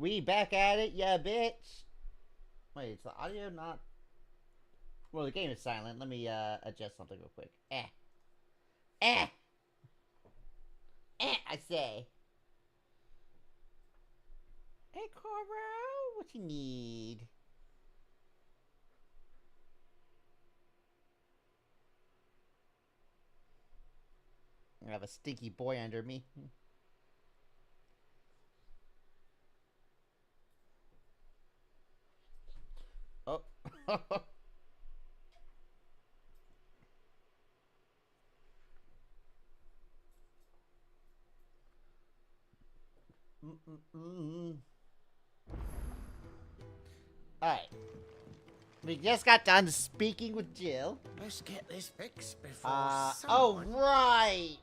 We back at it, yeah, bitch. Wait, is the audio not? Well, the game is silent. Let me adjust something real quick. I say. Hey, Coro, what you need? I have a stinky boy under me. Oh. Alright. We just got done speaking with Jill. Let's get this fixed before Oh, right!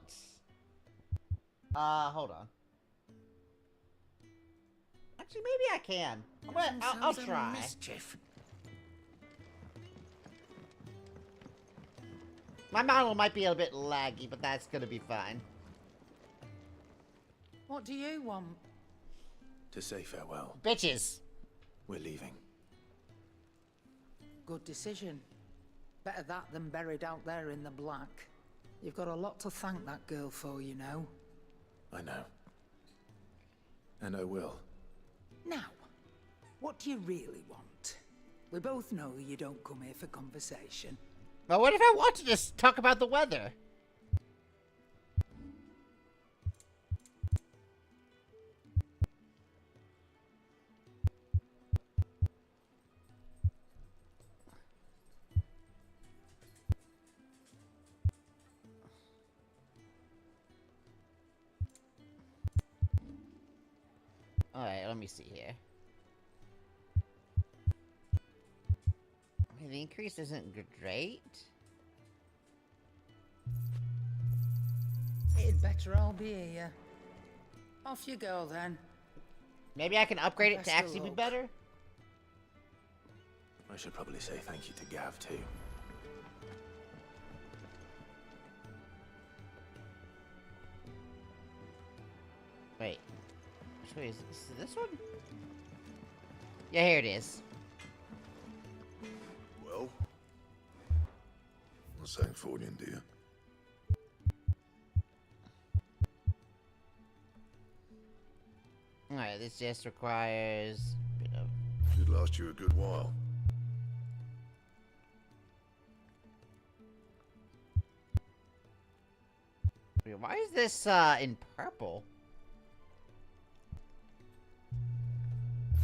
Hold on. Actually, maybe I can. I'll try. Mischief. My model might be a bit laggy, but that's gonna be fine. What do you want? To say farewell. Bitches! We're leaving. Good decision. Better that than buried out there in the black. You've got a lot to thank that girl for, you know. I know. And I will. Now, what do you really want? We both know you don't come here for conversation. But what if I want to just talk about the weather? Alright, let me see here. The increase isn't great. It'd better all be here. Off you go, then. Maybe I can upgrade it to Best of actually be luck. better? I should probably say thank you to Gav, too. Wait. Which way is this one? Yeah, here it is. Well, what's that for you, dear? Alright, this just requires a bit of... Should last you a good while. Wait, why is this in purple?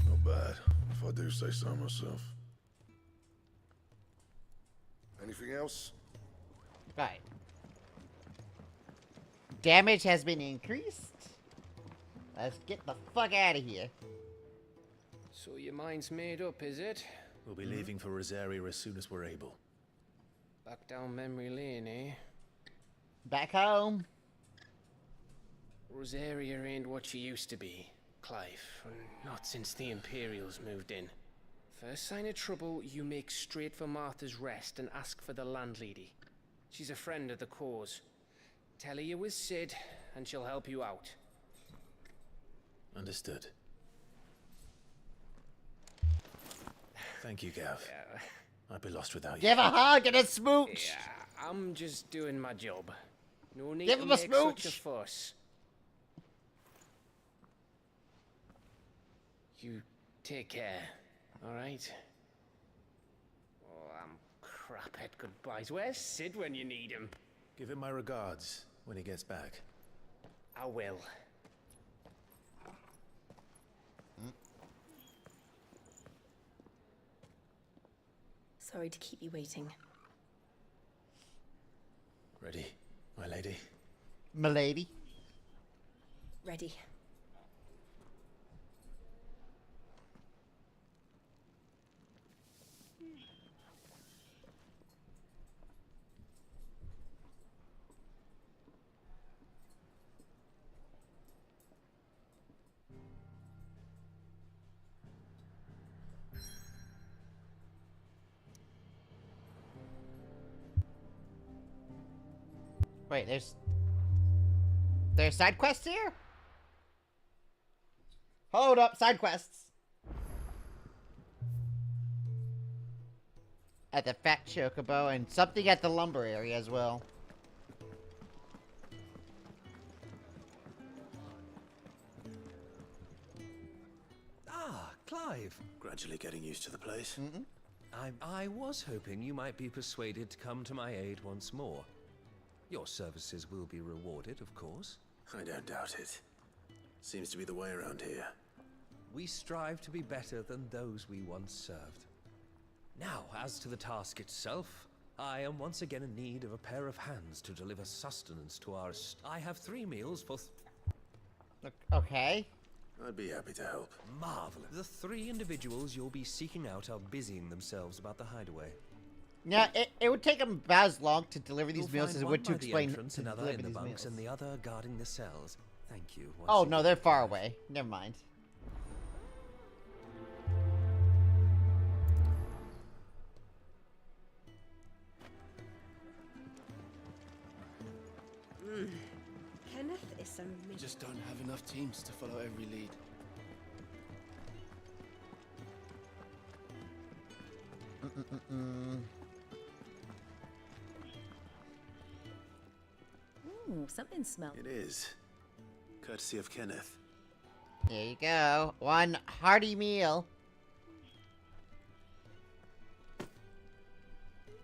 Not bad, if I do say so myself. Anything else? Right. Damage has been increased. Let's get the fuck out of here. So your mind's made up, is it? We'll be leaving for Rosaria as soon as we're able. Back down memory lane, eh? Back home. Rosaria ain't what she used to be, Clive. Not since the Imperials moved in. First sign of trouble, you make straight for Martha's Rest and ask for the landlady. She's a friend of the cause. Tell her you was Sid, and she'll help you out. Understood. Thank you, Gav. Yeah, I'd be lost without you. Give a hug and a smooch. yeah, I'm just doing my job. No need Give to him a make such a smooch. fuss. You take care, alright? Oh, I'm crap at goodbyes. Where's Sid when you need him? Give him my regards when he gets back. I will. Sorry to keep you waiting. Ready, my lady? Milady. Ready. Wait, there's side quests here? Hold up, side quests. At the Fat Chocobo, and something at the lumber area as well. Ah, Clive. Gradually getting used to the place. I was hoping you might be persuaded to come to my aid once more. Your services will be rewarded, of course. I don't doubt it. Seems to be the way around here. We strive to be better than those we once served. Now, as to the task itself, I am once again in need of a pair of hands to deliver sustenance to our... I have 3 meals for... Okay. I'd be happy to help. Marvelous. The 3 individuals you'll be seeking out are busying themselves about the hideaway. Now, it would take them about as long to deliver these You'll meals find as it one would to by the explain entrance, to another deliver in the these bunks, meals. and the other guarding the cells. Thank you. once Oh, again. no, they're far away. Never mind. Kenneth is a We just don't have enough teams to follow every lead. Ooh, something smells. It is. Courtesy of Kenneth. There you go. One hearty meal.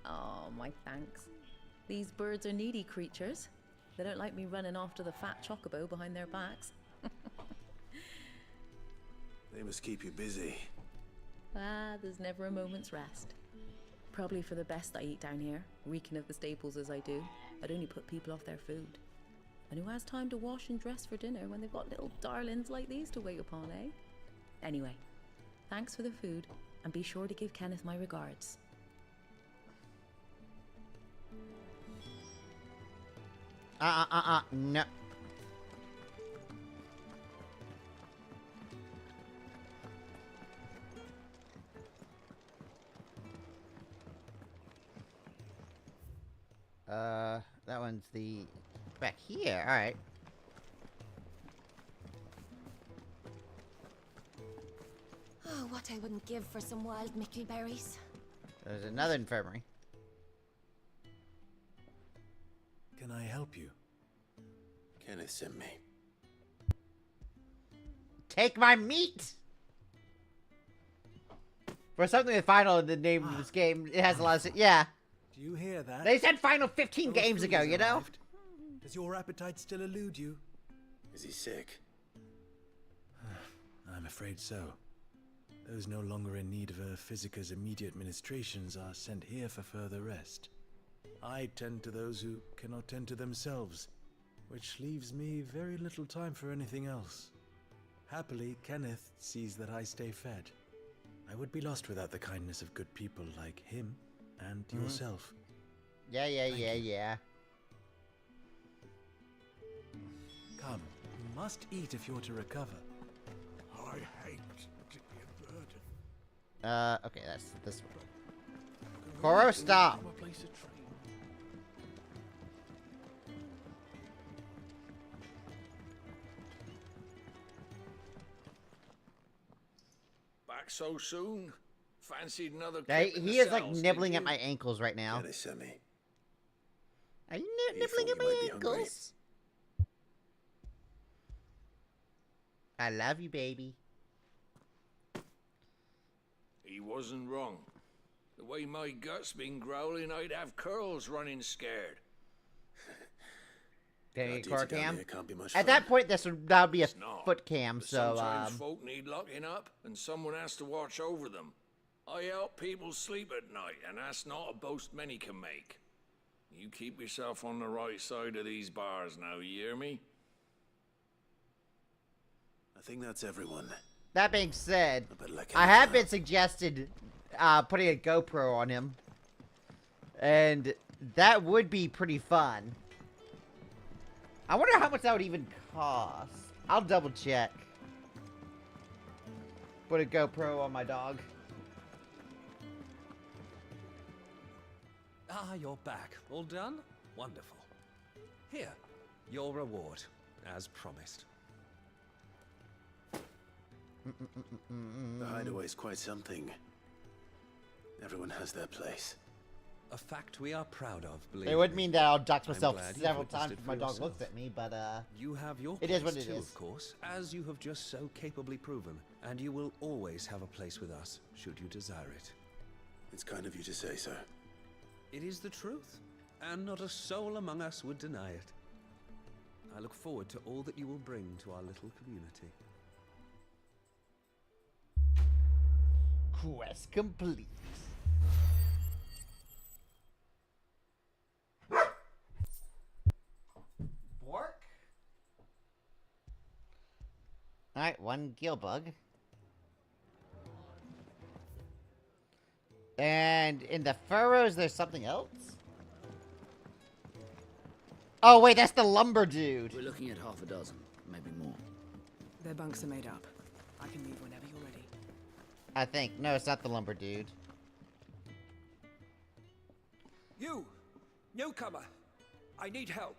Oh, my thanks. These birds are needy creatures. They don't like me running after the fat chocobo behind their backs. They must keep you busy. Ah, there's never a moment's rest. Probably for the best I eat down here, reeking of the staples as I do. I'd only put people off their food. And who has time to wash and dress for dinner when they've got little darlings like these to wait upon, eh? Anyway, thanks for the food, and be sure to give Kenneth my regards. No. That one's the... back here, alright. Oh, what I wouldn't give for some wild mickleberries. There's another infirmary. Can I help you? Kenneth sent me. Take my meat! For something with final in the name of this game, it has a lot of... Yeah. Do you hear that? They said final 15 Your games food ago, has you know? arrived. Does your appetite still elude you? Is he sick? I'm afraid so. Those no longer in need of a physicker's immediate ministrations are sent here for further rest. I tend to those who cannot tend to themselves, which leaves me very little time for anything else. Happily, Kenneth sees that I stay fed. I would be lost without the kindness of good people like him and yourself. Yeah. Come, you must eat if you're to recover. I hate to be a burden. Okay, that's this one. Koro, stop! From a place of training. Back so soon? Fancied another Yeah, clip in he the is like cells, nibbling did at you? my ankles right now. Yeah, they sent me. Are you He nibbling thought at you my might be hungry. ankles? I love you, baby. He wasn't wrong. The way my gut's been growling, I'd have curls running scared. Can you Our get car duty down cam? here can't be much At fun. that point, that would be a It's not. foot cam, But so, sometimes folk need locking up, and someone has to watch over them. I help people sleep at night, and that's not a boast many can make. You keep yourself on the right side of these bars now, you hear me? I think that's everyone. that being said, I better let I Kenneth have know. been suggested putting a GoPro on him. And that would be pretty fun. I wonder how much that would even cost. I'll double check. Put a GoPro on my dog. Ah, you're back. All done? Wonderful. Here, your reward, as promised. The hideaway's quite something. Everyone has their place. A fact we are proud of, believe It would me. mean that I'll dox I'm myself glad you've several witnessed times it if for my dog yourself. looks at me, but You have your it place is what it too, is. of course, as you have just so capably proven, and you will always have a place with us, should you desire it. It's kind of you to say so. It is the truth, and not a soul among us would deny it. I look forward to all that you will bring to our little community. Quest complete. Bork? Alright, one gill bug. And in the furrows, there's something else? Oh, wait, that's the lumber dude. We're looking at half a dozen, maybe more. Their bunks are made up. I can leave whenever you're ready. I think. No, it's not the lumber dude. You! Newcomer! I need help.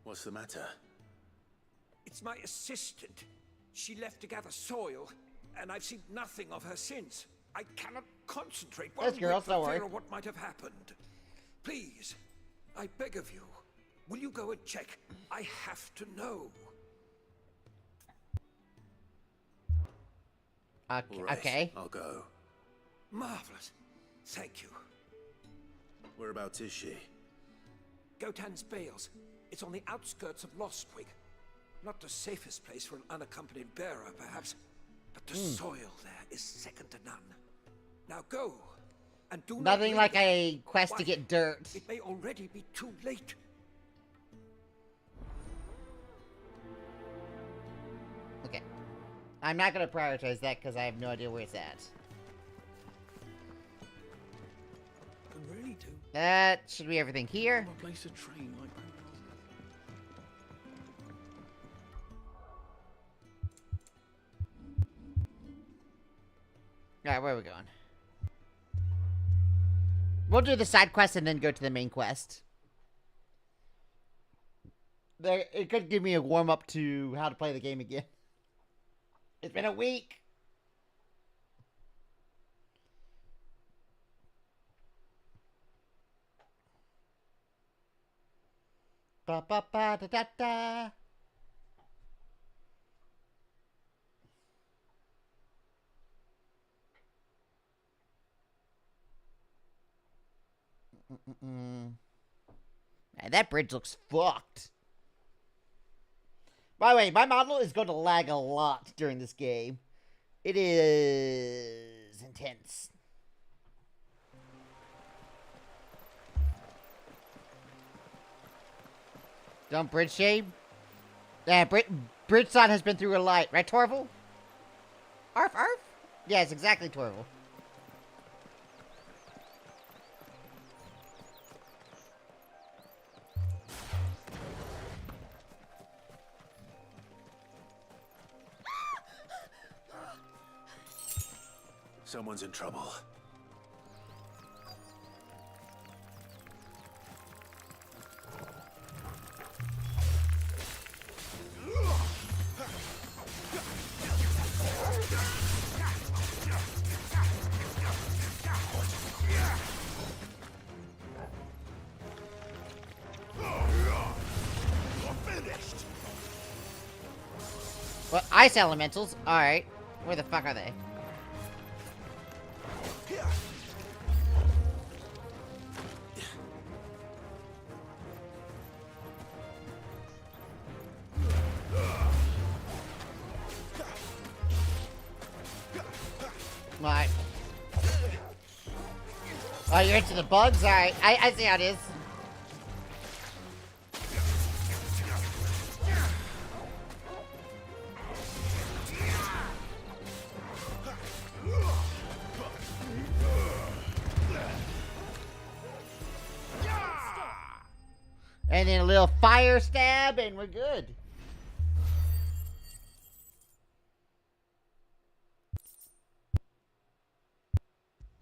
What's the matter? It's my assistant. She left to gather soil, and I've seen nothing of her since. I cannot concentrate one Yes, girl, whit for don't worry. fear of what might have happened. Please, I beg of you, will you go and check? I have to know. Okay. All right, Okay. I'll go. Marvelous. Thank you. Whereabouts is she? Gotan's Bales. It's on the outskirts of Lostwig. Not the safest place for an unaccompanied bearer, perhaps, but the soil there is second to none. Now go, and do Nothing not like linger. a quest to Why, get dirt. It may already be too late. Okay. I'm not going to prioritize that because I have no idea where it's at. Can really do. That should be everything here. A place to train like Alright, where are we going? We'll do the side quest and then go to the main quest. It could give me a warm-up to how to play the game again. It's been a week! Ba ba ba da da da. Man, that bridge looks fucked. By the way, my model is going to lag a lot during this game. It is intense. Don't bridge shame. Yeah, Bridgestone has been through a lot, right, Torval? Arf, arf? Yes, exactly, Torval. Someone's in trouble. Well, ice elementals? Alright. Where the fuck are they? Right. Oh, you're into the bugs? Alright. I see how it is. And then a little fire stab, and we're good.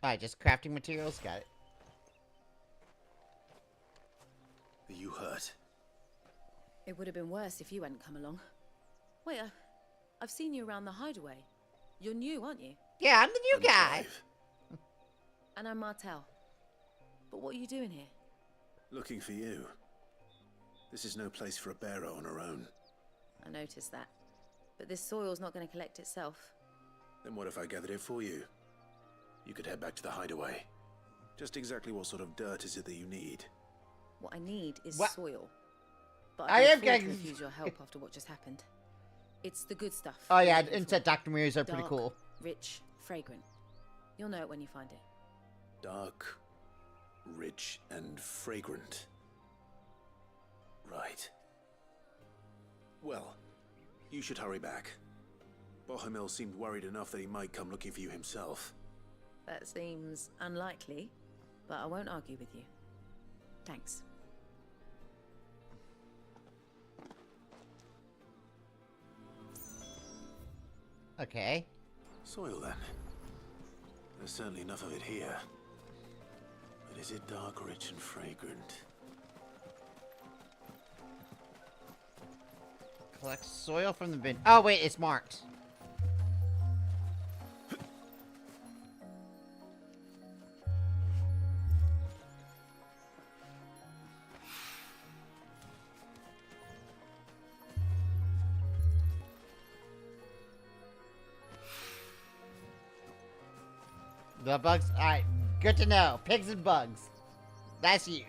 Alright, just crafting materials. Got it. Are you hurt? It would have been worse if you hadn't come along. Wait, I've seen you around the hideaway. You're new, aren't you? Yeah, I'm the new guy. Clive. And I'm Martel. But what are you doing here? Looking for you. This is no place for a bearer on her own. I noticed that. But this soil's not going to collect itself. Then what if I gathered it for you? You could head back to the hideaway. Just exactly what sort of dirt is it that you need? What I need is What? soil. But I I am can getting- refuse your help after what just happened. It's the good stuff. Oh yeah, you're looking insect for. Dr. Mirrors are pretty Dark, cool. Rich, fragrant. You'll know it when you find it. Dark, rich, and fragrant. Right. Well, you should hurry back. Bohemil seemed worried enough that he might come looking for you himself. That seems unlikely, but I won't argue with you. Thanks. Okay. Soil, then. There's certainly enough of it here. But is it dark, rich, and fragrant? Collect soil from the bin. Oh wait, it's marked. The bugs. Alright, good to know. Pigs and bugs. That's you.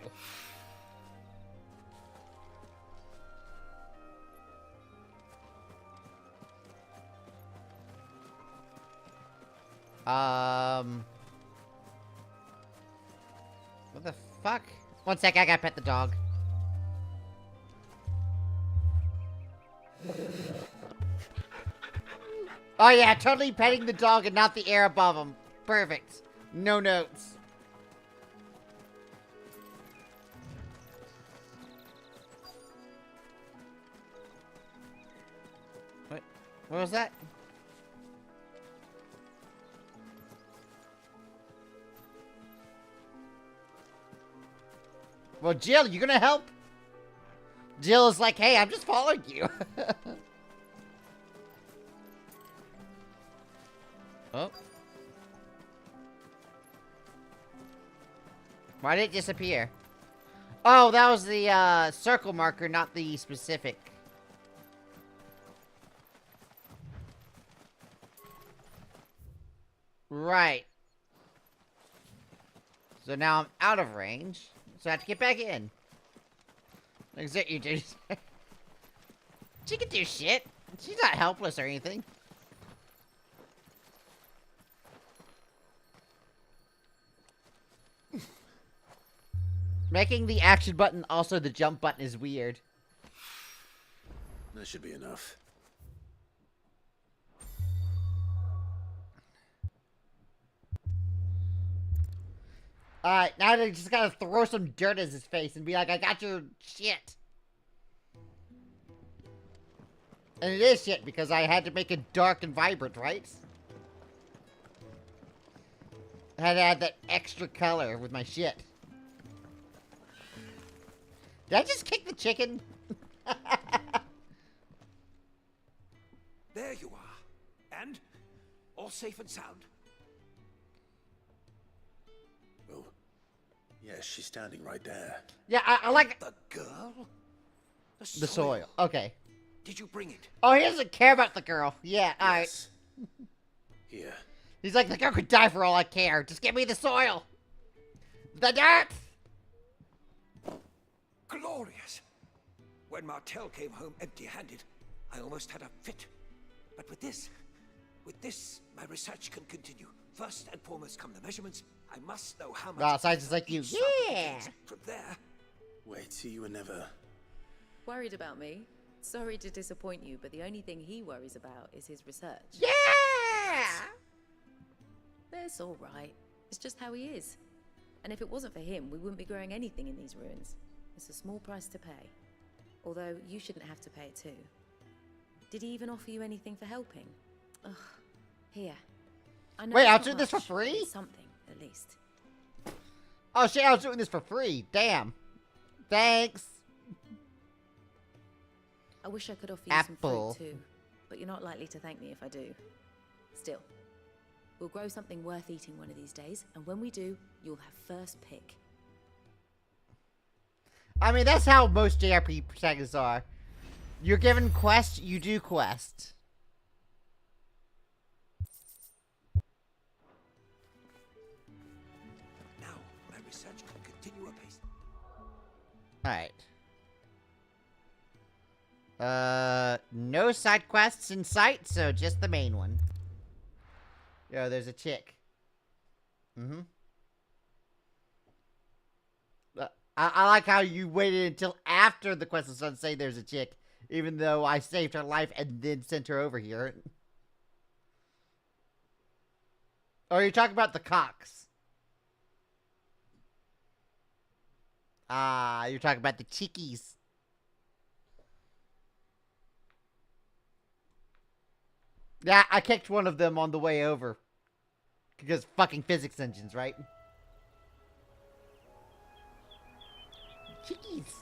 What the fuck? One sec, I gotta pet the dog. Oh yeah, totally petting the dog and not the air above him. Perfect. No notes. What was that? Well, Jill, you gonna help? Jill is like, hey, I'm just following you. Oh. Why did it disappear? Oh, that was the circle marker, not the specific. Right. So now I'm out of range. So I have to get back in. Exit you, dude. She can do shit. She's not helpless or anything. Making the action button also the jump button is weird. That should be enough. Alright, now they just gotta throw some dirt at his face and be like, I got your shit. And it is shit because I had to make it dark and vibrant, right? I had to add that extra color with my shit. Did I just kick the chicken? There you are. And? All safe and sound? Well, yes, she's standing right there. Yeah, I like The girl? the soil. Okay. Did you bring it? Oh, he doesn't care about the girl. Yeah, alright. Yes. Here. He's like, the girl could die for all I care. Just give me the soil. The dirt! Glorious! When Martel came home empty-handed, I almost had a fit. But with this, my research can continue. First and foremost come the measurements. I must know how much... Oh, science like you. each sample Yeah! contains. From there... Wait, so you were never... Worried about me? Sorry to disappoint you, but the only thing he worries about is his research. Yeah! That's all right. It's just how he is. And if it wasn't for him, we wouldn't be growing anything in these ruins. It's a small price to pay. Although, you shouldn't have to pay it too. Did he even offer you anything for helping? Ugh. Here. I know Wait, it's I'll not do this for much, but free? it's something, at least. Oh shit, I was doing this for free. Damn. Thanks. I wish I could offer you Apple. some fruit too, but you're not likely to thank me if I do. Still, we'll grow something worth eating one of these days, and when we do, you'll have first pick. I mean, that's how most JRPG protagonists are. You're given quest, you do quest. Now, my research can continue apace. Alright. No side quests in sight, so just the main one. Yo, there's a chick. Mm-hmm. I like how you waited until after the quest was done to say there's a chick, even though I saved her life and then sent her over here. Or you're talking about the cocks. Ah, you're talking about the chickies. Yeah, I kicked one of them on the way over. Because fucking physics engines, right? Chickies.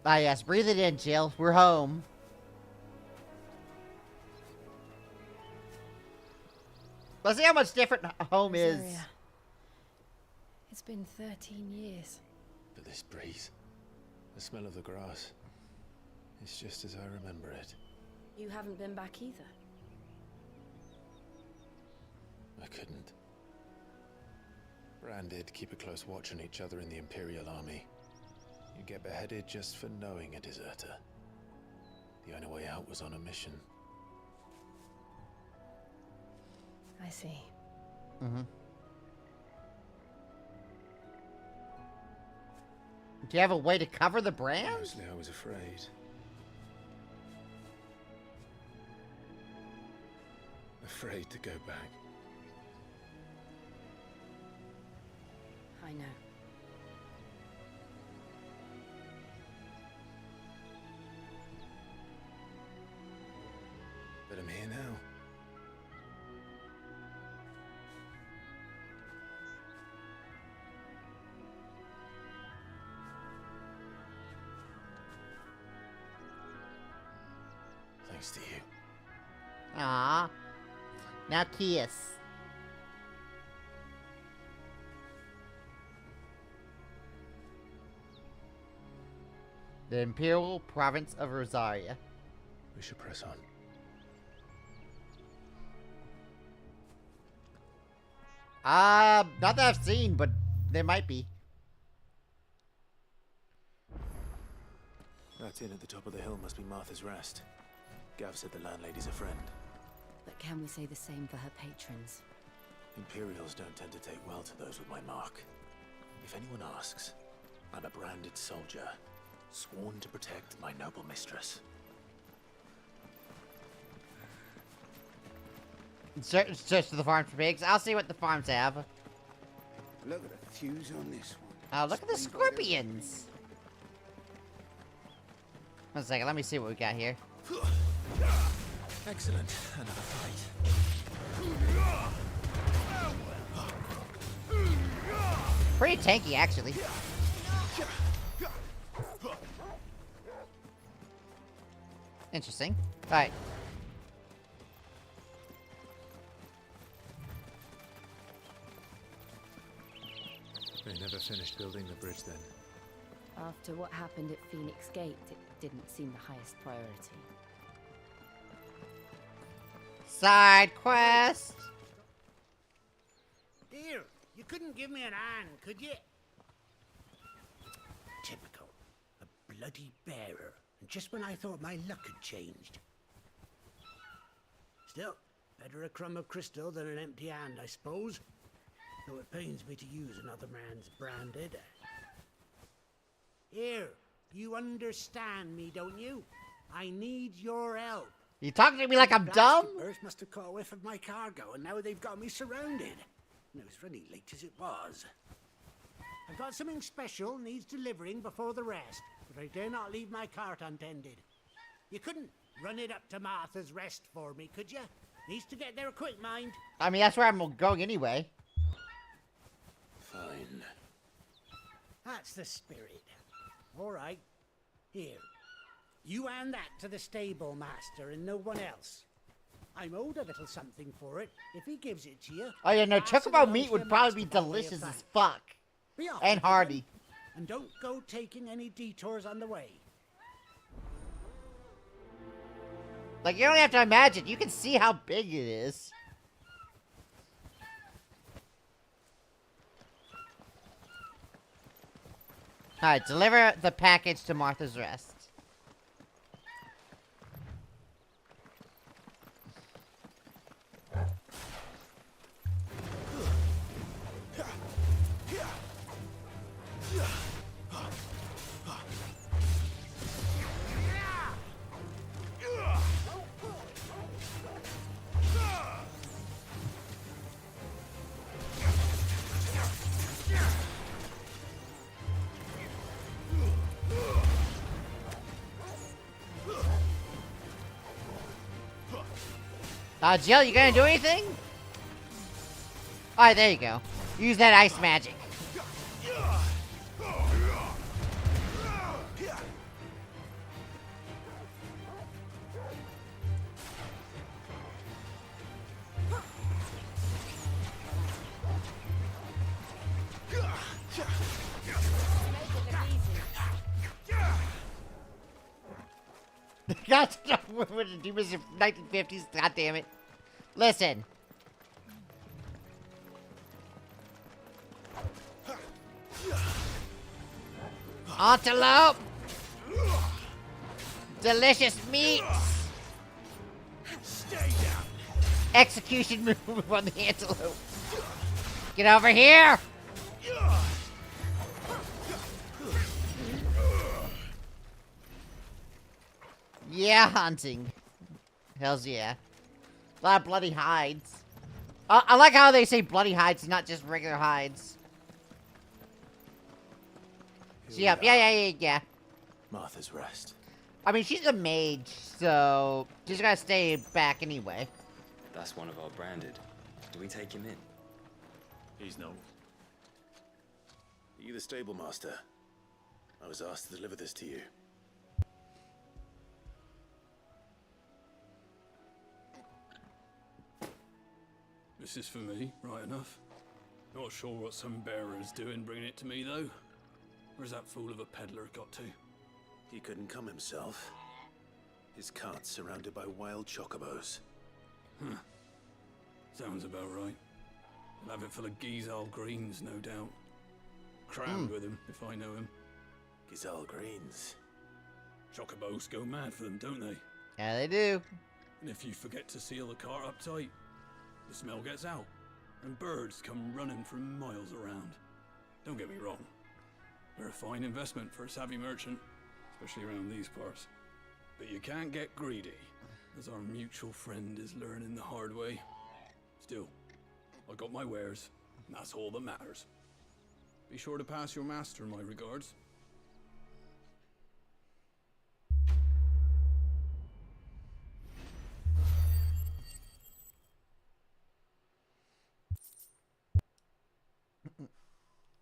Ah, yes. Breathe it in, Jill. We're home. Let's see how much different home is. Rosaria. It's been 13 years. But this breeze, the smell of the grass, it's just as I remember it. You haven't been back either. I couldn't. Bran did keep a close watch on each other in the Imperial Army. You get beheaded just for knowing a deserter. The only way out was on a mission. I see. Mm-hmm. Do you have a way to cover the brand? Mostly I was afraid. Afraid to go back. I know. But I'm here now. Thanks to you. Ah. Now kiss. The Imperial Province of Rosaria. We should press on. Not that I've seen, but there might be. That inn at the top of the hill must be Martha's Rest. Gav said the landlady's a friend. But can we say the same for her patrons? Imperials don't tend to take well to those with my mark. If anyone asks, I'm a branded soldier, sworn to protect my noble mistress. Search for the farms for pigs. I'll see what the farms have. Look at the fuse on this one. Oh, look at the scorpions. 1 second, let me see what we got here. Excellent. Another fight. Pretty tanky, actually. Interesting. Alright. They never finished building the bridge then. After what happened at Phoenix Gate, it didn't seem the highest priority. Side quest. Here, you couldn't give me an hand, could you? Typical. A bloody bearer. And just when I thought my luck had changed. Still, better a crumb of crystal than an empty hand, I suppose. Though it pains me to use another man's branded. Here, you understand me, don't you? I need your help. You talking to me like I'm dumb? Earth must have caught a whiff of my cargo, and now they've got me surrounded. And it was running late as it was. I've got something special needs delivering before the rest, but I dare not leave my cart untended. You couldn't run it up to Martha's Rest for me, could you? Needs to get there quick, mind. I mean, that's where I'm going anyway. That's the spirit. All right. Here. You hand that to the stable master and no one else. I'm owed a little something for it. If he gives it to you... Oh yeah, no, pass it chocobo along meat to would your probably be master by way of delicious as thanks. fuck. Be off And with you hearty. then, and don't go taking any detours on the way. Like, you don't have to imagine. You can see how big it is. Alright, deliver the package to Martha's Rest. Jill, you gonna do anything? Alright, there you go. Use that ice magic. Gosh, what did you do, Mr. 1950s? God damn it. Listen. Antelope. Delicious meats. Stay down. Execution move on the antelope. Get over here. Yeah, hunting. Hells yeah. A lot of bloody hides. I like how they say bloody hides, not just regular hides. So, yeah. Martha's Rest. I mean, she's a mage, so she's gotta stay back anyway. That's one of our branded. Do we take him in? He's no. Are you the stable master? I was asked to deliver this to you. This is for me, right enough. Not sure what some bearer's doing bringing it to me, though. Where's that fool of a peddler got to? He couldn't come himself. His cart's surrounded by wild chocobos. Huh. Sounds about right. He'll have it full of Gizal greens, no doubt. Crammed with him, if I know him. Gizal greens. Chocobos go mad for them, don't they? Yeah, they do. And if you forget to seal the cart up tight, the smell gets out, and birds come running from miles around. Don't get me wrong. They're a fine investment for a savvy merchant, especially around these parts. But you can't get greedy, as our mutual friend is learning the hard way. Still, I got my wares, and that's all that matters. Be sure to pass your master my regards.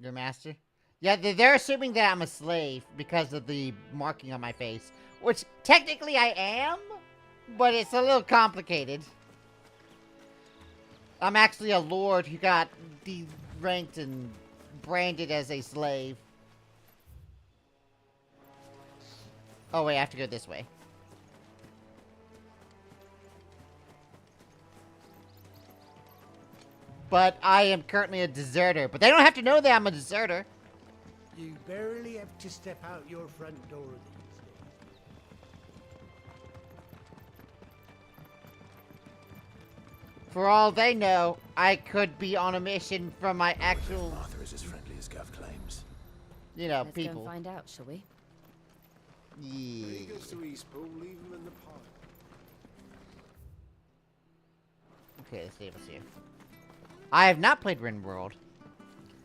Your master? Yeah, they're assuming that I'm a slave because of the marking on my face. Which, technically I am, but it's a little complicated. I'm actually a lord who got de-ranked and branded as a slave. Oh wait, I have to go this way. But I am currently a deserter. But they don't have to know that I'm a deserter. You barely have to step out your front door these days. For all they know, I could be on a mission from my actual... Martha is as friendly as Gav claims. You know, Let's people. go and find out, shall we? Yeah. When he goes to Eastpool, leave him in the park. Okay, let's see what's here. I have not played RimWorld.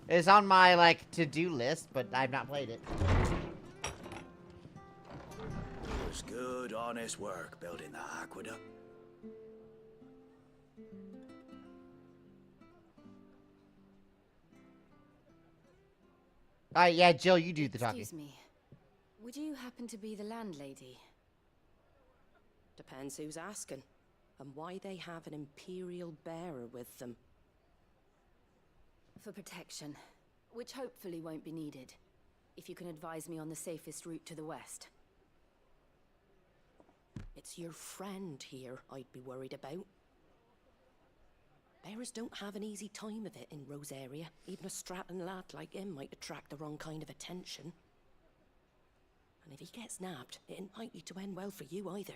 It's on my, like, to-do list, but I've not played it. It was good, honest work building that aqueduct. Alright, yeah, Jill, you do the talking. Excuse me. Would you happen to be the landlady? Depends who's asking, and why they have an Imperial bearer with them. For protection, which hopefully won't be needed. If you can advise me on the safest route to the west. It's your friend here I'd be worried about. Bearers don't have an easy time of it in Rose area. Even a Stratton lad like him might attract the wrong kind of attention. And if he gets nabbed, it ain't likely to end well for you either.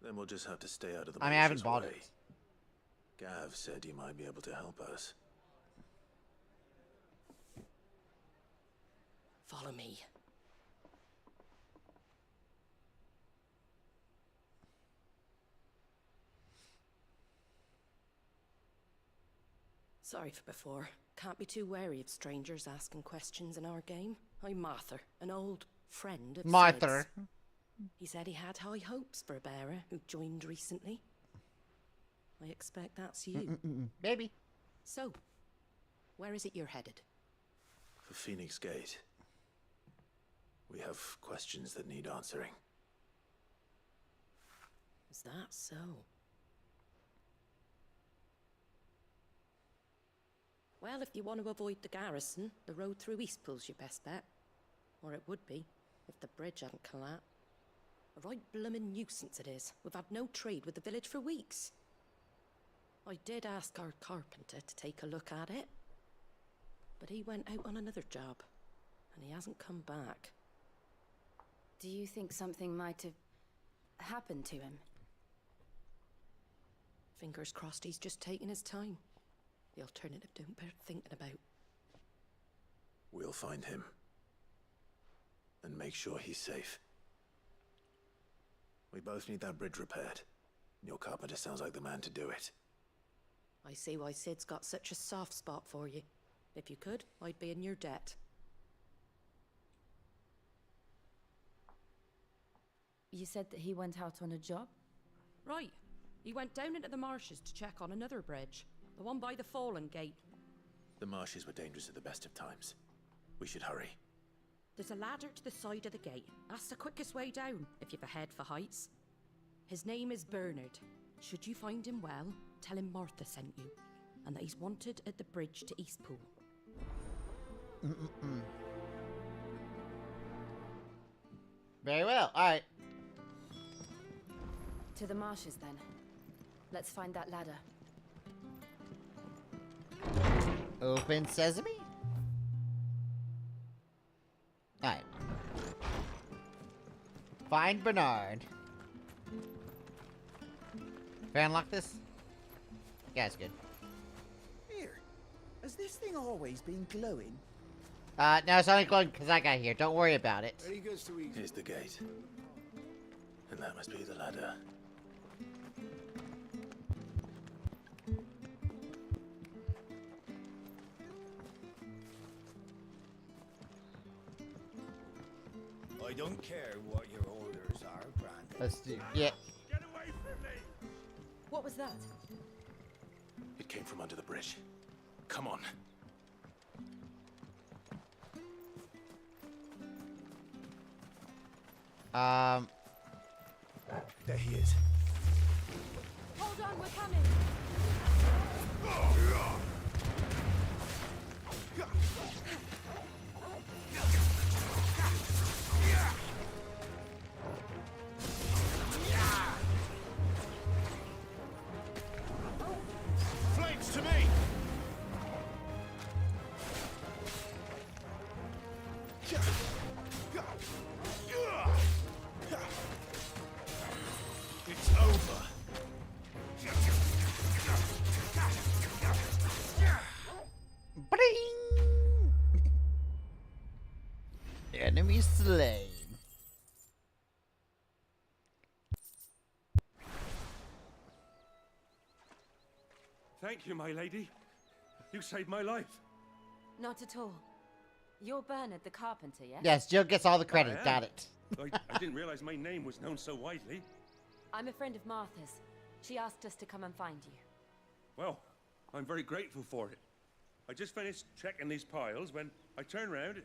Then we'll just have to stay out of the I mean, I haven't malicious bought way. it. Gav said he might be able to help us. Follow me. Sorry for before. Can't be too wary of strangers asking questions in our game. I'm Martha, an old friend of Martha. Sid's. He said he had high hopes for a bearer who joined recently. I expect that's you. Maybe. So, where is it you're headed? For Phoenix Gate. We have questions that need answering. Is that so? Well, if you want to avoid the garrison, the road through Eastpool's your best bet. Or it would be, if the bridge hadn't collapsed. A right bloomin' nuisance it is. We've had no trade with the village for weeks. I did ask our carpenter to take a look at it. But he went out on another job. And he hasn't come back. Do you think something might have happened to him? Fingers crossed he's just taking his time. The alternative don't bear thinking about. We'll find him. And make sure he's safe. We both need that bridge repaired. Your carpenter sounds like the man to do it. I see why Sid's got such a soft spot for you. If you could, I'd be in your debt. You said that he went out on a job? Right. He went down into the marshes to check on another bridge. The one by the Fallen Gate. The marshes were dangerous at the best of times. We should hurry. There's a ladder to the side of the gate. That's the quickest way down, if you've a head for heights. His name is Bernard. Should you find him well, tell him Martha sent you. And that he's wanted at the bridge to Eastpool. Very well. Alright. To the marshes, then. Let's find that ladder. Open sesame? Alright. Find Bernard. Can I unlock this? Yeah, it's good. Here. Has this thing always been glowing? No, it's only glowing because I got here. Don't worry about it. Here's the gate. And that must be the ladder. I don't care what your orders are, Brandon. Let's do. Yeah. Get away from me! What was that? It came from under the bridge. Come on. There he is. Hold on, we're coming! Flames to me! It's over. Enemy slain. Thank you, my lady. You saved my life. Not at all. You're Bernard the carpenter, yes? Yes, Jill gets all the credit. I am. Got it. I didn't realize my name was known so widely. I'm a friend of Martha's. She asked us to come and find you. Well, I'm very grateful for it. I just finished checking these piles when I turn around.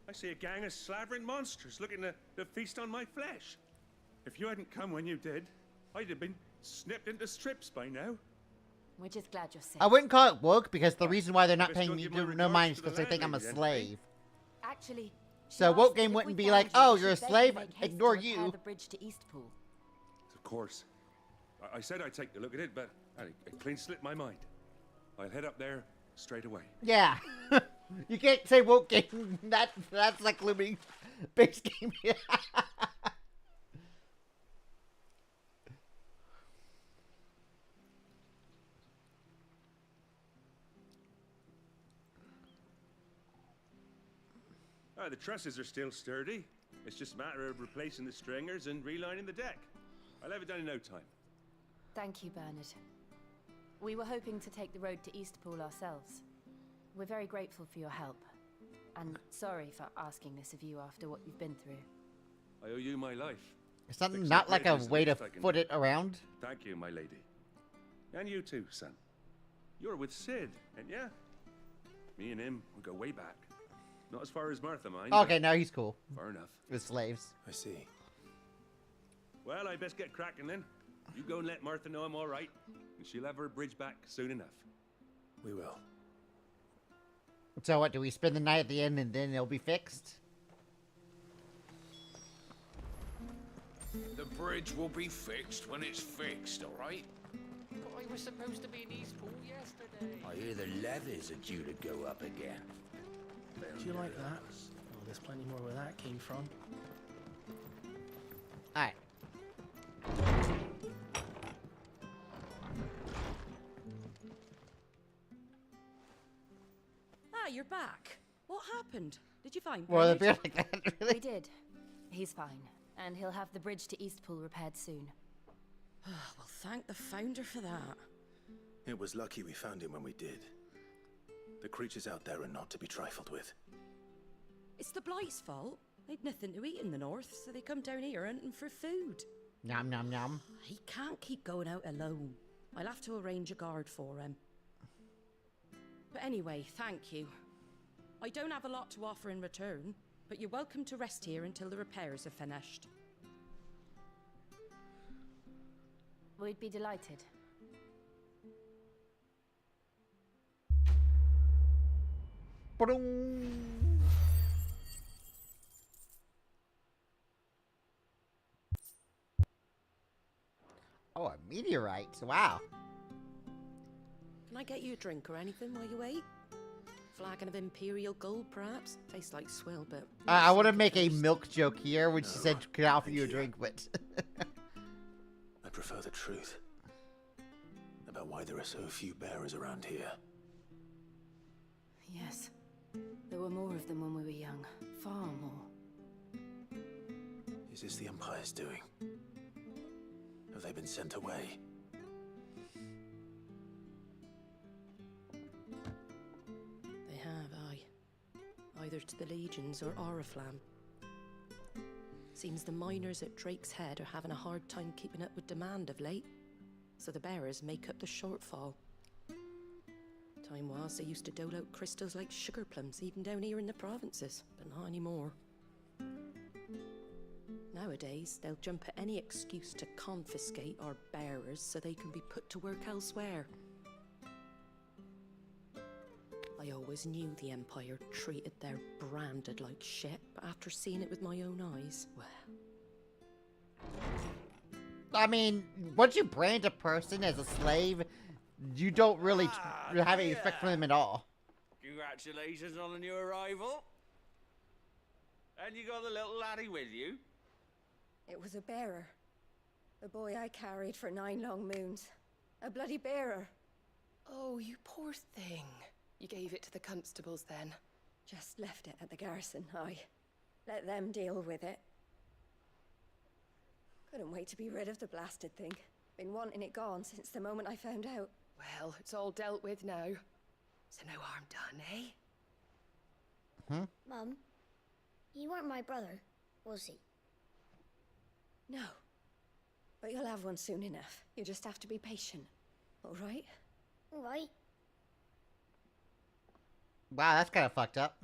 I see a gang of slavering monsters looking to feast on my flesh. If you hadn't come when you did, I'd have been snipped into strips by now. We're just glad you're safe. I wouldn't call it woke because the reason why they're not Best paying go me give my no mind is regards to because the they think I'm a landlady then, eh? slave. Actually, she So asked woke that game if wouldn't we be like, found you, oh, we you're a should beg slave, make haste to ignore repair you. the bridge to Eastpool. Of course. I said I'd take a look at it, but it clean slipped my mind. I'll head up there straight away. Yeah. You can't say woke game. That's like limiting base game. The trusses are still sturdy. It's just a matter of replacing the stringers and relining the deck. I'll have it done in no time. Thank you, Bernard. We were hoping to take the road to Eastpool ourselves. We're very grateful for your help. And sorry for asking this of you after what you've been through. I owe you my life. It's something Fixing not the like a bridge is the way to least I can foot do. it around. Thank you, my lady. And you too, son. You're with Sid, ain't ya? Me and him, we go way back. Not as far as Martha, mind. Okay, now he's cool. Far enough. With slaves. I see. Well, I best get cracking then. You go and let Martha know I'm all right, and she'll have her bridge back soon enough. We will. So what, do we spend the night at the inn and then it'll be fixed? The bridge will be fixed when it's fixed, all right? But I was supposed to be in Eastpool yesterday. I hear the levies are due to go up again. Do you like that? Oh, there's plenty more where that came from. Alright. Ah, you're back. What happened? Did you find Well, the Bernard? beer like that, really? We did. He's fine. And he'll have the bridge to Eastpool repaired soon. Well, thank the founder for that. It was lucky we found him when we did. The creatures out there are not to be trifled with. It's the Blight's fault. They've nothing to eat in the north, so they come down here hunting for food. Nom nom nom. He can't keep going out alone. I'll have to arrange a guard for him. But anyway, thank you. I don't have a lot to offer in return, but you're welcome to rest here until the repairs are finished. We'd be delighted. Ba-dum. Oh, a meteorite. Wow. Can I get you a drink or anything while you wait? Flagon of Imperial Gold, perhaps? Tastes like swill, but... I want to make a milk joke here when she said could I offer you a drink, but... I prefer the truth. About why there are so few bearers around here. Yes. There were more of them when we were young. Far more. Is this the Empire's doing? Have they been sent away? They have, aye. Either to the Legions or Oriflamme. Seems the miners at Drake's Head are having a hard time keeping up with demand of late, so the bearers make up the shortfall. Time was they used to dole out crystals like sugar plums even down here in the provinces, but not anymore. Nowadays, they'll jump at any excuse to confiscate our bearers so they can be put to work elsewhere. I always knew the Empire treated their branded like shit, but after seeing it with my own eyes, well... I mean, once you brand a person as a slave, you don't really have any respect for them at all. Congratulations on the new arrival. And you got the little laddie with you? It was a bearer. The boy I carried for 9 long moons. A bloody bearer. Oh, you poor thing. You gave it to the constables then? Just left it at the garrison, aye. Let them deal with it. Couldn't wait to be rid of the blasted thing. Been wanting it gone since the moment I found out. Well, it's all dealt with now. So no harm done, eh? Mum, he weren't my brother, was he? No. But you'll have one soon enough. You just have to be patient. All right? All right. Wow, that's kind of fucked up.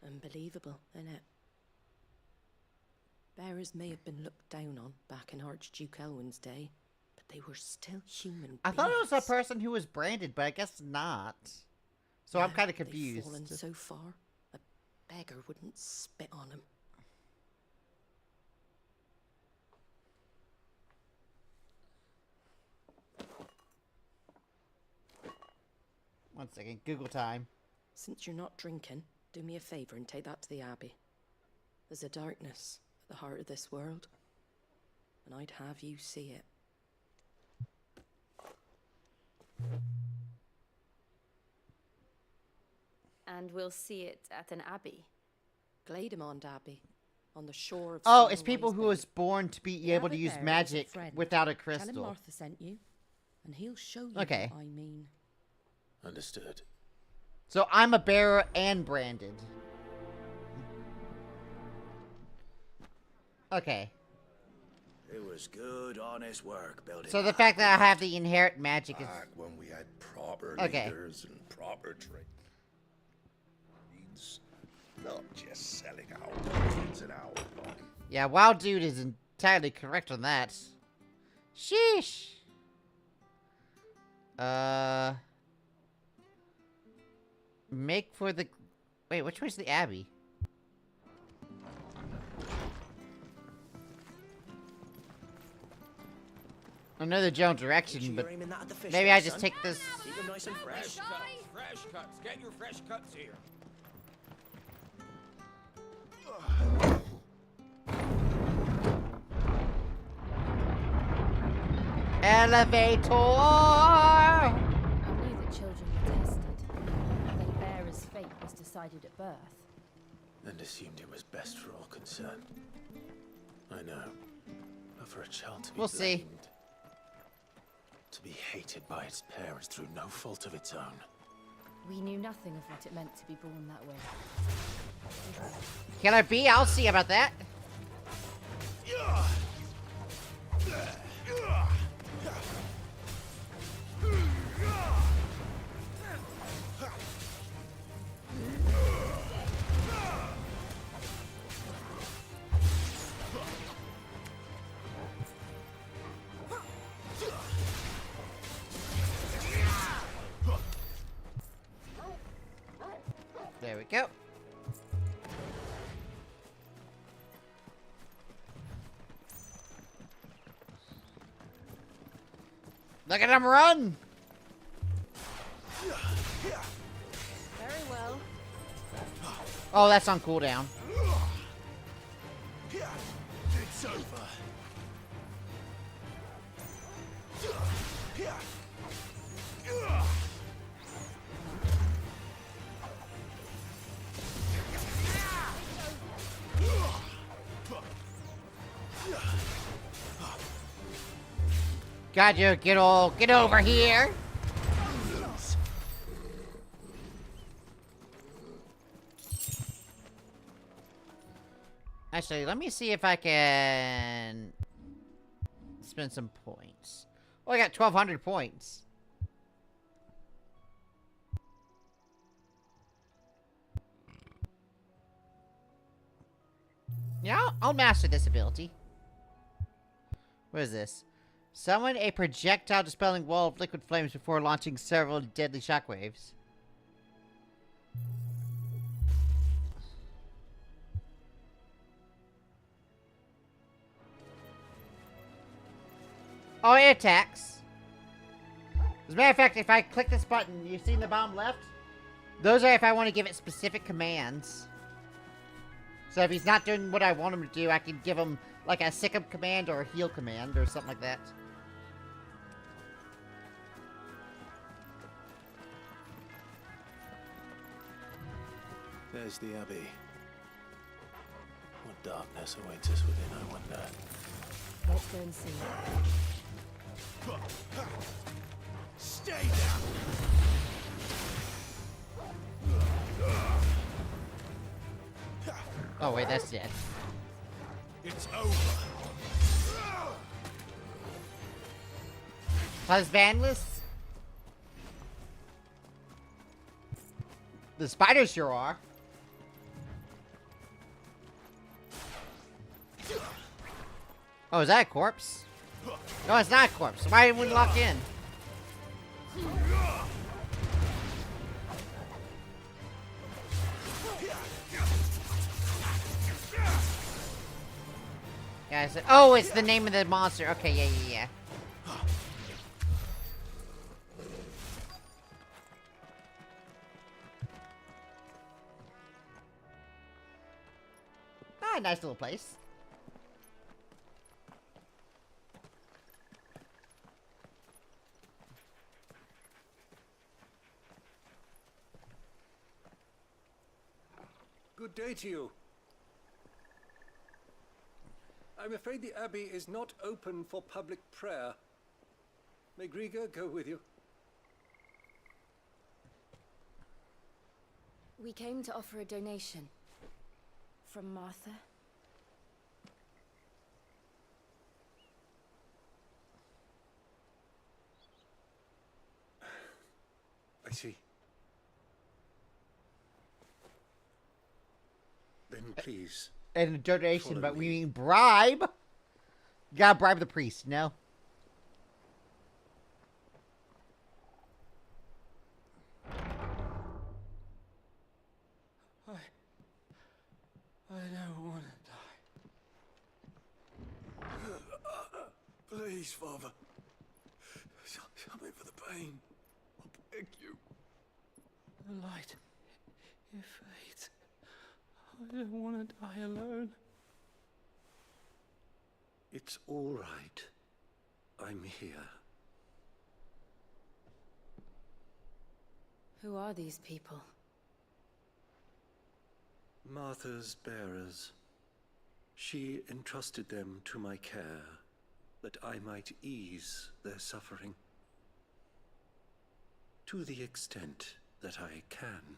Unbelievable, innit? Bearers may have been looked down on back in Archduke Elwin's day, but they were still human I thought it was a beings. person who was branded, but I guess not. So I'm kind of confused. They've fallen so far, a beggar wouldn't spit on him. One second, Google time. Since you're not drinking, do me a favor and take that to the Abbey. There's a darkness at the heart of this world, and I'd have you see it. And we'll see it at an abbey. Glademond Abbey, on the shore of... Oh, it's people who was born to be able to use magic without a Tell him crystal. Martha sent you, and he'll show you Okay. what I mean. Understood. So I'm a bearer and branded. Okay. It was good, honest work building. So the fact that I have the inherent magic is... Back when we had proper Okay. leaders and proper trades. Not just selling our kids and our body. Yeah, Wild Dude is entirely correct on that. Sheesh. Make for the... Wait, which way's the Abbey? I know the general direction, but maybe I just take this... Keep them nice and fresh. Fresh cuts. Get your fresh cuts here. Elevator! I knew that children were tested. That bearer's fate was decided at birth. And assumed it was best for all concerned. I know. But for a child to be We'll see. blamed, to be hated by its parents through no fault of its own. We knew nothing of what it meant to be born that way. Can I be? I'll see about that. There we go. Look at him run! Very well. Oh, that's on cooldown. It's over. Gotcha, get over here. Actually, let me see if I can spend some points. Oh, I got 1,200 points. Yeah, I'll master this ability. What is this? Summon a projectile dispelling wall of liquid flames before launching several deadly shockwaves. Oh, it attacks. As a matter of fact, if I click this button, you've seen the bottom left? Those are if I want to give it specific commands. So if he's not doing what I want him to do, I can give him like a sick him command or a heal command or something like that. There's the Abbey. What darkness awaits us within, I wonder. Let's go and see. Stay down. Oh wait, that's dead. It's over. Plus Vandalus? The spiders sure are. Oh, is that a corpse? No, it's not a corpse. Why wouldn't lock in? Yeah, I said, oh, it's the name of the monster. Okay, yeah. Ah, nice little place. Good day to you. I'm afraid the Abbey is not open for public prayer. May Grieger go with you? We came to offer a donation. From Martha. I see. Then please. And a donation, but we mean bribe? You gotta bribe the priest, no? I don't want to die. Please, Father. Shut me for the pain. I beg you. The light. It fades. I don't want to die alone. It's all right. I'm here. Who are these people? Martha's bearers. She entrusted them to my care, that I might ease their suffering. To the extent that I can,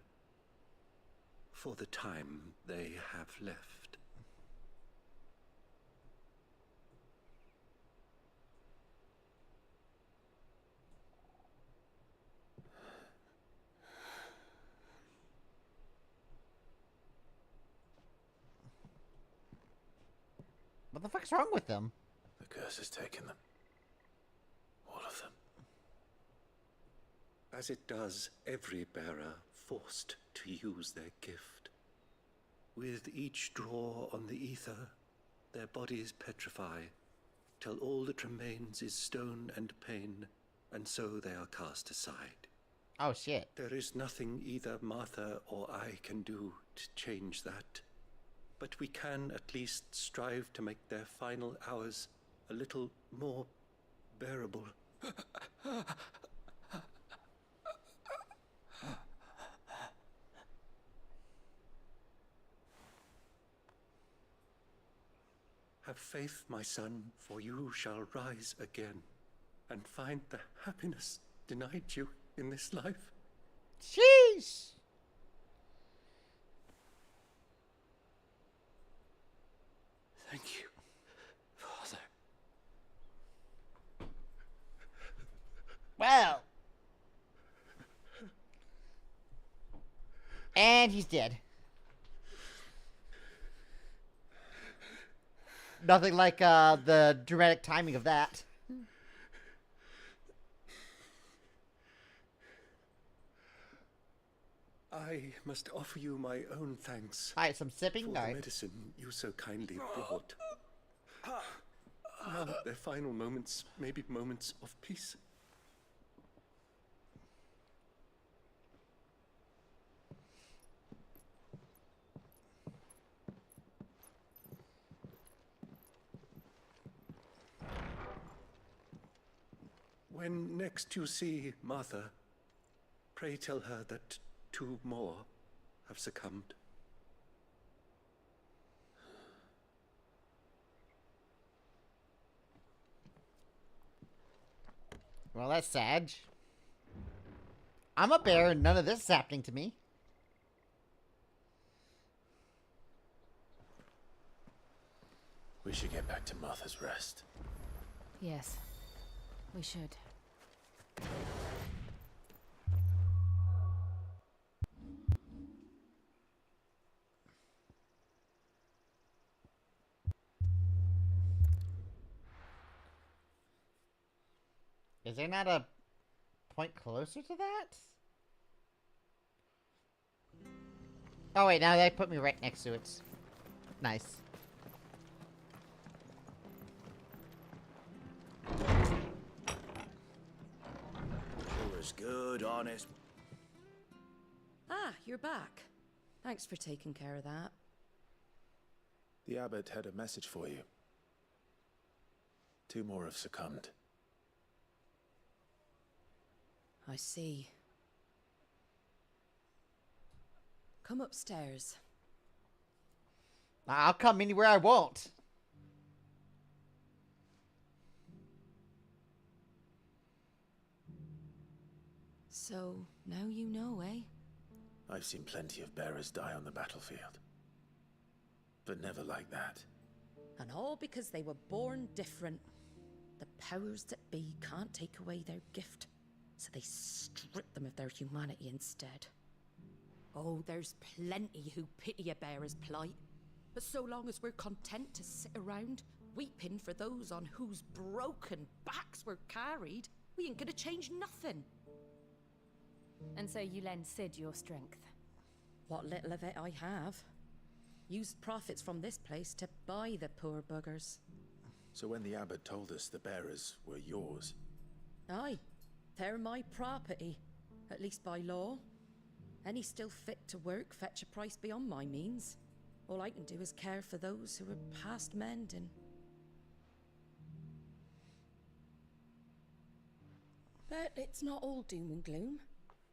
for the time they have left. What the fuck's wrong with them? The curse has taken them. All of them. As it does every bearer forced to use their gift. With each draw on the ether, their bodies petrify, till all that remains is stone and pain, and so they are cast aside. Oh, shit. There is nothing either Martha or I can do to change that. But we can at least strive to make their final hours a little more bearable. Have faith, my son, for you shall rise again and find the happiness denied you in this life. Jeez! Thank you, Father. Well. And he's dead. Nothing like the dramatic timing of that. I must offer you my own thanks. Alright, some sipping? For the Alright. medicine you so kindly brought. Now their final moments may be moments of peace. When next you see Martha, pray tell her that 2 more have succumbed. Well, that's sad. I'm a bear and none of this is happening to me. We should get back to Martha's Rest. Yes, we should. Is there not a point closer to that? Oh wait, now they put me right next to it. Nice. It was good, honest. Ah, you're back. Thanks for taking care of that. The abbot had a message for you. 2 more have succumbed. I see. Come upstairs. I'll come anywhere I want. So, now you know, eh? I've seen plenty of bearers die on the battlefield. But never like that. And all because they were born different. The powers that be can't take away their gift, so they strip them of their humanity instead. Oh, there's plenty who pity a bearer's plight. But so long as we're content to sit around, weeping for those on whose broken backs we're carried, we ain't gonna change nothing. And so you lend Sid your strength? What little of it I have. Used profits from this place to buy the poor buggers. So when the abbot told us the bearers were yours... Aye, they're my property, at least by law. Any still fit to work fetch a price beyond my means. All I can do is care for those who are past mending. But it's not all doom and gloom.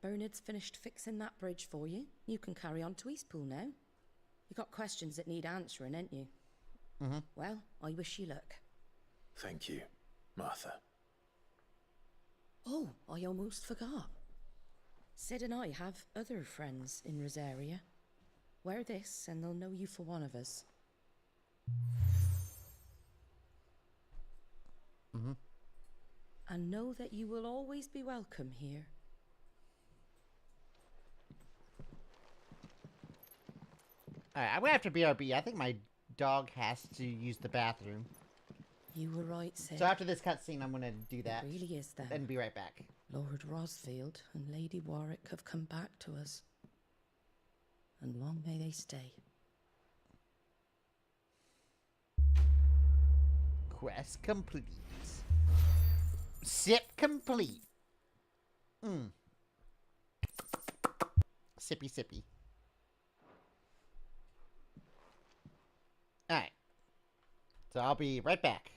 Bernard's finished fixing that bridge for you. You can carry on to Eastpool now. You got questions that need answering, ain't you? Mm-hmm. Well, I wish you luck. Thank you, Martha. Oh, I almost forgot. Sid and I have other friends in Rosaria. Wear this and they'll know you for one of us. Mm-hmm. And know that you will always be welcome here. Alright, I'm gonna have to BRB. I think my dog has to use the bathroom. You were right, Sid. So after this cutscene, I'm gonna do that. It really is that. And be right back. Lord Rosfield and Lady Warwick have come back to us. And long may they stay. Quest complete. Sip complete. Sippy sippy. Alright. So I'll be right back.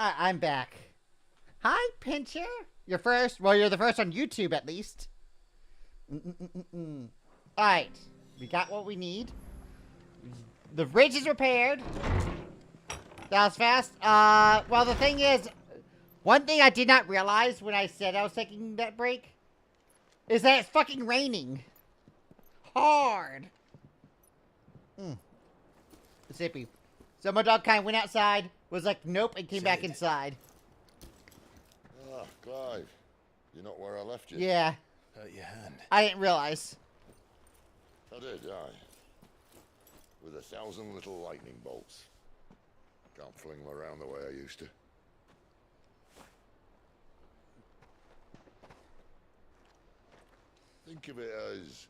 I'm back. Hi, Pincher. You're first. Well, you're the first on YouTube, at least. Alright. We got what we need. The bridge is repaired. That was fast. Well, the thing is, one thing I did not realize when I said I was taking that break is that it's fucking raining. Hard. Zippy. So my dog kind of went outside, was like, nope, and came back inside. Ah, Clive. You're not where I left you. Yeah. Hurt your hand. I didn't realize. I did, aye. With 1,000 little lightning bolts. Can't fling them around the way I used to. Think of it as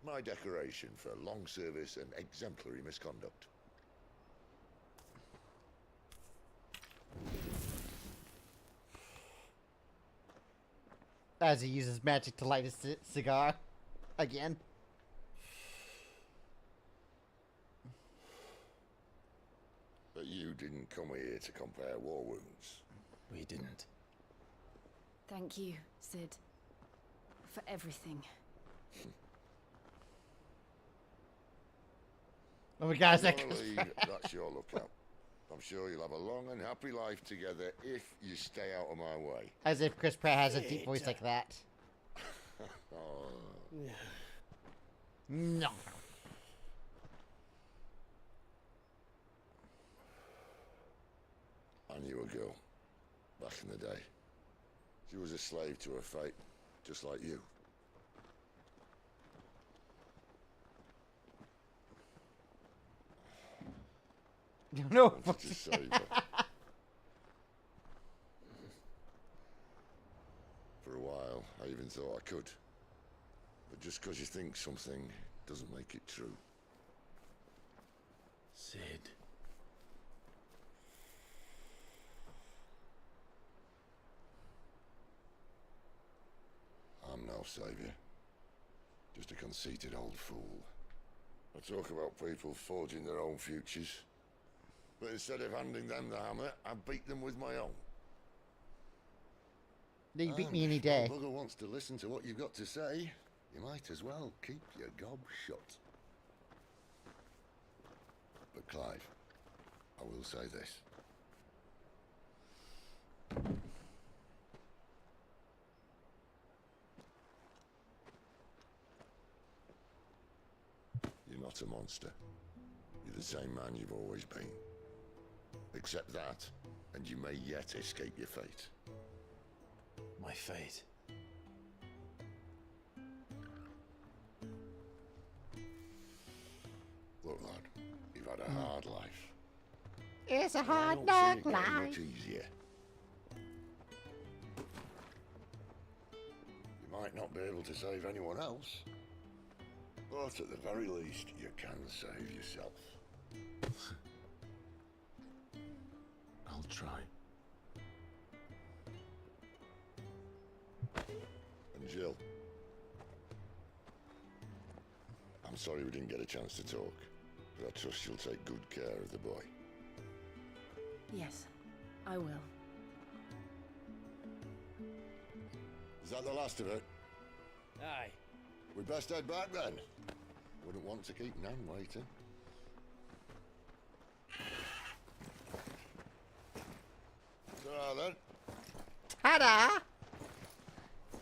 my decoration for long service and exemplary misconduct. As he uses magic to light his cigar. Again. But you didn't come here to compare war wounds. We didn't. Thank you, Sid. For everything. Oh my gosh, that Normally, that's your lookout. I'm sure you'll have a long and happy life together if you stay out of my way. As if Chris Pratt has a deep voice like that. Oh. No. I knew a girl back in the day. She was a slave to her fate, just like you. No. Wanted to save her. For a while, I even thought I could. But just because you think something doesn't make it true. Sid. I'm no savior. Just a conceited old fool. I talk about people forging their own futures. But instead of handing them the hammer, I beat them with my own. You beat me any day. If the bugger wants to listen to what you've got to say, you might as well keep your gob shut. But Clive, I will say this. You're not a monster. You're the same man you've always been. Accept that, and you may yet escape your fate. My fate? Look, lad, you've had a hard life. It's a I hard don't see it knock getting life. much easier. You might not be able to save anyone else, but at the very least, you can save yourself. I'll try. And Jill, I'm sorry we didn't get a chance to talk, but I trust you'll take good care of the boy. Yes, I will. Is that the last of it? Aye. We best head back then. Wouldn't want to keep Nan waiting. Ta-ra then. Ta-da!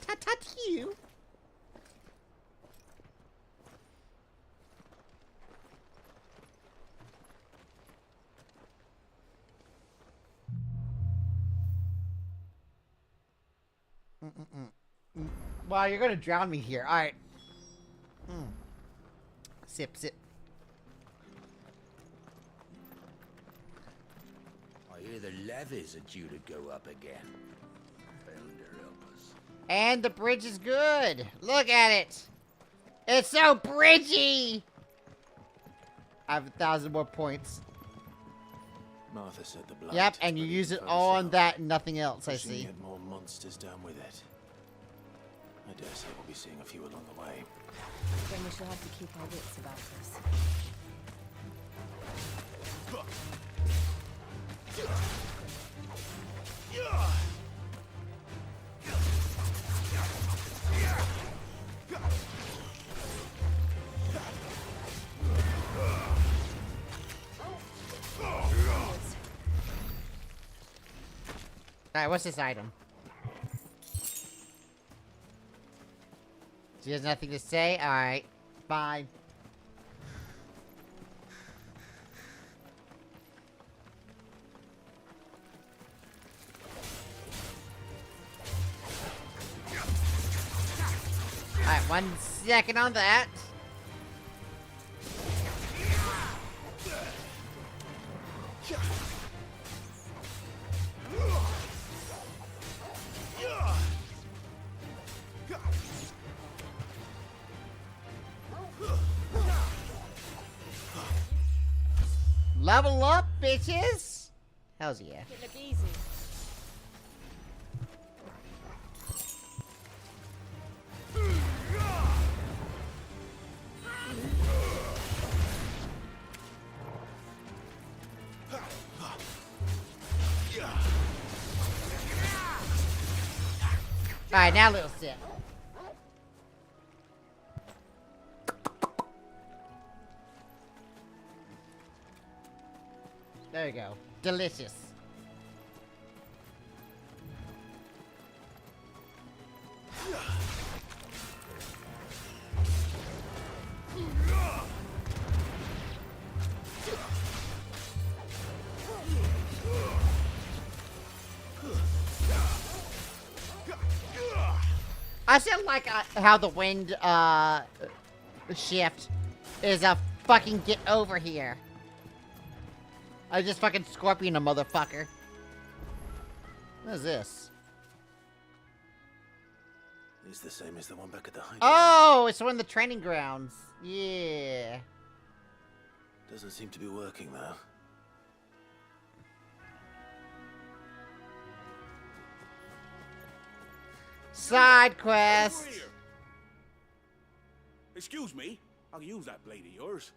Ta-ta to you. Wow, you're gonna drown me here. Alright. Sip, sip. I hear the levies are due to go up again. And the bridge is good. Look at it. It's so bridgy. I have 1,000 more points. Martha said the blood. Yep, and you use it all on that and nothing else, I see. Get more monsters down with it. I dare say we'll be seeing a few along the way. Then we shall have to keep our wits about us. Alright, what's this item? She has nothing to say? Alright. Fine. Alright, 1 second on that. Level up, bitches! Hells yeah. It look easy. Alright, now little sip. There you go. Delicious. I still like how the wind shift is a fucking get over here. I just fucking scorpion a motherfucker. What is this? It's the same as the one back at the hideaway. Oh, it's one of the training grounds. Yeah. Doesn't seem to be working though. Side quest. Excuse me, I'll use that blade of yours.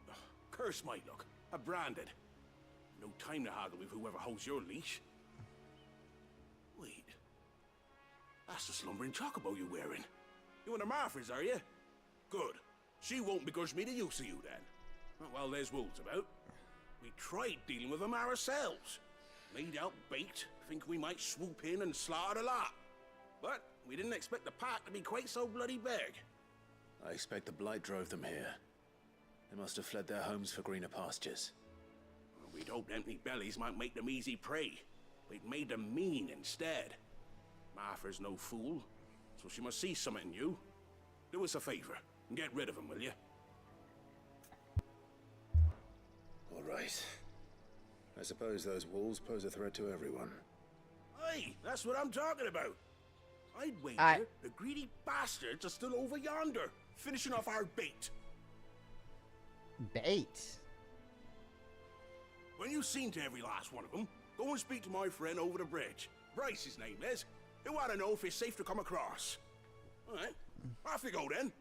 Ugh, curse my luck. I'm branded. No time to haggle with whoever holds your leash. Wait. That's the slumbering chocobo you're wearing. You and the Marthas, are you? Good. She won't begrudge me the use of you then. Well, there's wolves about. We tried dealing with them ourselves. Laid out bait, think we might swoop in and slaughter the lot. But we didn't expect the pack to be quite so bloody big. I expect the blight drove them here. They must have fled their homes for greener pastures. We'd hoped empty bellies might make them easy prey. We'd made them mean instead. Martha's no fool, so she must see something in you. Do us a favor and get rid of them, will you? All right. I suppose those wolves pose a threat to everyone. Hey, that's what I'm talking about. I'd wager the greedy bastards are still over yonder, finishing off our bait. Bait? When you've seen to every last one of them, go and speak to my friend over the bridge. Bryce, his name is. He'll want to know if it's safe to come across. All right, off you go then.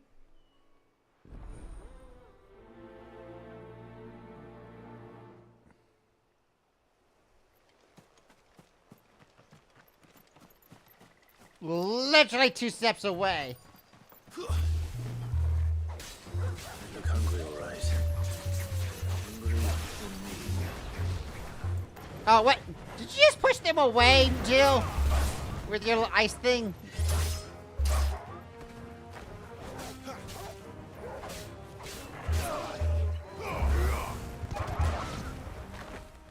Literally 2 steps away. They look hungry, all right. Hungry for me. Oh, what? Did you just push them away, Jill? With your little ice thing?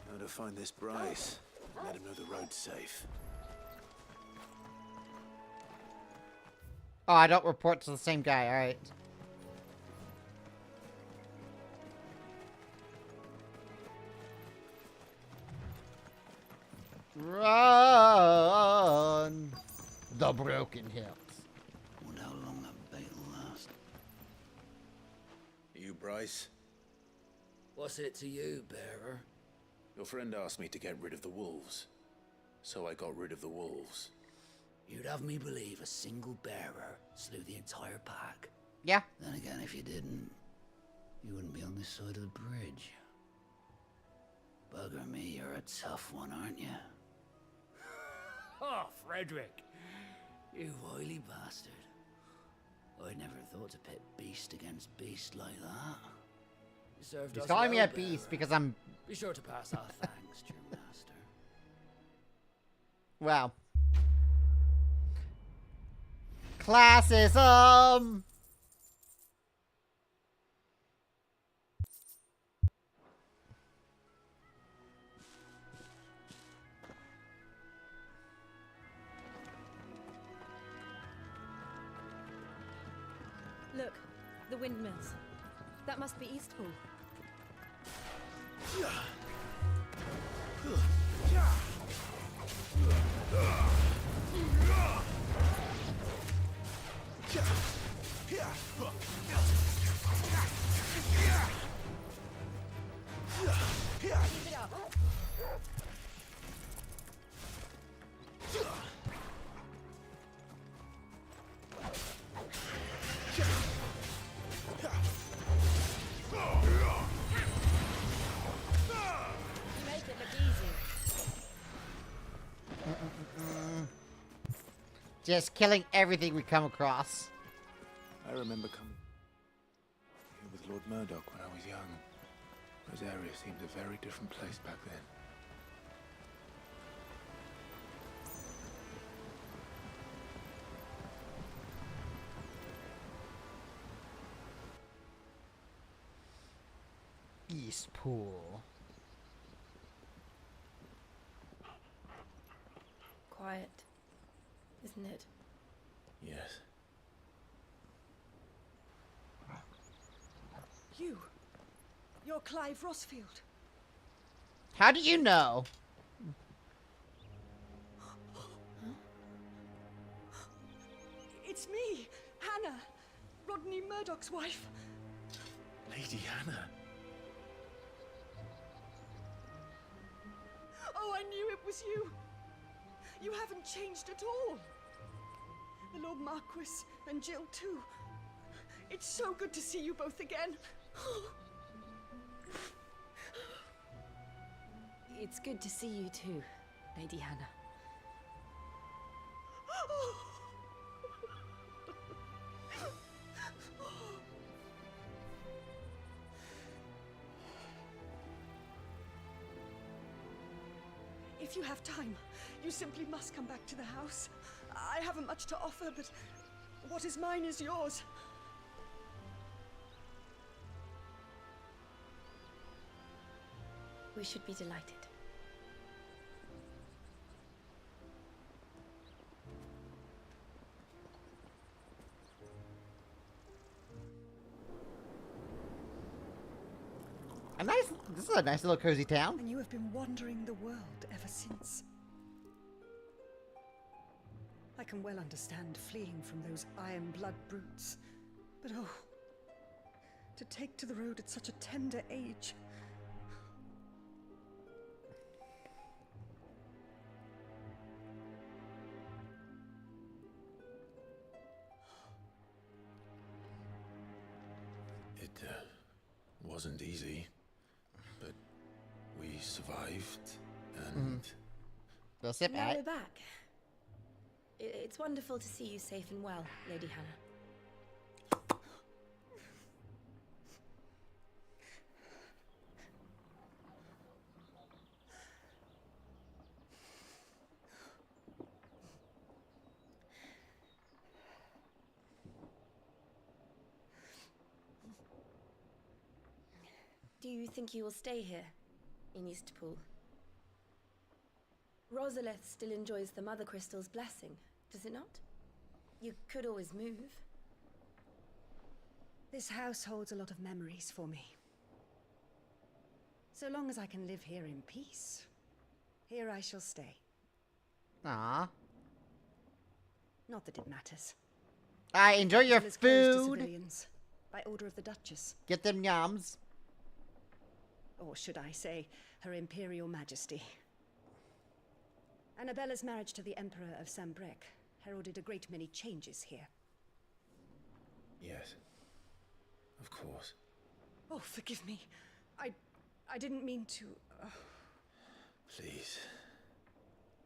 Now to find this Bryce. Let him know the road's safe. Oh, I don't report to the same guy, alright. Run! The Broken Hills. Wonder how long that bait will last. You, Bryce? What's it to you, bearer? Your friend asked me to get rid of the wolves. So I got rid of the wolves. You'd have me believe a single bearer slew the entire pack. Yeah. Then again, if you didn't, you wouldn't be on this side of the bridge. Bugger me, you're a tough one, aren't you? Oh, Frederick! You wily bastard. I'd never thought to pit beast against beast like that. You served He's us calling me well, a beast bearer. because I'm... Be sure to pass our thanks to your master. Wow. Classism! Look, the windmills. That must be Eastpool. Keep it up. Just killing everything we come across. I remember coming here with Lord Murdoch when I was young. Rosaria seemed a very different place back then. Eastpool. Quiet, isn't it? Yes. You're Clive Rossfield. How do you know? It's me, Hannah, Rodney Murdoch's wife. Lady Hannah. Oh, I knew it was you. You haven't changed at all. The Lord Marquis and Jill too. It's so good to see you both again. It's good to see you too, Lady Hannah. If you have time, you simply must come back to the house. I haven't much to offer, but what is mine is yours. We should be delighted. This is a nice little cozy town. And you have been wandering the world ever since. I can well understand fleeing from those iron blood brutes. But oh, to take to the road at such a tender age. It wasn't easy, but we survived, and... That's it, Now we're back. It's wonderful to see you safe and well, Lady Hannah. Do you think you will stay here, in Eastpool? Rosalith still enjoys the Mother Crystal's blessing, does it not? You could always move. This house holds a lot of memories for me. So long as I can live here in peace, here I shall stay. Ah. Not that it matters. I enjoy your Is closed to food. civilians, by order of the Duchess. Get them yums. Or should I say, Her Imperial Majesty. Annabella's marriage to the Emperor of Sambrec heralded a great many changes here. Yes. Of course. Oh, forgive me. I didn't mean to... Please.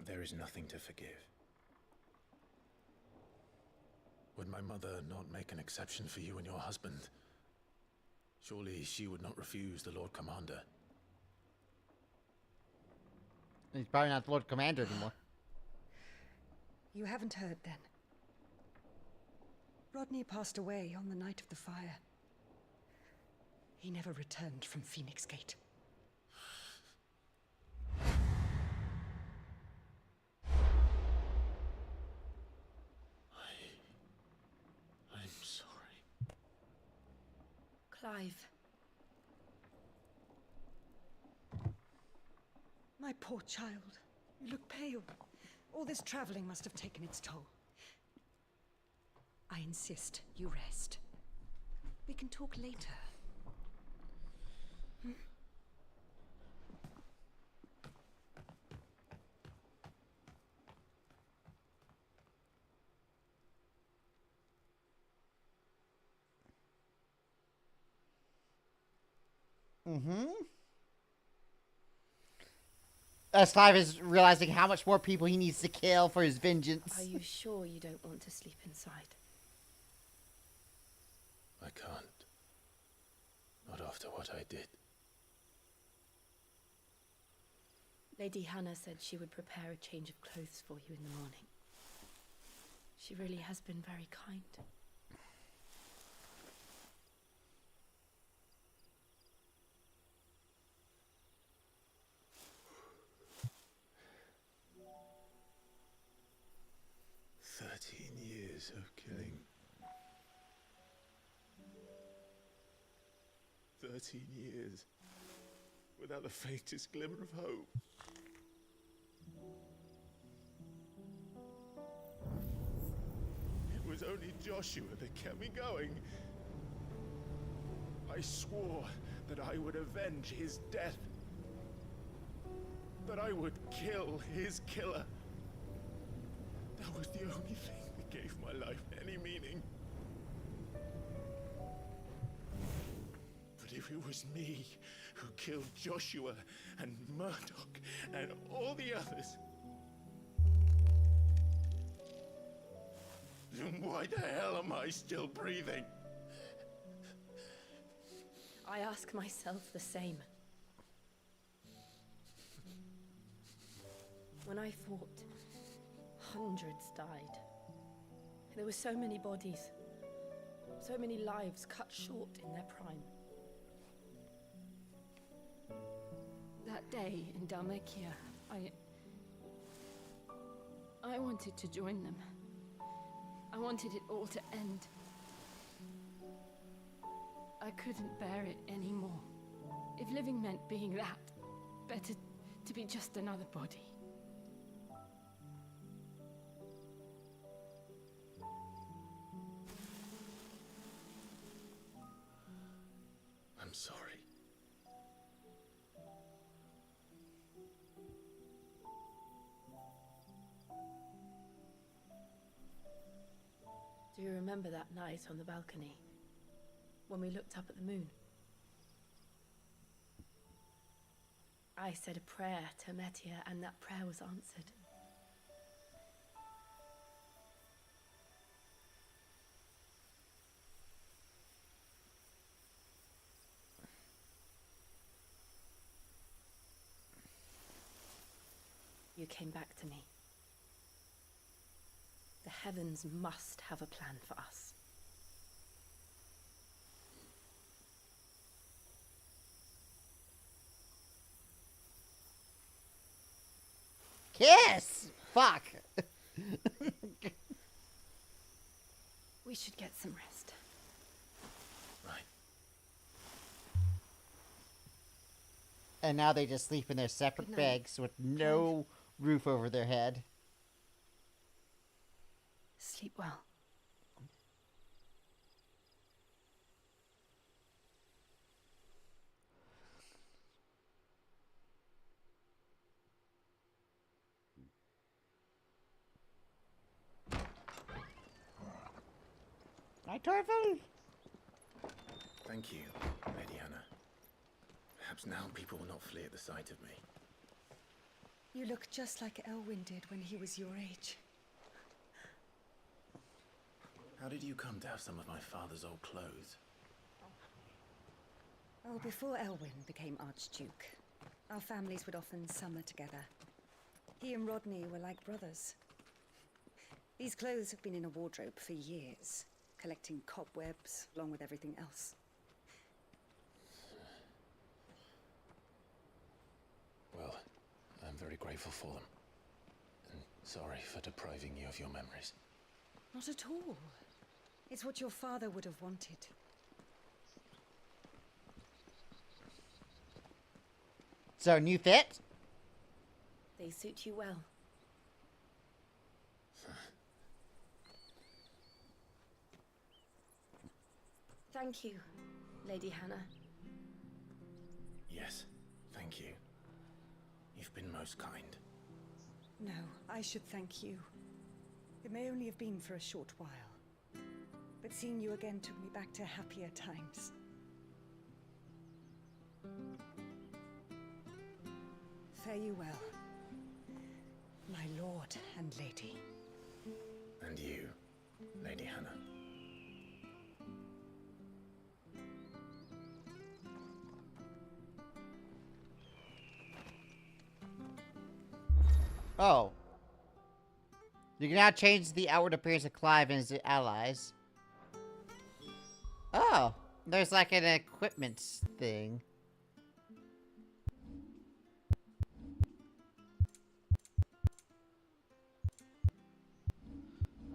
There is nothing to forgive. Would my mother not make an exception for you and your husband? Surely she would not refuse the Lord Commander. He's probably not the Lord Commander anymore. You haven't heard, then. Rodney passed away on the night of the fire. He never returned from Phoenix Gate. I'm sorry. Clive. My poor child. You look pale. All this traveling must have taken its toll. I insist you rest. We can talk later. Hmm? As Clive is realizing how much more people he needs to kill for his vengeance. Are you sure you don't want to sleep inside? I can't. Not after what I did. Lady Hannah said she would prepare a change of clothes for you in the morning. She really has been very kind. Years of killing. 13 years without the faintest glimmer of hope. It was only Joshua that kept me going. I swore that I would avenge his death. That I would kill his killer. That was the only thing that gave my life any meaning. But if it was me who killed Joshua and Murdoch and all the others, then why the hell am I still breathing? I ask myself the same. When I fought, hundreds died. There were so many bodies, so many lives cut short in their prime. That day in Dalmacia, I wanted to join them. I wanted it all to end. I couldn't bear it anymore. If living meant being that, better to be just another body. I'm sorry. Do you remember that night on the balcony, when we looked up at the moon? I said a prayer to Metia, and that prayer was answered. You came back to me. The heavens must have a plan for us. Kiss! Fuck! We should get some rest. Right. And now they just sleep in their separate Good night. beds with no roof over their head. Sleep well. Night, Torval! Thank you, Lady Hannah. Perhaps now people will not flee at the sight of me. You look just like Elwyn did when he was your age. How did you come to have some of my father's old clothes? Oh, before Elwyn became Archduke, our families would often summer together. He and Rodney were like brothers. These clothes have been in a wardrobe for years, collecting cobwebs along with everything else. Well, I'm very grateful for them. And sorry for depriving you of your memories. Not at all. It's what your father would have wanted. So, new fit? They suit you well. Thank you, Lady Hannah. Yes, thank you. You've been most kind. No, I should thank you. It may only have been for a short while, but seeing you again took me back to happier times. Fare you well, my lord and lady. And you, Lady Hannah. Oh. You can now change the outward appearance of Clive and his allies. Oh. There's like an equipment thing.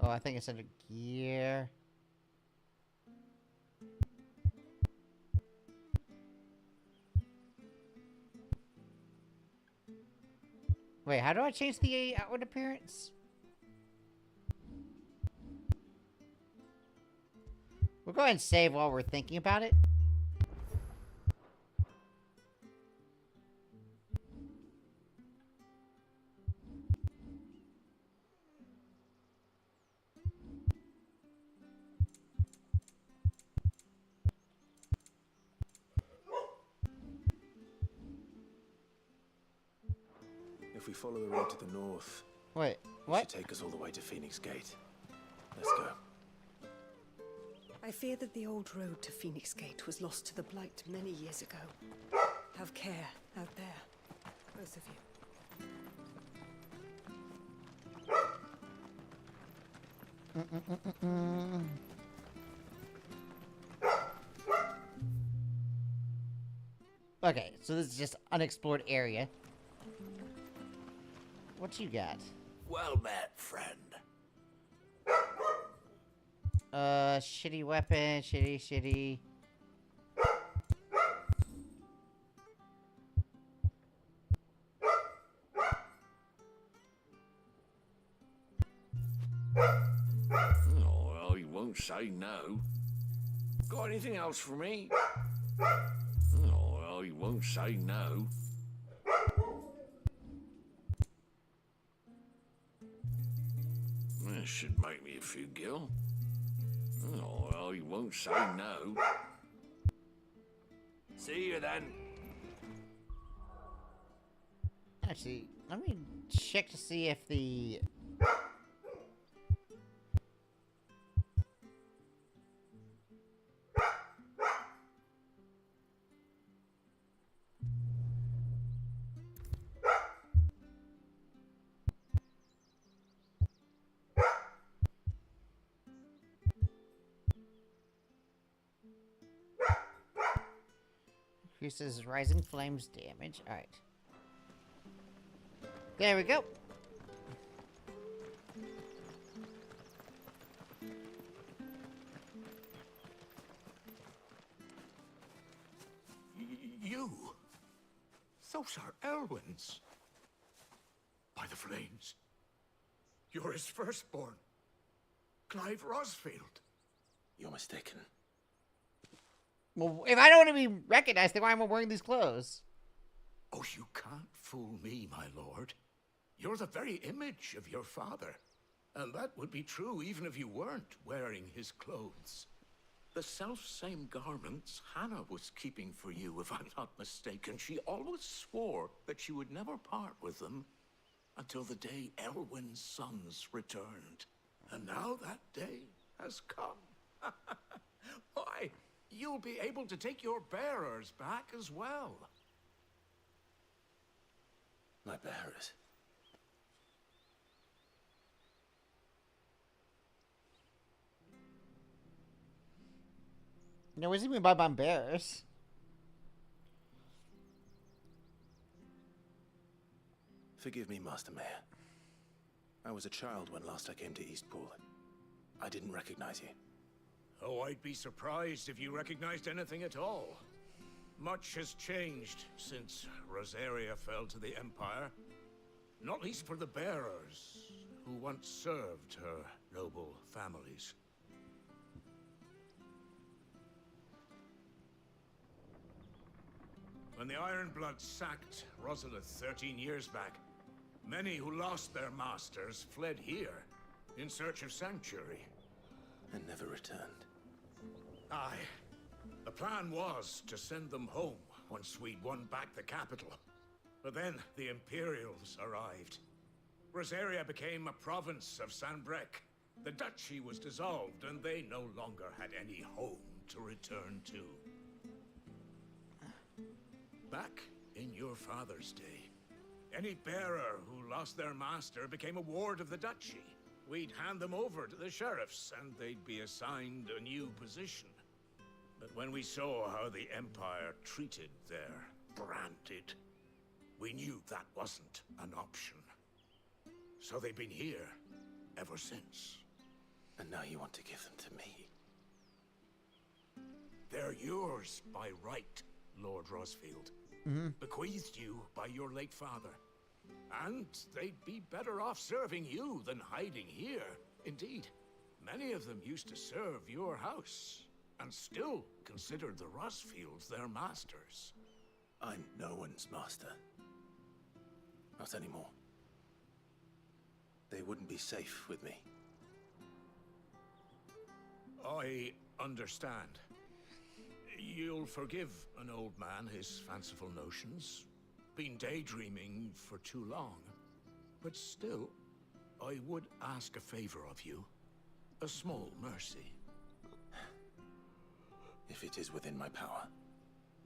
Oh, I think it's under gear. Wait, how do I change the outward appearance? We'll go ahead and save while we're thinking about it. If we follow the road to the north... Wait, what? It should take us all the way to Phoenix Gate. Let's go. I fear that the old road to Phoenix Gate was lost to the Blight many years ago. Have care out there, both of you. Okay, so this is just unexplored area. What you got? Well met, friend. Shitty weapon, shitty. Oh, well, he won't say no. Got anything else for me? Oh, well, he won't say no. This should make me a few gil. Oh, well, he won't say no. See you then. Actually, let me check to see if the... Increases rising flames damage. Alright. There we go. You? Those are Elwyn's. By the flames. You're his firstborn. Clive Rosfield. You're mistaken. Well, if I don't want to be recognized, then why am I wearing these clothes? Oh, you can't fool me, my lord. You're the very image of your father. And that would be true even if you weren't wearing his clothes. The self-same garments Hannah was keeping for you, if I'm not mistaken. She always swore that she would never part with them until the day Elwyn's sons returned. And now that day has come. Why, you'll be able to take your bearers back as well. My bearers? what does he mean by embarrassed? Forgive me, Master Mayor. I was a child when last I came to Eastpool. I didn't recognize you. Oh, I'd be surprised if you recognized anything at all. Much has changed since Rosaria fell to the Empire. Not least for the bearers, who once served her noble families. When the Ironbloods sacked Rosalith 13 years back, many who lost their masters fled here in search of sanctuary. And never returned. Aye. The plan was to send them home once we'd won back the capital. But then the Imperials arrived. Rosaria became a province of Sanbreque. The duchy was dissolved, and they no longer had any home to return to. Back in your father's day, any bearer who lost their master became a ward of the duchy. We'd hand them over to the sheriffs, and they'd be assigned a new position. But when we saw how the Empire treated their branded, we knew that wasn't an option. So they've been here ever since. And now you want to give them to me? They're yours by right, Lord Rosfield. Bequeathed you by your late father. And they'd be better off serving you than hiding here. Indeed, many of them used to serve your house, and still considered the Rosfields their masters. I'm no one's master. Not anymore. They wouldn't be safe with me. I understand. You'll forgive an old man his fanciful notions. Been daydreaming for too long. But still, I would ask a favor of you. A small mercy. If it is within my power.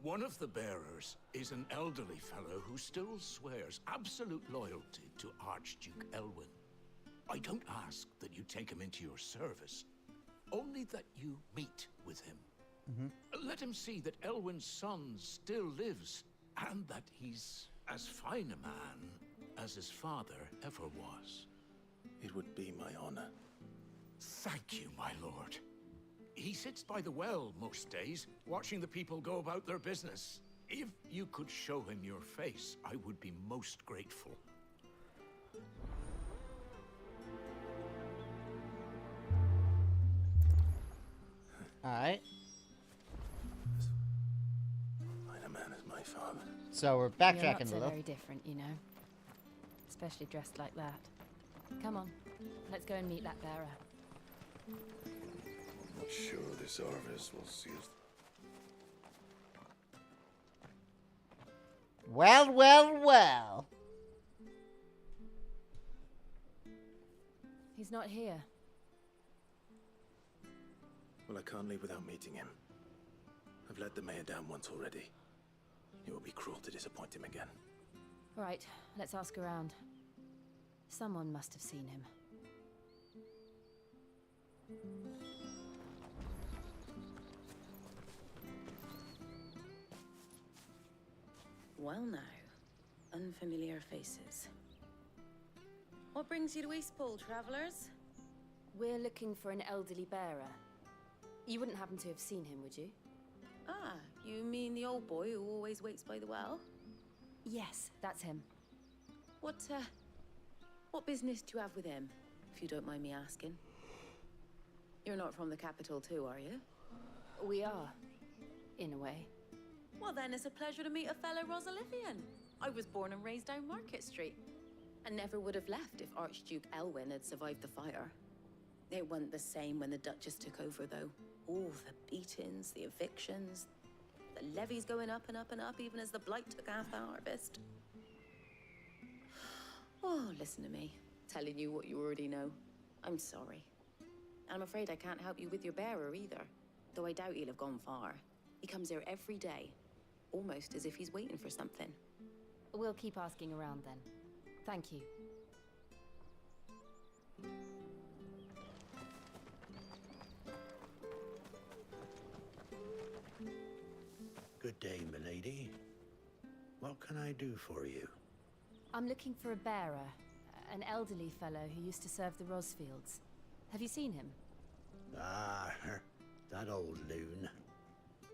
One of the bearers is an elderly fellow who still swears absolute loyalty to Archduke Elwyn. I don't ask that you take him into your service, only that you meet with him. Let him see that Elwyn's son still lives, and that he's as fine a man as his father ever was. It would be my honor. Thank you, my lord. He sits by the well most days, watching the people go about their business. If you could show him your face, I would be most grateful. Alright. Fine a man as my father. So we're You're backtracking not a so little. very different, you know. Especially dressed like that. Come on, let's go and meet that bearer. I'm not sure this harvest will see us. Well, well, well. He's not here. Well, I can't leave without meeting him. I've let the mayor down once already. It would be cruel to disappoint him again. Right, let's ask around. Someone must have seen him. Well now, unfamiliar faces. What brings you to Eastpool, travelers? We're looking for an elderly bearer. You wouldn't happen to have seen him, would you? Ah, you mean the old boy who always waits by the well? Yes, that's him. What business do you have with him, if you don't mind me asking? You're not from the capital too, are you? We are, in a way. Well then, it's a pleasure to meet a fellow Rosalithian. I was born and raised down Market Street, and never would have left if Archduke Elwyn had survived the fire. It wasn't the same when the Duchess took over, though. All the beatings, the evictions, the levies going up and up and up, even as the blight took half the harvest. Oh, listen to me, telling you what you already know. I'm sorry. I'm afraid I can't help you with your bearer either, though I doubt he'll have gone far. He comes here every day, almost as if he's waiting for something. We'll keep asking around then. Thank you. Good day, milady. What can I do for you? I'm looking for a bearer, an elderly fellow who used to serve the Rosfields. Have you seen him? Ah, that old loon.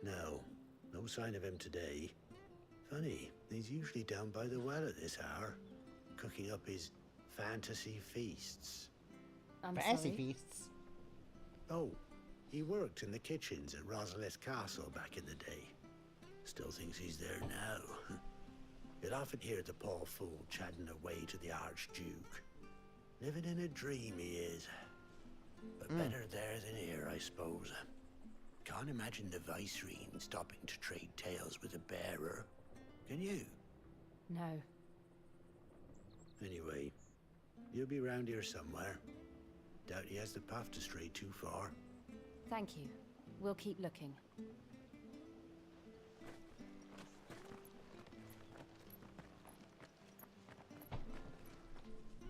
No, no sign of him today. Funny, he's usually down by the well at this hour, cooking up his fantasy feasts. Fantasy feasts? Oh, he worked in the kitchens at Rosalith Castle back in the day. Still thinks he's there now. You'd often hear the poor fool chatting away to the Archduke. Living in a dream he is. But better there than here, I suppose. Can't imagine the Vicereine stopping to trade tales with a bearer. Can you? No. Anyway, you'll be round here somewhere. Doubt he has the path to stray too far. Thank you. We'll keep looking.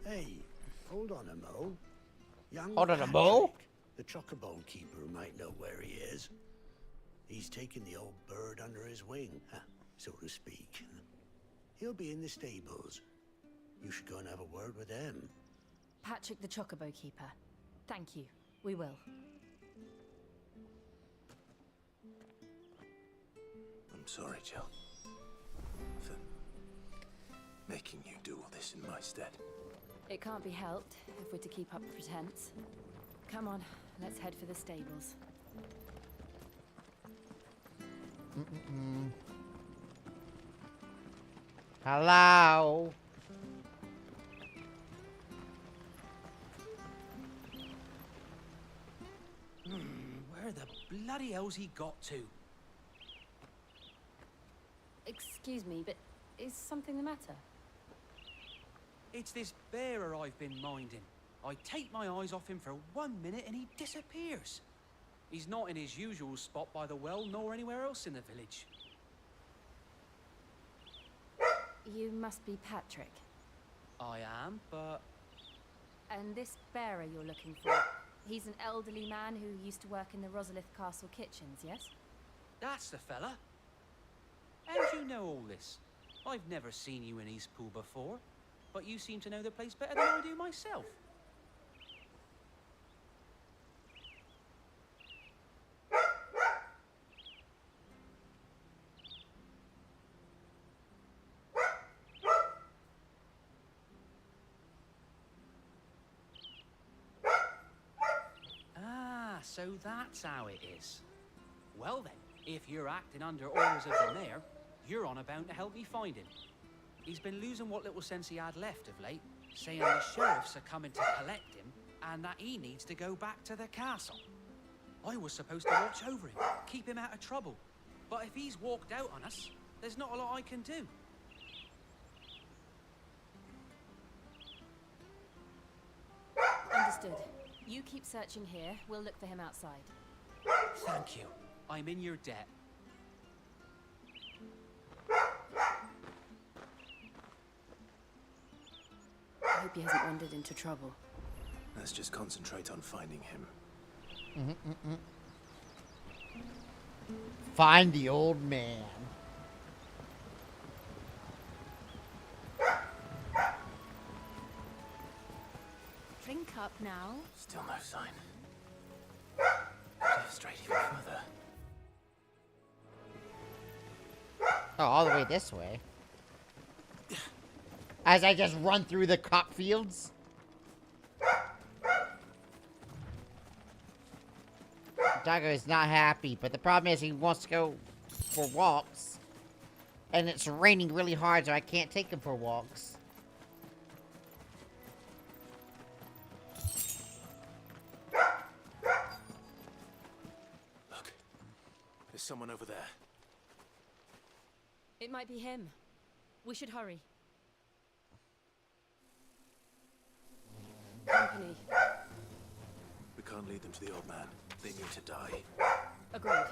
Hey, hold on a mo. Young Hold on a mo? Patrick, the chocobo keeper might know where he is. He's taken the old bird under his wing, so to speak. He'll be in the stables. You should go and have a word with them. Patrick the Chocobo Keeper. Thank you. We will. I'm sorry, Jill, for making you do all this in my stead. It can't be helped if we're to keep up the pretense. Come on, let's head for the stables. Hello? Where the bloody hell's he got to? Excuse me, but is something the matter? It's this bearer I've been minding. I take my eyes off him for 1 minute and he disappears. He's not in his usual spot by the well, nor anywhere else in the village. You must be Patrick. I am, but... And this bearer you're looking for, he's an elderly man who used to work in the Rosalith Castle kitchens, yes? That's the fella. How do you know all this? I've never seen you in Eastpool before, but you seem to know the place better than I do myself. So that's how it is. Well then, if you're acting under orders of the mayor, you're on about to help me find him. He's been losing what little sense he had left of late, saying the sheriffs are coming to collect him and that he needs to go back to the castle. I was supposed to watch over him, keep him out of trouble. But if he's walked out on us, there's not a lot I can do. Understood. You keep searching here, we'll look for him outside. Thank you. I'm in your debt. I hope he hasn't wandered into trouble. Let's just concentrate on finding him. Find the old man. Drink up now. Still no sign. Drift straight even further. Oh, all the way this way. As I just run through the cop fields. Doggo is not happy, but the problem is he wants to go for walks. And it's raining really hard, so I can't take him for walks. Look, there's someone over there. It might be him. We should hurry. Company. We can't lead them to the old man. They need to die. Agreed.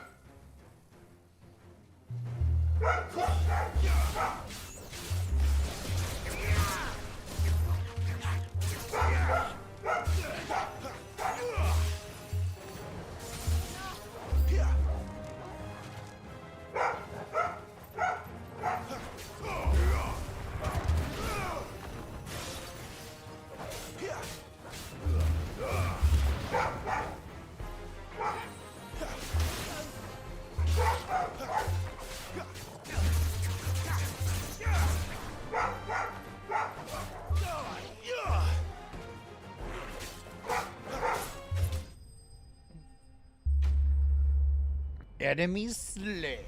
Enemies slain.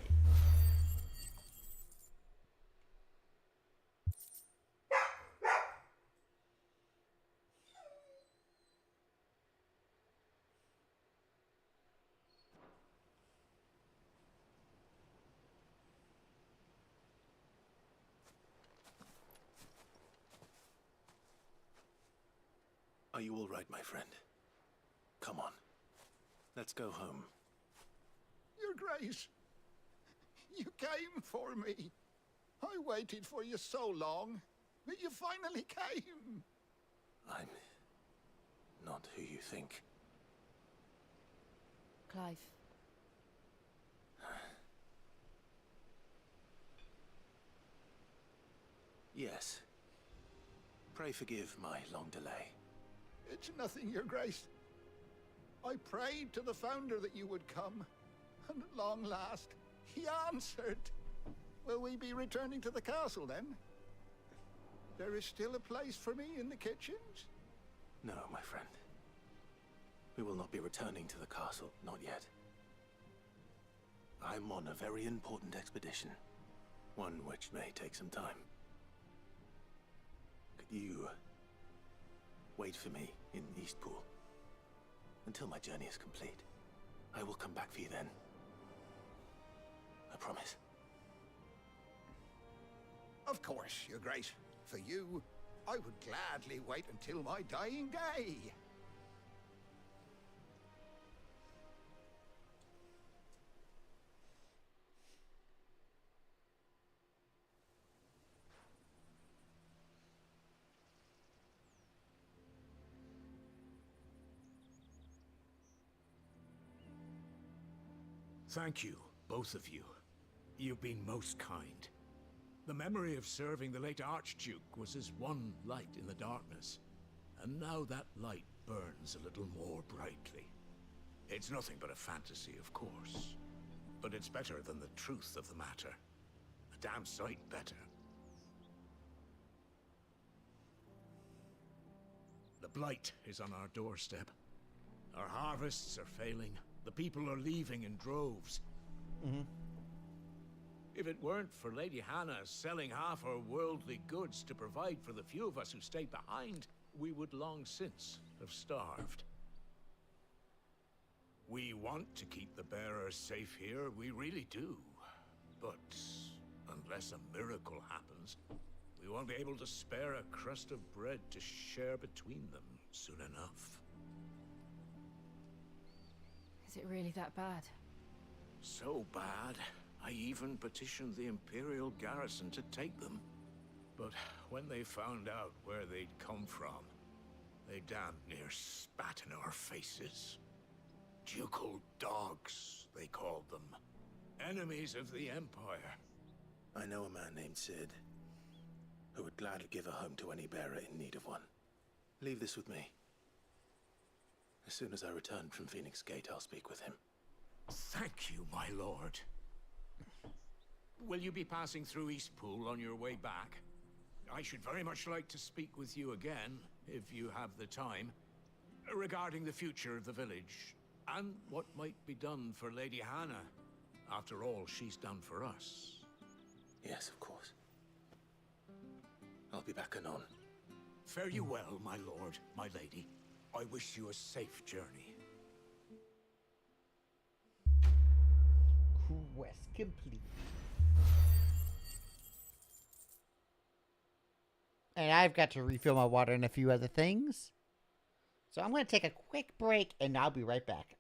Are you all right, my friend? Come on. Let's go home. Your Grace, you came for me. I waited for you so long, but you finally came. I'm not who you think. Clive. Yes. Pray forgive my long delay. It's nothing, Your Grace. I prayed to the Founder that you would come, and at long last, he answered. Will we be returning to the castle, then? There is still a place for me in the kitchens? No, my friend. We will not be returning to the castle, not yet. I'm on a very important expedition, one which may take some time. Could you wait for me in Eastpool until my journey is complete? I will come back for you then. I promise. Of course, Your Grace. For you, I would gladly wait until my dying day. Thank you, both of you. You've been most kind. The memory of serving the late Archduke was as one light in the darkness, and now that light burns a little more brightly. It's nothing but a fantasy, of course, but it's better than the truth of the matter. A damn sight better. The blight is on our doorstep. Our harvests are failing. The people are leaving in droves. If it weren't for Lady Hannah selling half her worldly goods to provide for the few of us who stayed behind, we would long since have starved. We want to keep the bearers safe here, we really do. But unless a miracle happens, we won't be able to spare a crust of bread to share between them soon enough. Is it really that bad? So bad, I even petitioned the Imperial garrison to take them. But when they found out where they'd come from, they damn near spat in our faces. Ducal dogs, they called them. Enemies of the Empire. I know a man named Sid, who would gladly give a home to any bearer in need of one. Leave this with me. As soon as I return from Phoenix Gate, I'll speak with him. Thank you, my lord. Will you be passing through Eastpool on your way back? I should very much like to speak with you again, if you have the time, regarding the future of the village, and what might be done for Lady Hannah, after all she's done for us. Yes, of course. I'll be back anon. Fare you well, my lord, my lady. I wish you a safe journey. Quest complete. And I've got to refill my water and a few other things. So I'm going to take a quick break and I'll be right back.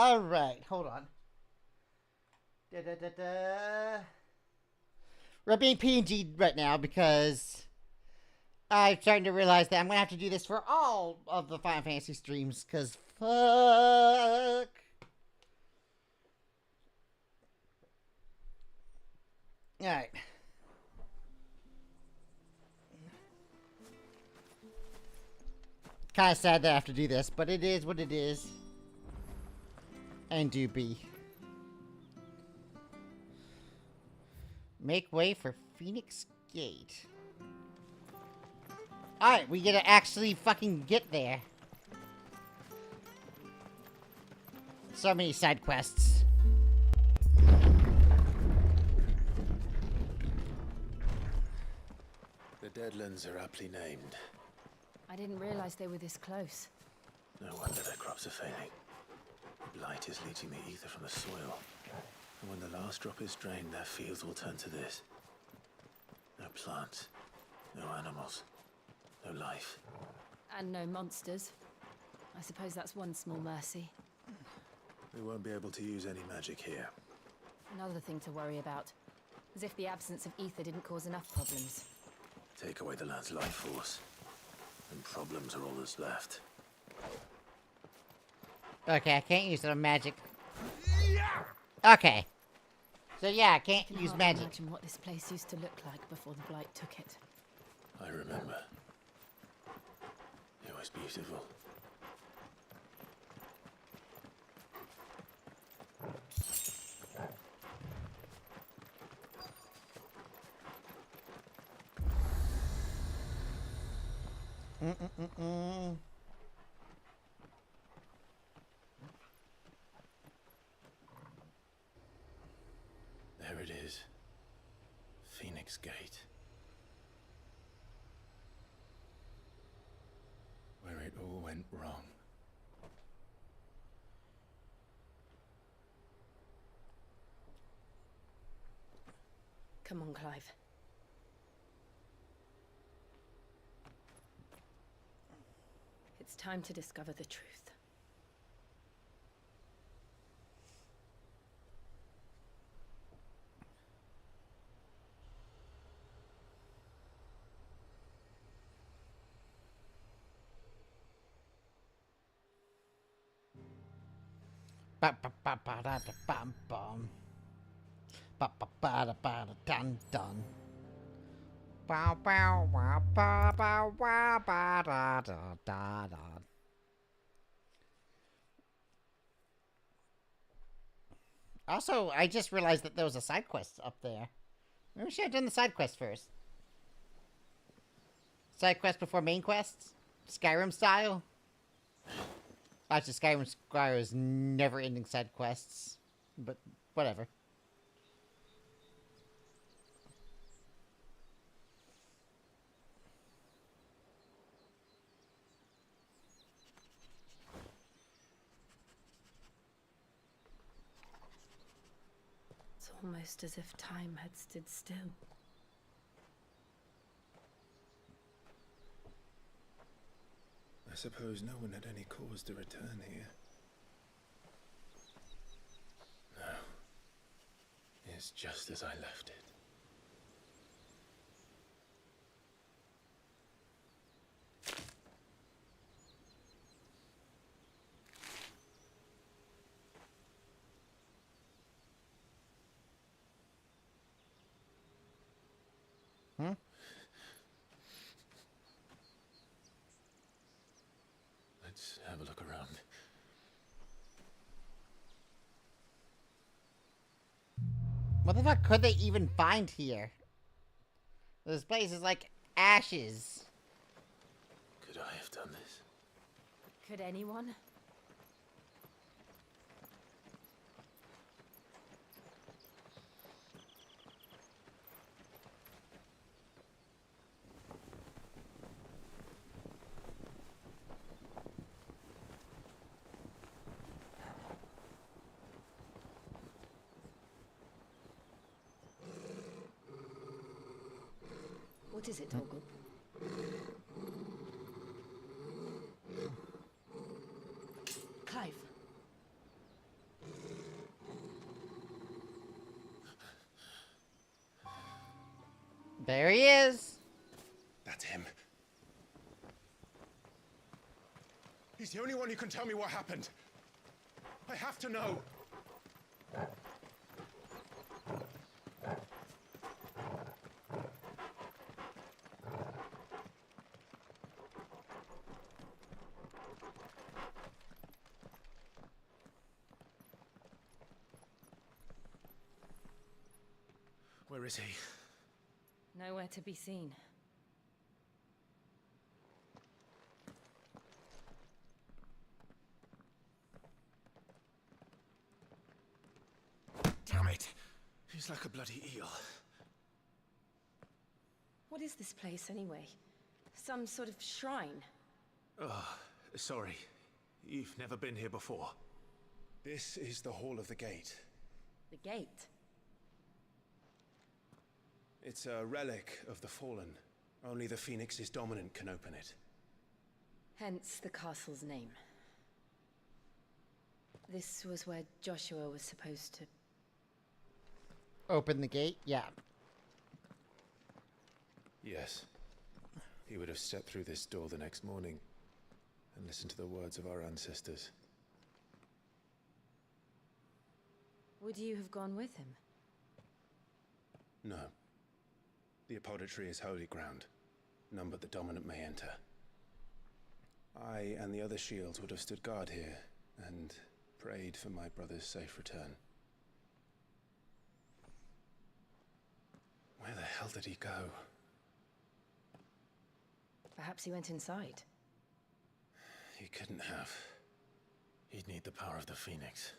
Alright, hold on. We're being PNG right now because I'm starting to realize that I'm going to have to do this for all of the Final Fantasy streams because fuck. Alright. Kind of sad that I have to do this, but it is what it is. And do be. Make way for Phoenix Gate. Alright, we gotta actually fucking get there. So many side quests. The Deadlands are aptly named. I didn't realize they were this close. No wonder their crops are failing. The blight is leaching the ether from the soil. And when the last drop is drained, their fields will turn to this. No plants, no animals, no life. And no monsters. I suppose that's one small mercy. We won't be able to use any magic here. Another thing to worry about. As if the absence of ether didn't cause enough problems. Take away the land's life force, and problems are all that's left. Okay, I can't use the magic. Okay. So yeah, I can't use magic. Imagine what this place used to look like before the blight took it. I remember. It was beautiful. There it is. Phoenix Gate. Where it all went wrong. Come on, Clive. It's time to discover the truth. Ba ba ba ba da da bum bum. Ba ba ba da ba da dun dun. Bow bow wow ba ba wow ba da da da da. Also, I just realized that there was a side quest up there. Maybe we should have done the side quest first. Side quest before main quests? Skyrim style? Actually, Skyrim requires never-ending side quests, but whatever. It's almost as if time had stood still. I suppose no one had any cause to return here. No. It's just as I left it. Hmm? Let's have a look around. What the fuck could they even find here? This place is like ashes. Could I have done this? Could anyone? What is it, Toggle? Clive. There he is. That's him. He's the only one who can tell me what happened. I have to know. Where is he? Nowhere to be seen. Damn it! He's like a bloody eel. What is this place, anyway? Some sort of shrine? Oh, sorry. You've never been here before. This is the Hall of the Gate. The gate? It's a relic of the Fallen. Only the Phoenix's dominant can open it. Hence the castle's name. This was where Joshua was supposed to... Open the gate? Yeah. Yes. He would have stepped through this door the next morning and listened to the words of our ancestors. Would you have gone with him? No. The apodatory is holy ground. None but the dominant may enter. I and the other shields would have stood guard here and prayed for my brother's safe return. Where the hell did he go? Perhaps he went inside. He couldn't have. He'd need the power of the Phoenix.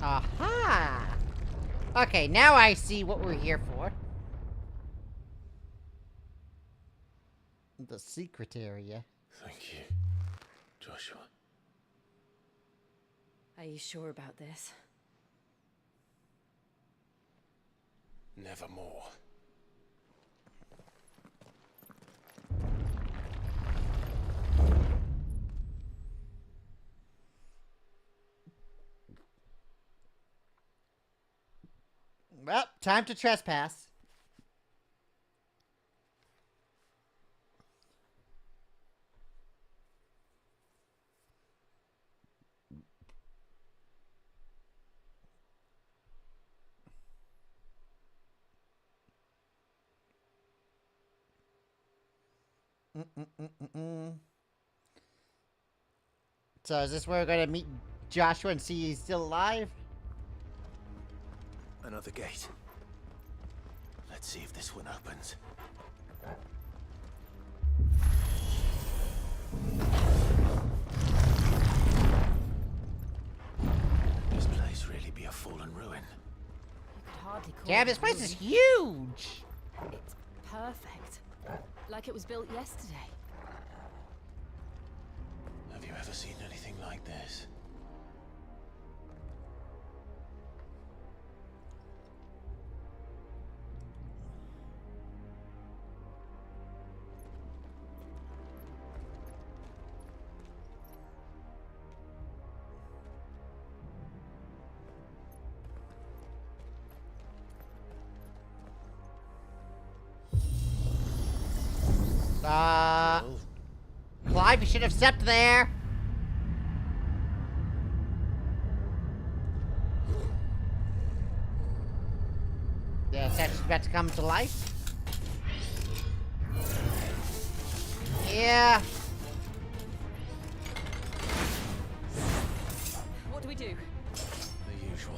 Aha! Okay, now I see what we're here for. The secret area. Thank you, Joshua. Are you sure about this? Nevermore. Well, time to trespass. So is this where we're gonna meet Joshua and see he's still alive? Another gate. Let's see if this one opens. This place really be a fallen ruin. You could hardly call Damn, it this a place ruin. is huge! It's perfect. Like it was built yesterday. Have you ever seen anything like this? Clive, you should have stepped there. The statue's about to come to life. Yeah. What do we do? The usual.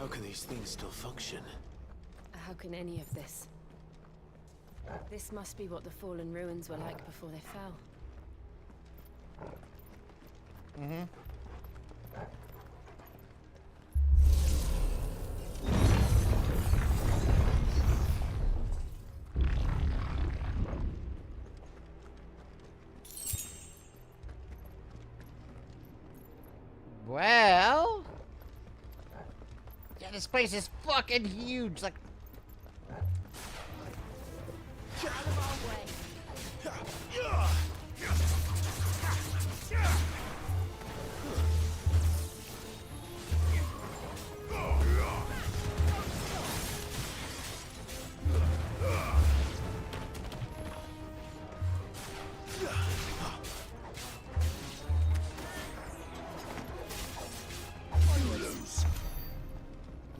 How can these things still function? How can any of this? This must be what the fallen ruins were like before they fell. Mm-hmm. Well... Yeah, this place is fucking huge, like... Out of our way.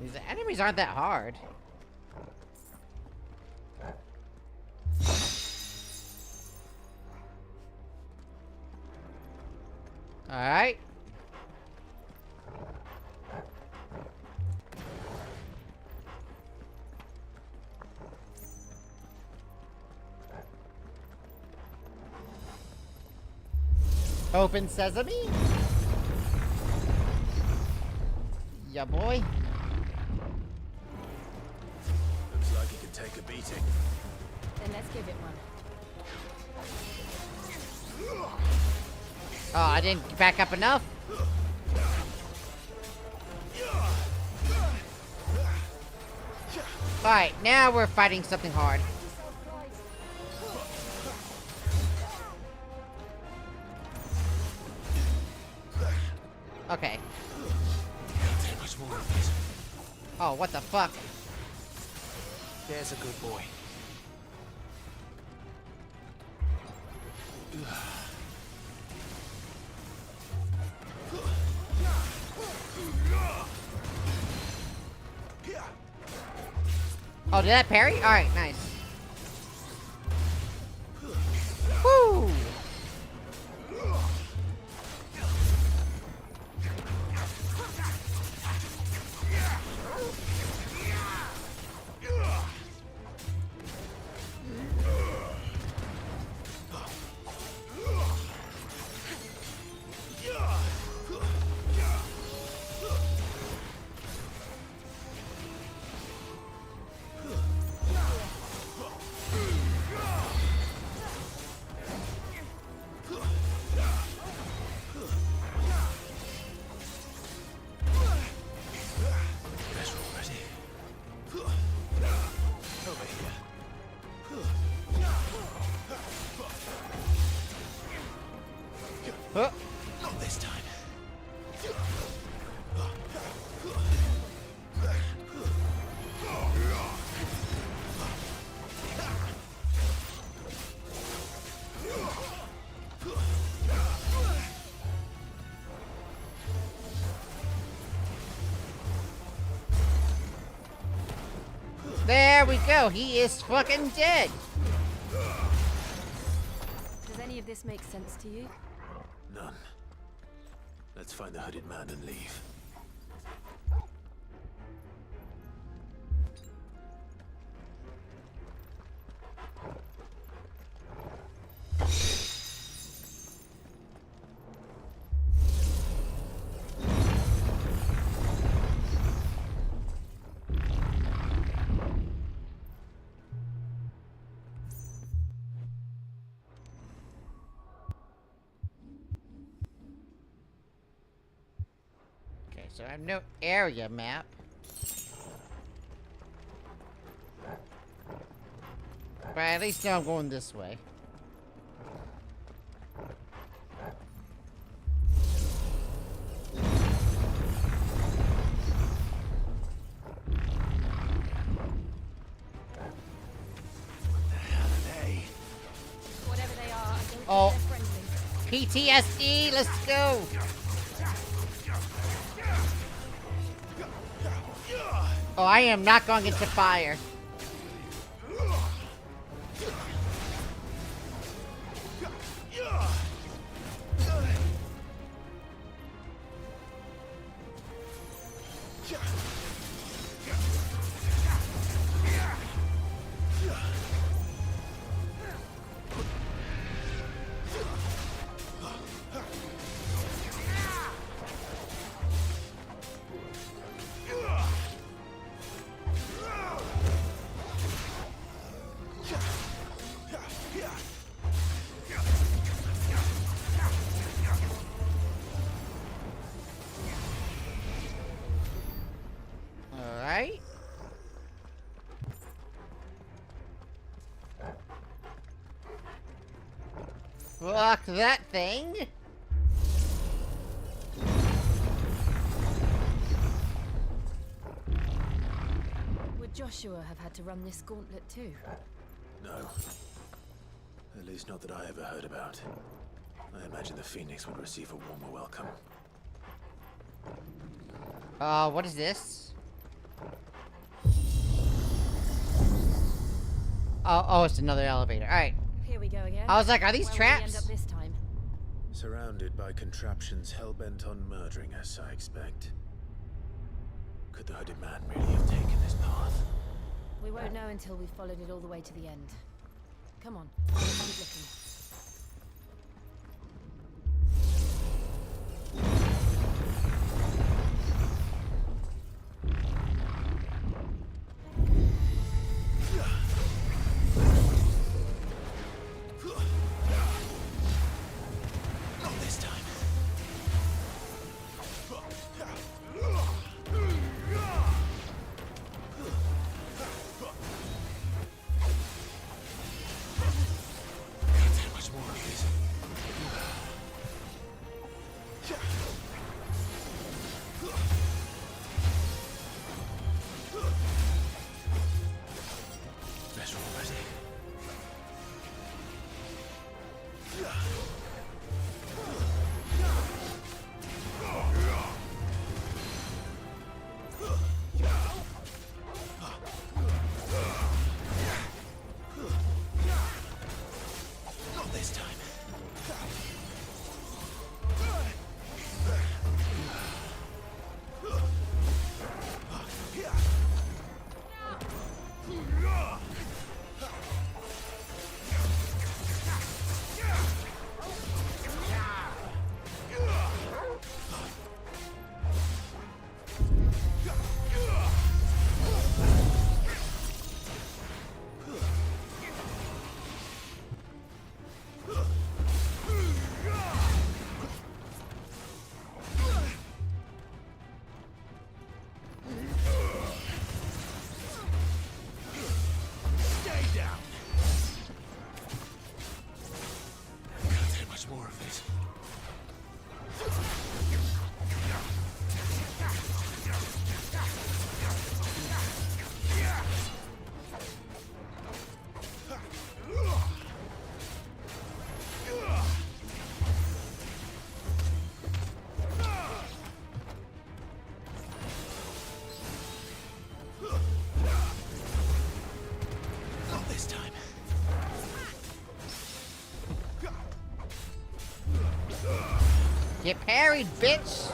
These enemies aren't that hard. Alright. Open sesame? Yeah, boy. Looks like he can take a beating. Then let's give it one. Oh, I didn't back up enough? Alright, now we're fighting something hard. Okay. Oh, what the fuck? There's a good boy. Oh, did that parry? Alright, nice. Woo! Huh? Not this time. There we go. He is fucking dead. Does any of this make sense to you? None. Let's find the hooded man and leave. So I have no area map. But at least now I'm going this way. Whatever they are, I don't Oh. think they're friendly. PTSD, let's go! Oh, I am not going into fire. Fuck that thing! Would Joshua have had to run this gauntlet too? No. At least not that I ever heard about. I imagine the Phoenix would receive a warmer welcome. What is this? Oh, it's another elevator. Alright. Here we go again. I was like, are these Where traps? will we end up this time? Surrounded by contraptions hell-bent on murdering us, I expect. Could the hooded man really have taken this path? We won't know until we've followed it all the way to the end. Come on, let's keep looking. Get parried, bitch!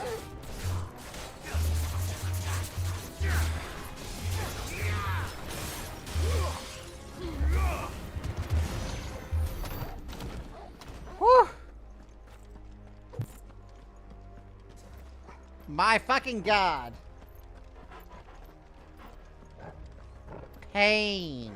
Whew! My fucking god! Pain.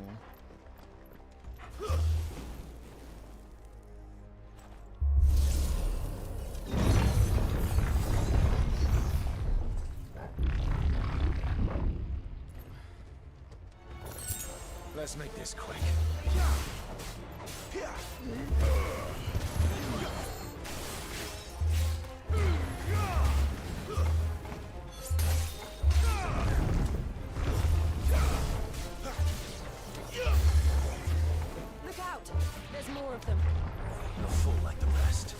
Let's make this quick. Look out! There's more of them. A fool like the rest.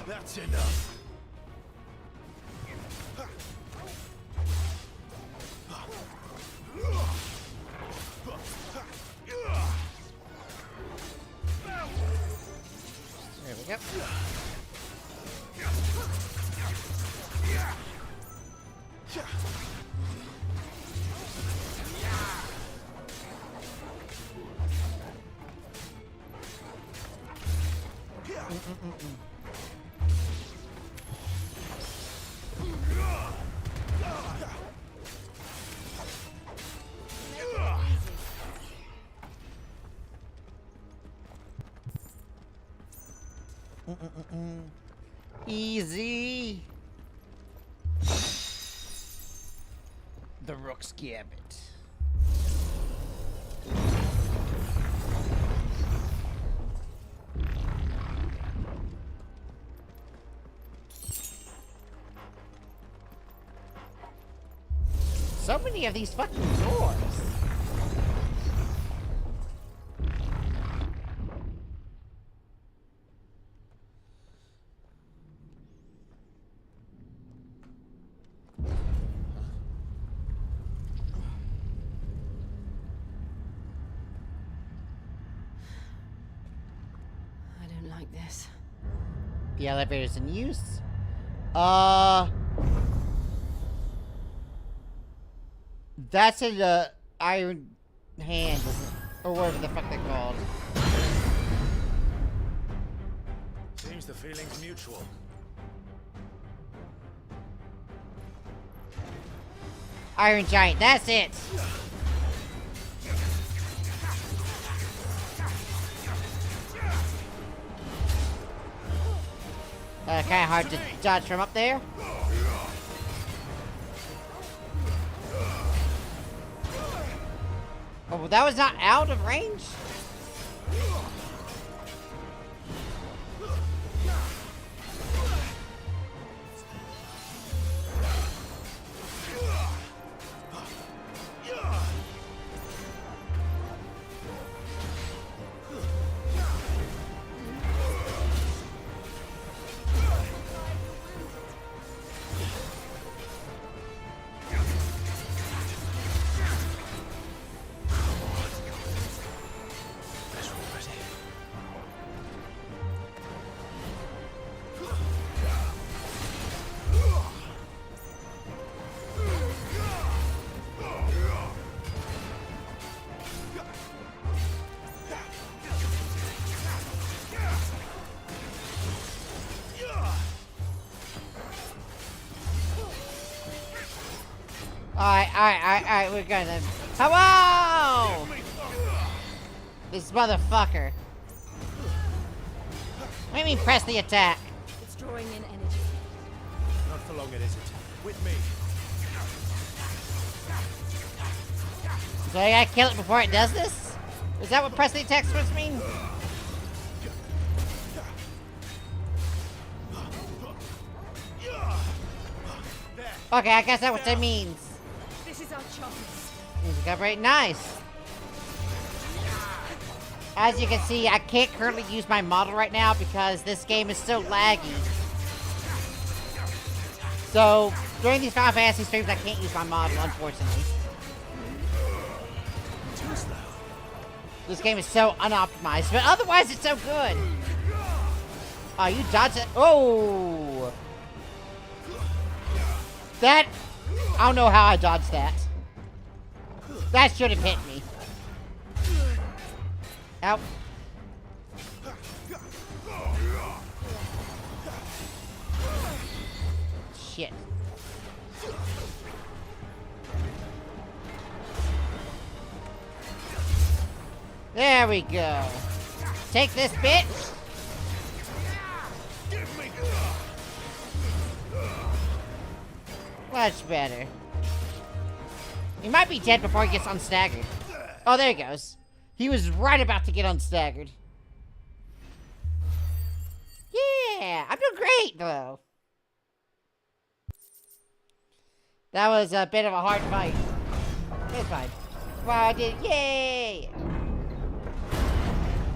That's enough. There we go. Easy. The Rook's Gambit. So many of these fucking doors. I don't like this. The elevator's in use. That's in the Iron Hand, or whatever the fuck they're called. Seems the feeling's mutual. Iron Giant, that's it! Kinda hard to dodge from up there. Oh, well, that was not out of range? Alright, we're going then. Hello! This motherfucker. What do you mean press the attack? It's drawing in energy. Not for long, it isn't. With me. So I gotta kill it before it does this? Is that what press the attack supposed to mean? Okay, I guess that's what that means. This is our chance. Recovery, nice. As you can see, I can't currently use my model right now because this game is so laggy. So, during these Final Fantasy streams, I can't use my model, unfortunately. This game is so unoptimized, but otherwise it's so good. Oh, you dodged it. Oh! That... I don't know how I dodged that. That should have hit me. Ow. Shit. There we go. Take this, bitch. Much better. He might be dead before he gets unstaggered. Oh, there he goes. He was right about to get unstaggered. Yeah, I'm doing great, though. That was a bit of a hard fight. It's fine. Wow, I did. Yay!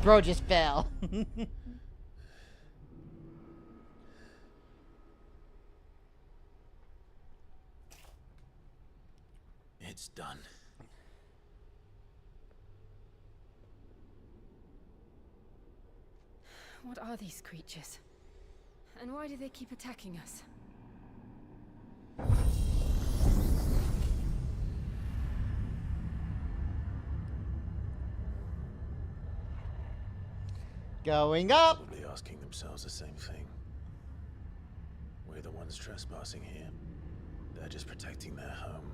Bro just fell. It's done. What are these creatures? And why do they keep attacking us? Going up! Probably asking themselves the same thing. We're the ones trespassing here. They're just protecting their home.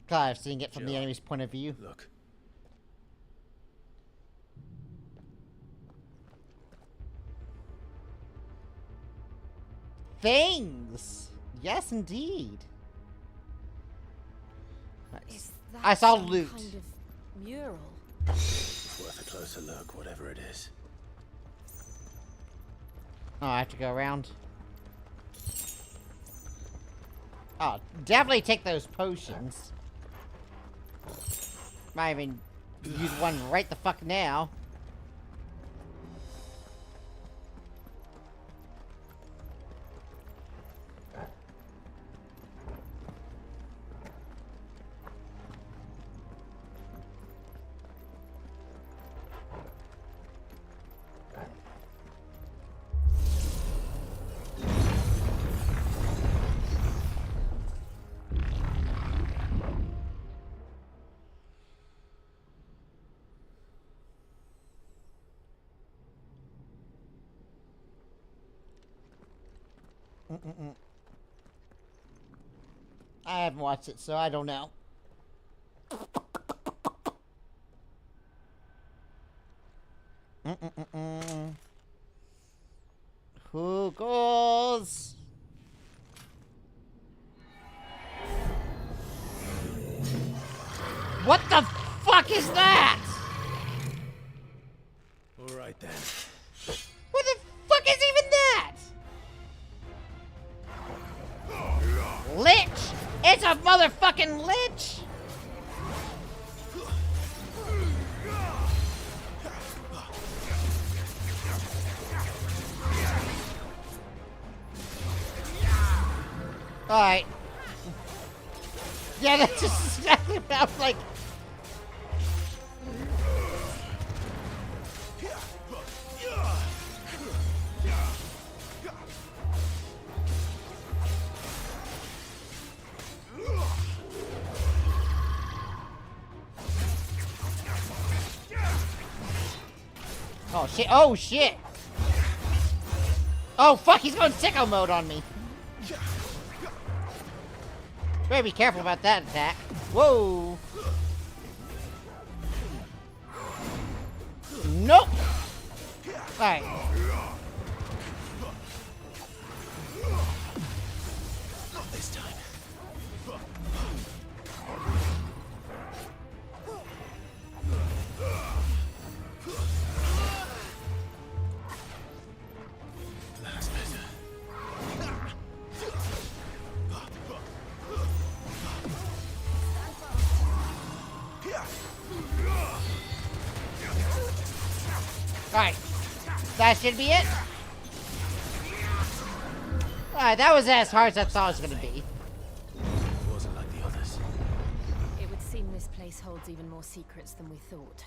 God, seeing it from the enemy's point of view. Look. things. Yes, indeed. Is that I saw some loot. kind of mural? It's worth a closer look, whatever it is. Oh, I have to go around. Oh, definitely take those potions. Might even use one right the fuck now. I haven't watched it, so I don't know. Who goes? What the fuck is that? All right then. What the fuck is even that? Lich! It's a motherfucking lich! Alright. Yeah, that's just exactly what I was like. Oh shit, oh shit! Oh fuck, he's going sicko mode on me! Better be careful about that attack. Whoa! Nope! Alright. Not this time. That's better. Alright. That should be it. Alright, that was as hard as I thought it was gonna be. It wasn't like the others. It would seem this place holds even more secrets than we thought.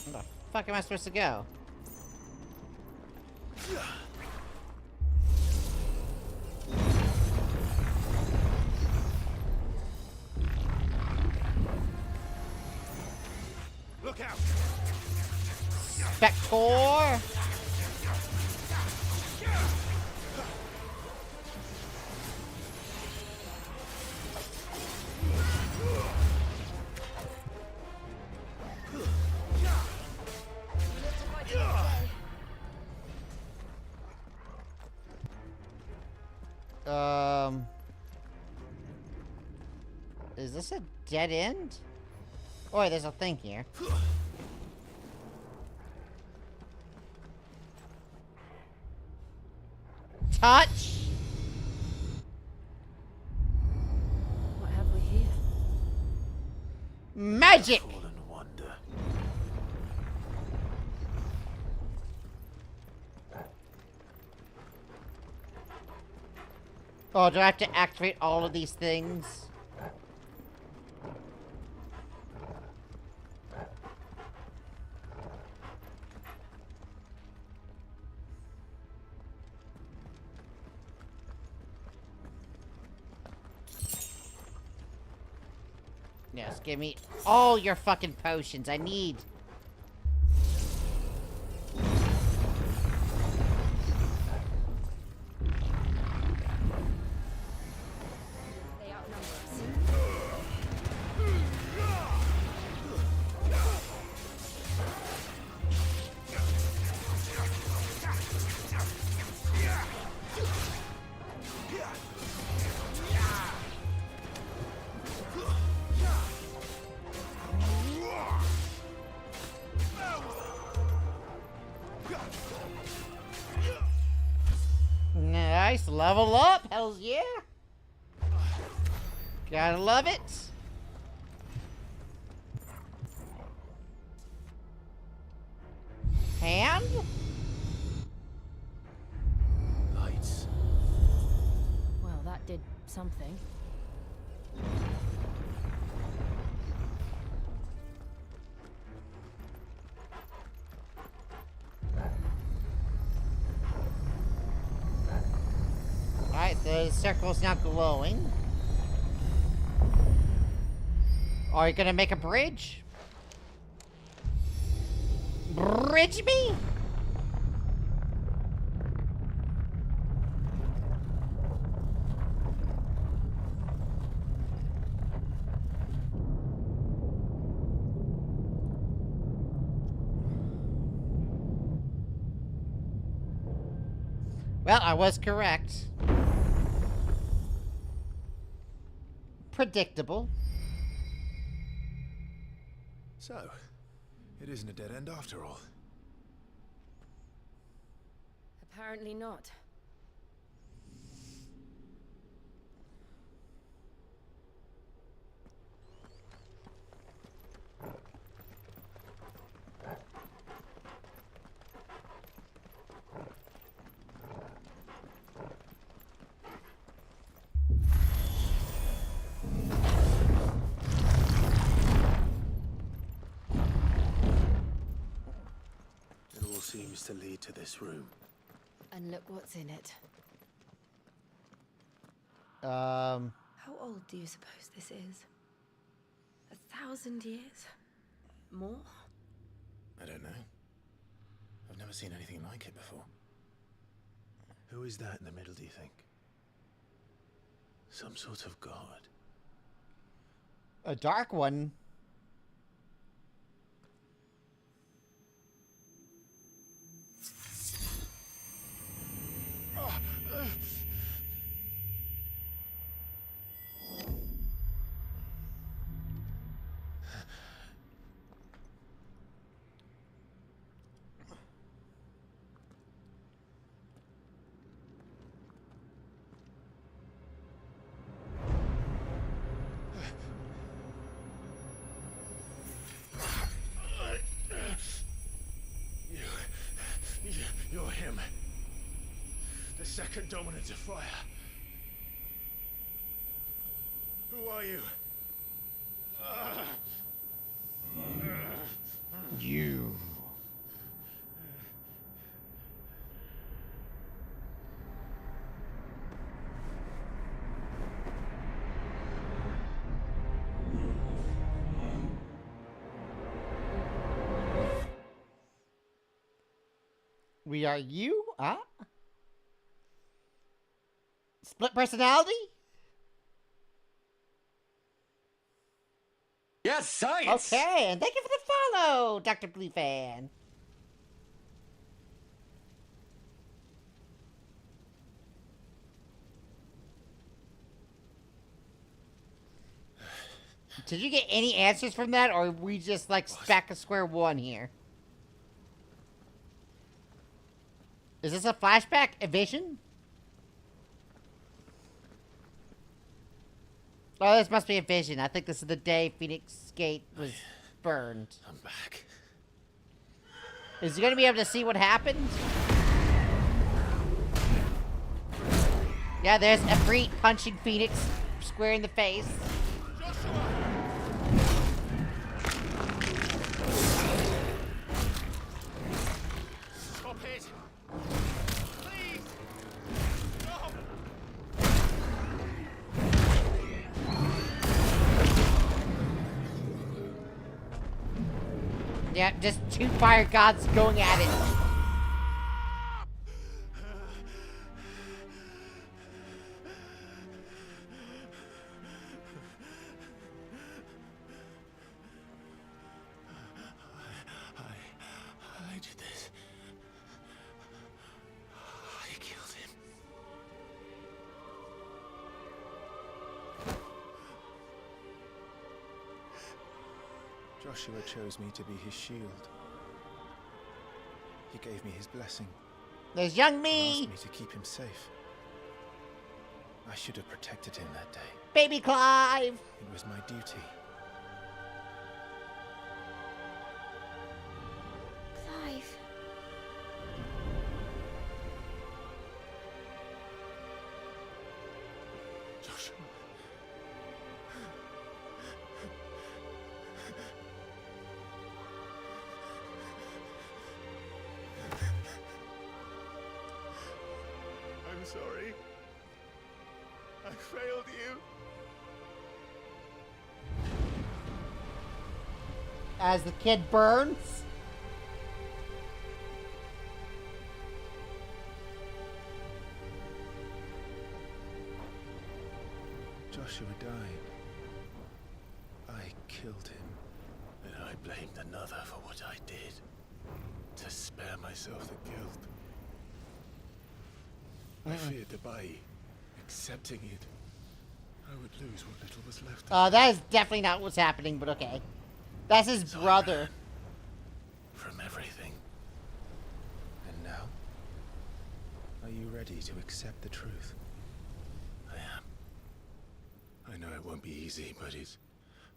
Where the fuck am I supposed to go? Look out! Spector! Is this a dead end? Oh, wait, there's a thing here. Touch! What have we here? Magic! Fallen wonder. Oh, do I have to activate all of these things? Yes, give me all your fucking potions. I need. They outnumber us. Nice, level up, hells yeah. Gotta love it. Hand? Lights. Well, that did something. Alright, the circle's now glowing. Are you gonna make a bridge? Bridge me? Well, I was correct. Predictable. So, it isn't a dead end after all. Apparently not. It all seems to lead to this room. And look what's in it. How old do you suppose this is? 1,000 years? More? I don't know. I've never seen anything like it before. Who is that in the middle, do you think? Some sort of god. A dark one. You're him. The second dominant of fire. Who are you? You. We are you? Huh? Split personality? Yes, science! Okay, and thank you for the follow, Dr. Blue Fan. Did you get any answers from that, or are we just like back at square one here? Is this a flashback? A vision? Oh, this must be a vision. I think this is the day Phoenix Gate was burned. I'm back. Is he gonna be able to see what happened? Yeah, there's Efreet punching Phoenix square in the face. Stop it! Please! Stop! Yeah, just two fire gods going at it. I did this. I killed him. Joshua chose me to be his shield. He gave me his blessing. There's young And me! asked me to keep him safe. I should have protected him that day. Baby Clive! It was my duty. Clive. Joshua. I'm sorry. I failed you. As the kid burns. Joshua died. I killed him. And I blamed another for what I did. To spare myself the guilt. I feared that by accepting it, I would lose what little was left. That is definitely not what's happening, but okay. That's his brother. From everything. And now? Are you ready to accept the truth? I am. I know it won't be easy, but it's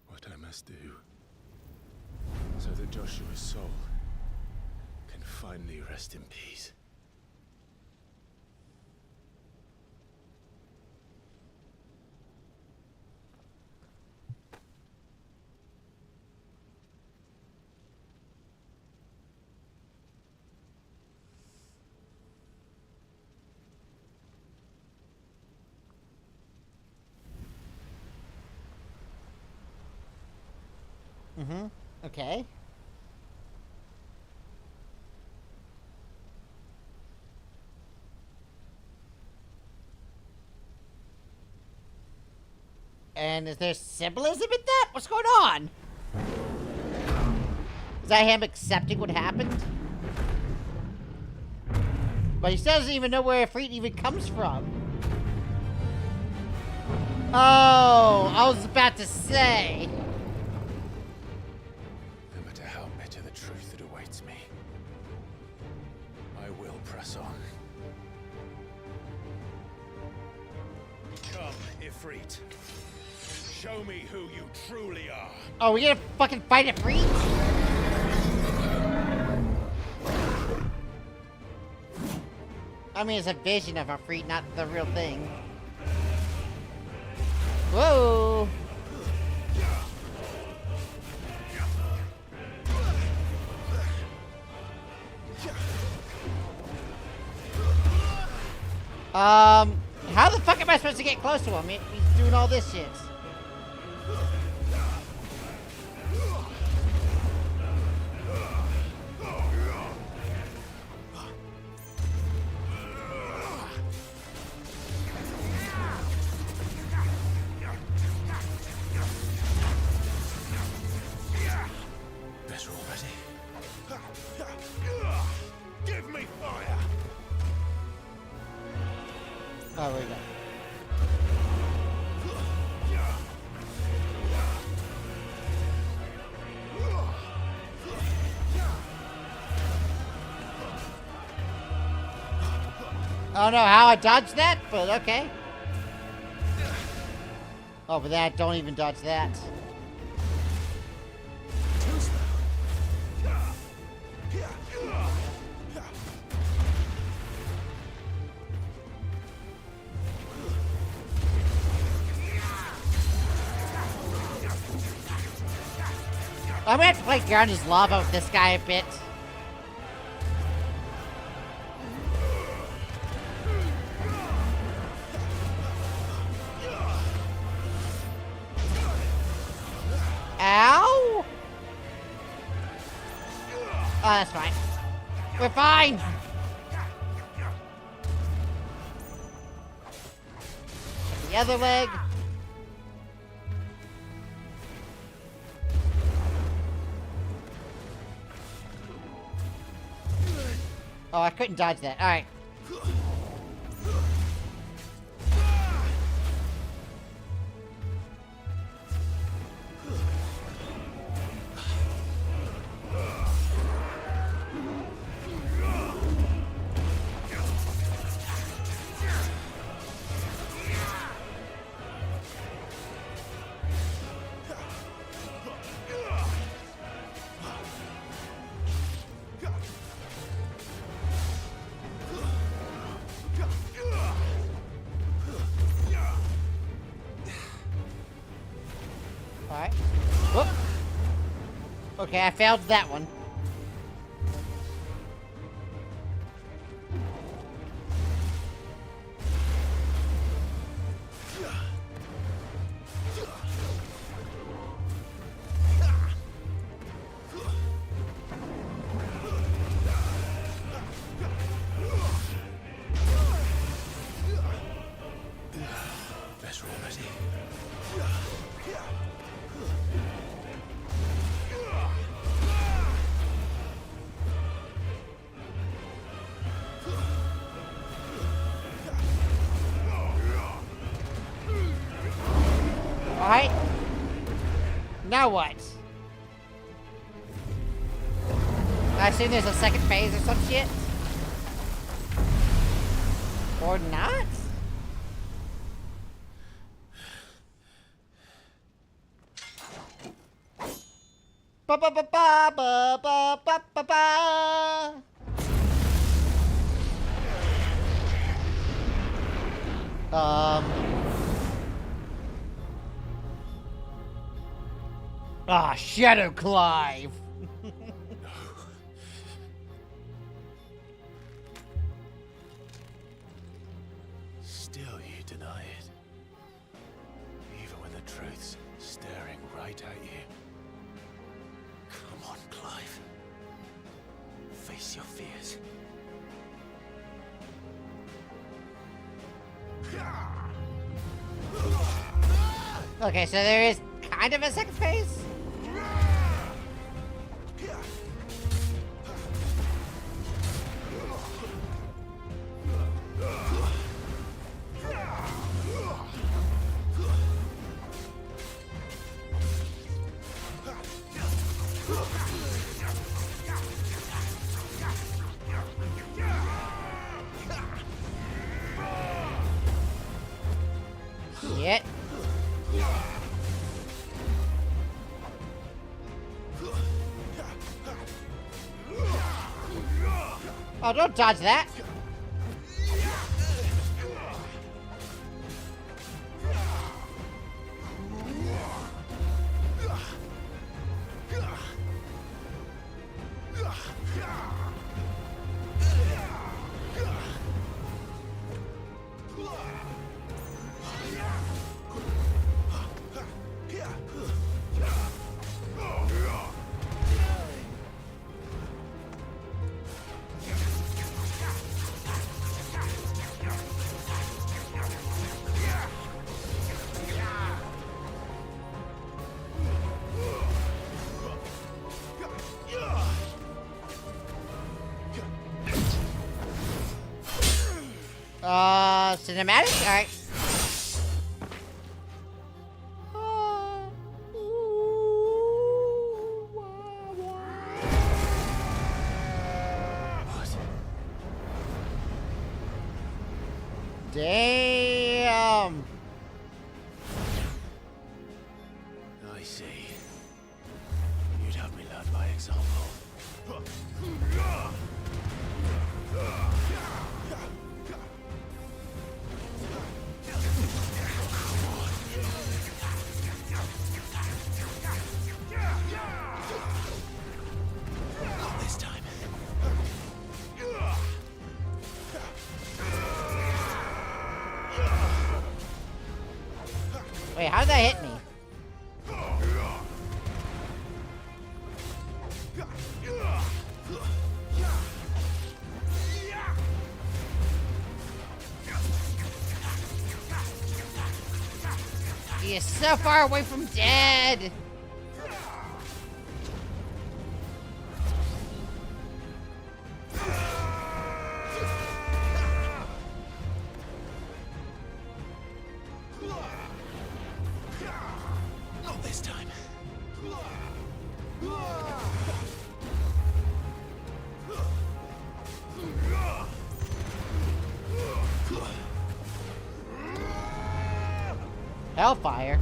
what I must do. So that Joshua's soul can finally rest in peace. Mm-hmm. Okay. And is there symbolism in that? What's going on? Is that him accepting what happened? But he still doesn't even know where Ifrit even comes from. Oh, I was about to say. No matter how bitter the truth that awaits me, I will press on. Come, Ifrit. Show me who you truly are. Oh, we gonna fucking fight Ifrit? I mean, it's a vision of Ifrit, not the real thing. Whoa! How the fuck am I supposed to get close to him? He's doing all this shit. Better already. Give me fire! Oh, we go. I don't know how I dodged that, but okay. Oh, but that, don't even dodge that. I'm gonna have to play ground his lava with this guy a bit. Ow! Oh, that's fine. We're fine! The other leg. Oh, I couldn't dodge that. Alright. Okay, I failed that one. Best roll ready. Alright. Now what? I assume there's a second phase or some shit? Or not? Ba ba ba ba ba ba ba ba ba. Ah, Shadow Clive. Still you deny it. Even when the truth's staring right at you. Come on, Clive. Face your fears. Okay, so there is kind of a second phase? Shit. Oh, don't dodge that. Cinematic? Alright. Damn. I see. You'd have me learn by example. Not this time. Wait, how'd that hit me? He is so far away from dead. Not this time. Hellfire.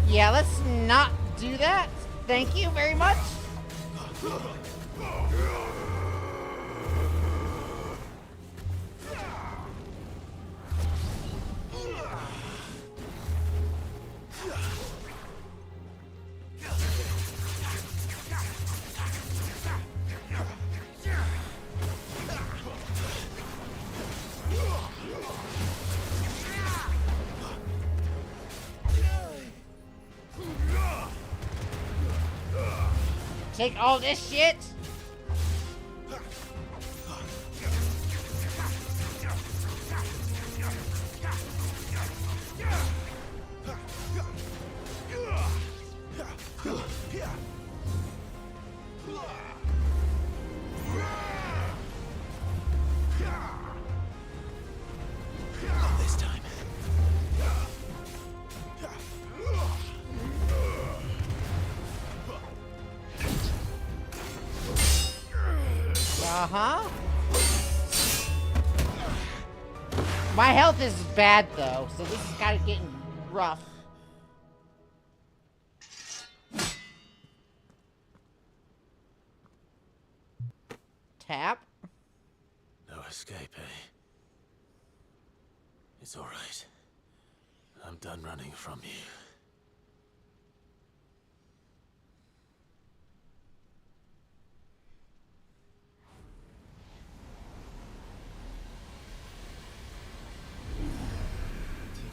Yeah, let's not do that. Thank you very much. take all this shit? Not this time. Uh-huh. My health is bad, though, so this is kind of getting rough. Tap? No escape, eh? It's all right. I'm done running from you.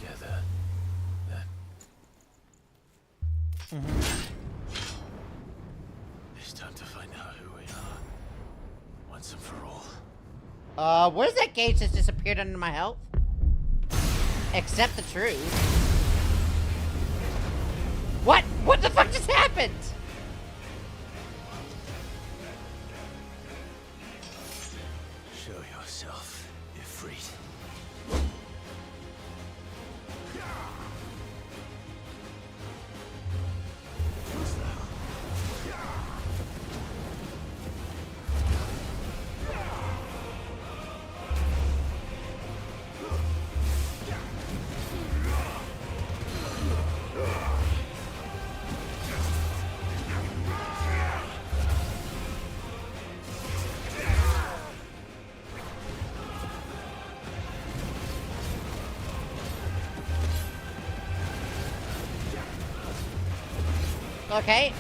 Together, then. It's time to find out who we are, once and for all. Where's that gauge that's disappeared under my health? Accept the truth. What? What the fuck just happened? Show yourself, Ifrit. Okay.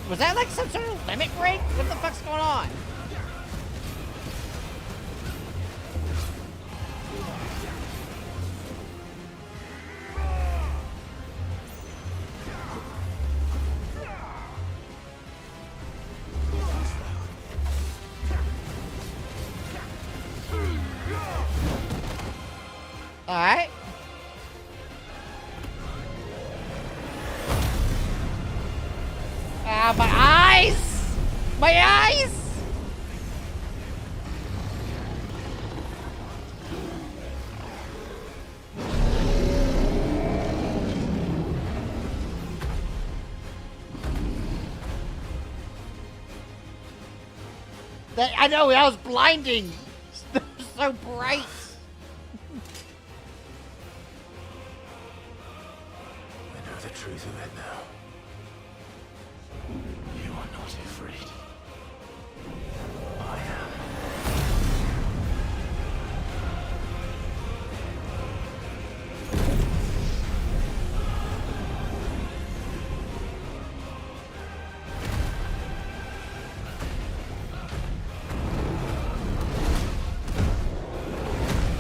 Was that like some sort of limit break? What the fuck's going on? Alright. Ah, my eyes! My eyes! I know, that was blinding! So bright! I know the truth of it now. You are not afraid. I am.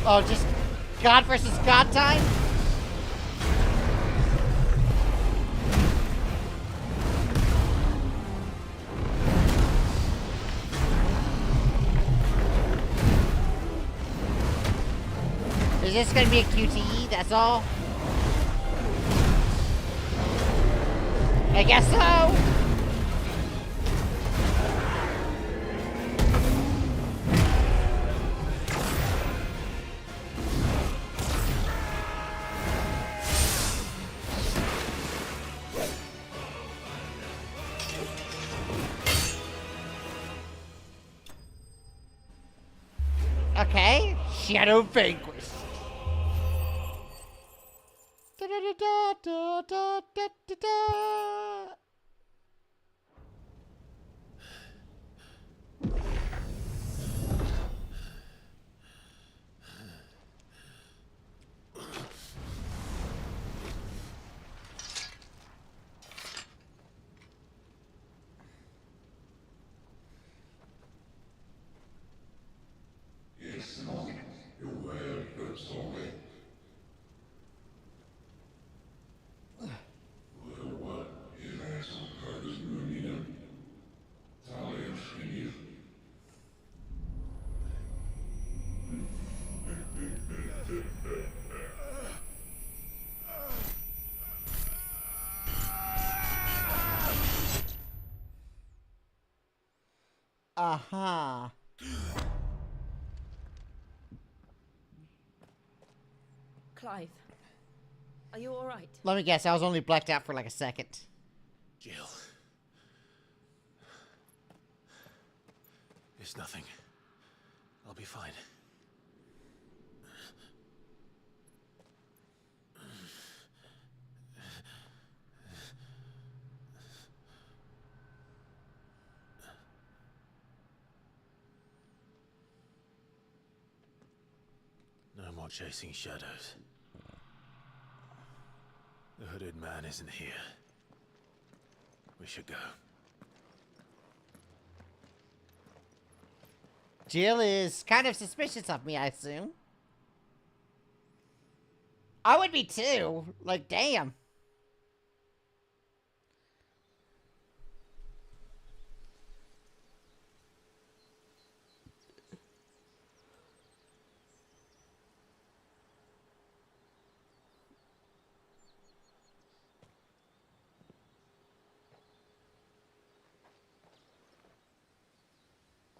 Oh, just God versus God time? Is this gonna be a QTE, that's all? I guess so! Okay, Shadow Vanquished. Da da da da da da da da. It's not your word that's on it. The what you Uh-huh. Clive, are you all right? Let me guess, I was only blacked out for like a second. Jill. It's nothing. I'll be fine. No more chasing shadows. The hooded man isn't here. We should go. Jill is kind of suspicious of me, I assume. I would be too. Like, damn.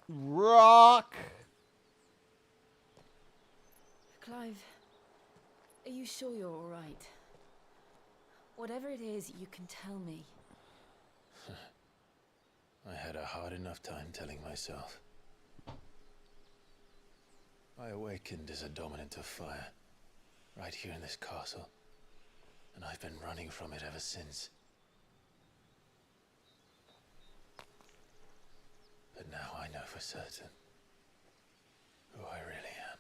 Rock. Clive, are you sure you're all right? Whatever it is, you can tell me. I had a hard enough time telling myself. I awakened as a dominant of fire, right here in this castle, and I've been running from it ever since. But now I know for certain who I really am.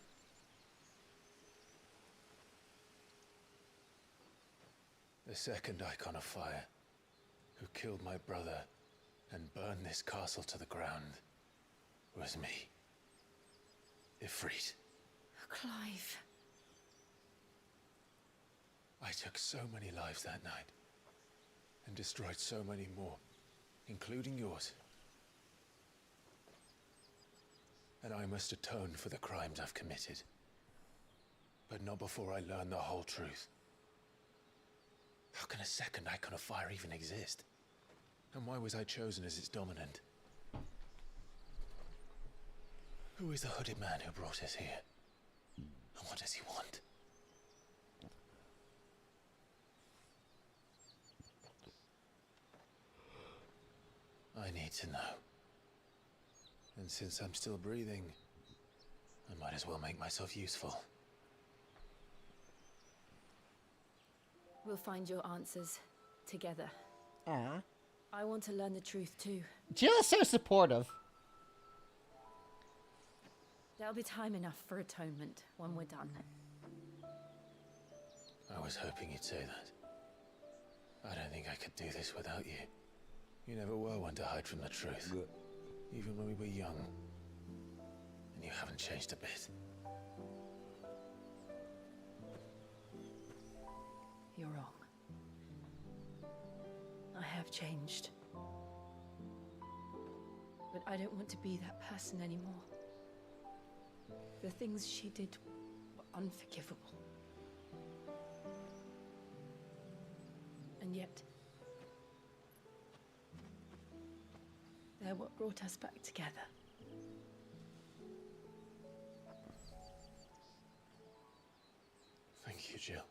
The second icon of fire, who killed my brother and burned this castle to the ground, was me. Ifrit. Clive. I took so many lives that night, and destroyed so many more, including yours. And I must atone for the crimes I've committed. But not before I learn the whole truth. How can a second icon of fire even exist? And why was I chosen as its dominant? Who is the hooded man who brought us here? And what does he want? I need to know. And since I'm still breathing, I might as well make myself useful. We'll find your answers together. Aw. I want to learn the truth too. Jill is so supportive. There'll be time enough for atonement when we're done. I was hoping you'd say that. I don't think I could do this without you. You never were one to hide from the truth. Even when we were young. And you haven't changed a bit. You're wrong. I have changed. But I don't want to be that person anymore. The things she did were unforgivable. And yet, they're what brought us back together. Thank you, Jill.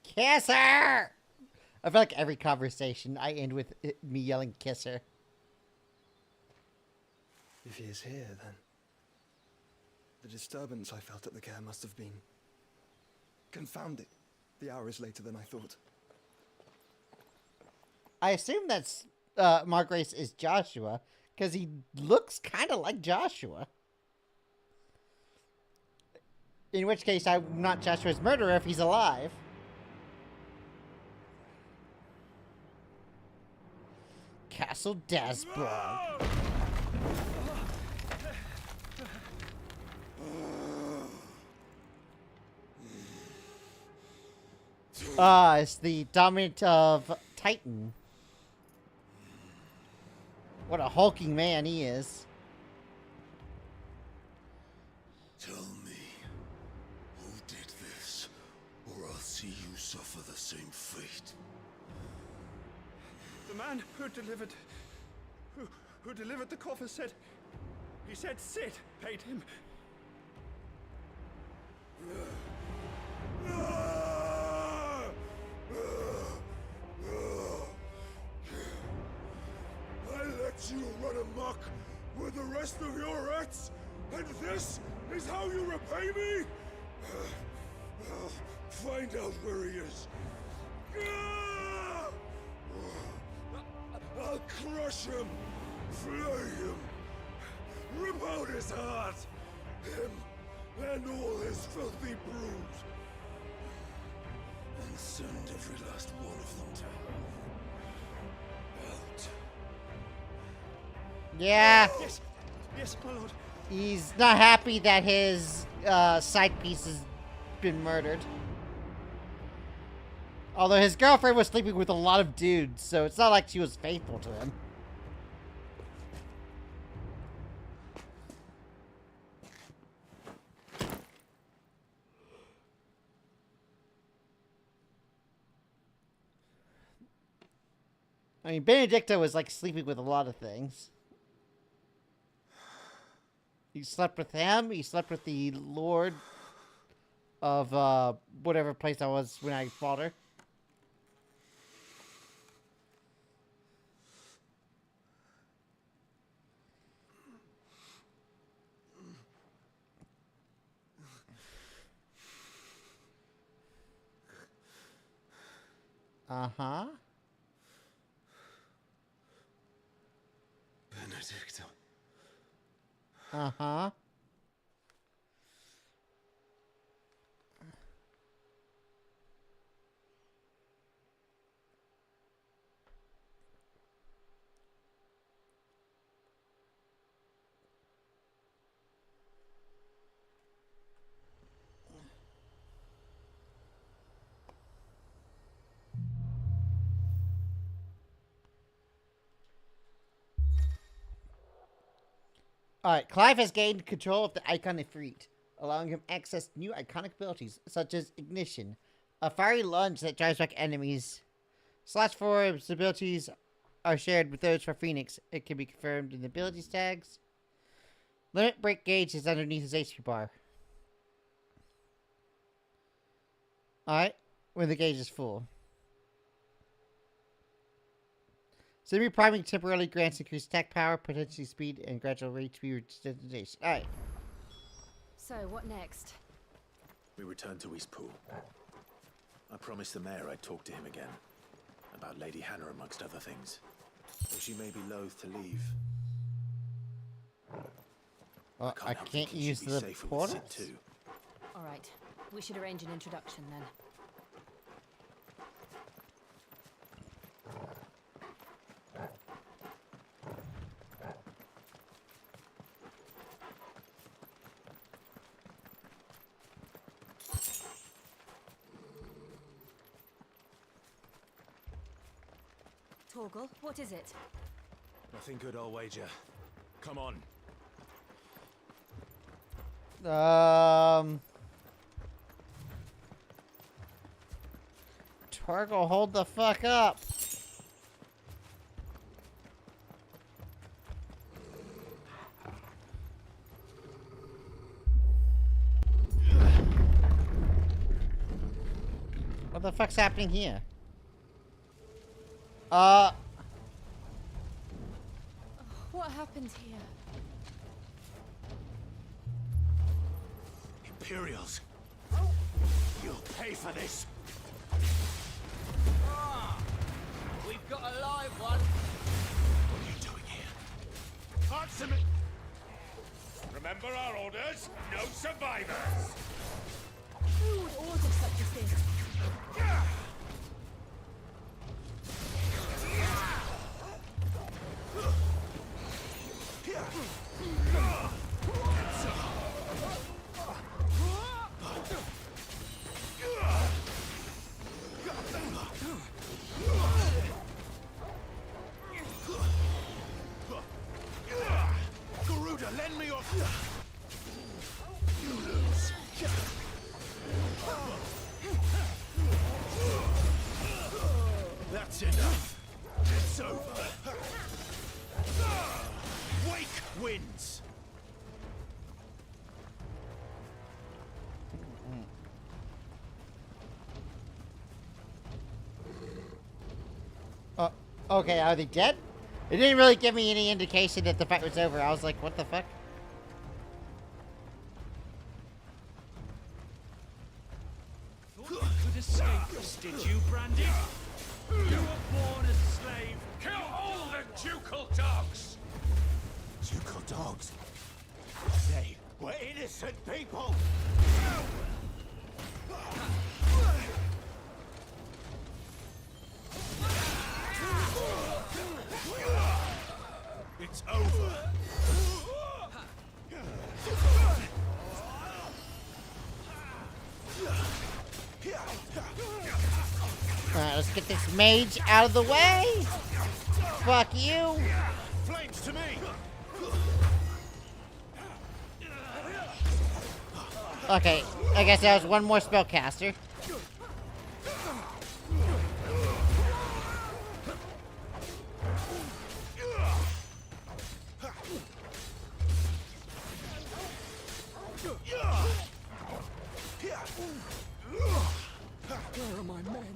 Kiss her! I feel like every conversation I end with me yelling kiss her. If he is here, then the disturbance I felt at the care must have been confounded. The hour is later than I thought. I assume that's Margrace is Joshua, because he looks kind of like Joshua. In which case, I'm not Joshua's murderer if he's alive. Castle Dasbog. It's the dominant of Titan. What a hulking man he is. Tell me, who did this, or I'll see you suffer the same fate. The man who delivered... who delivered the coffers said... He said Sid paid him. I let you run amok with the rest of your rats, and this is how you repay me? I'll find out where he is. I'll crush him, flay him, rip out his heart, him and all his filthy brood, and send every last one of them to hell. Out. Yeah. Yes, yes, my lord. He's not happy that his side piece has been murdered. Although his girlfriend was sleeping with a lot of dudes, so it's not like she was faithful to him. I mean, Benedicto was like sleeping with a lot of things. He slept with him. He slept with the lord of whatever place I was when I fought her. Uh-huh. Benedicto. Uh-huh. Alright, Clive has gained control of the Icon Ifrit, allowing him access to new iconic abilities, such as Ignition, a fiery lunge that drives back enemies. Slots for its abilities are shared with those for Phoenix. It can be confirmed in the abilities tags. Limit break gauge is underneath his HP bar. Alright, when the gauge is full. Semi-priming temporarily grants increased attack power, potentially speed, and gradual HP regeneration. Alright. So, what next? We return to Eastpool. I promised the mayor I'd talk to him again. About Lady Hannah, amongst other things. Though she may be loath to leave. Well, I can't use the portal. Alright, we should arrange an introduction then. Torgal, what is it? Nothing good, I'll wager. Come on. Torgal, hold the fuck up. What the fuck's happening here? What happened here? Imperials. You'll pay for this. We've got a live one. What are you doing here? Answer me. Remember our orders? No survivors. Who would order such a thing? Garuda, lend me your... You lose. That's enough. It's over. wins. Okay, are they dead? It didn't really give me any indication that the fight was over. I was like, what the fuck? Thought you could escape this, did you, Brandy? You were born a slave. Kill all the ducal dogs! Ducal dogs? They were innocent people! It's over. Alright, let's get this mage out of the way. Fuck you. Flames to me. Okay, I guess that was one more spellcaster. Where are my men?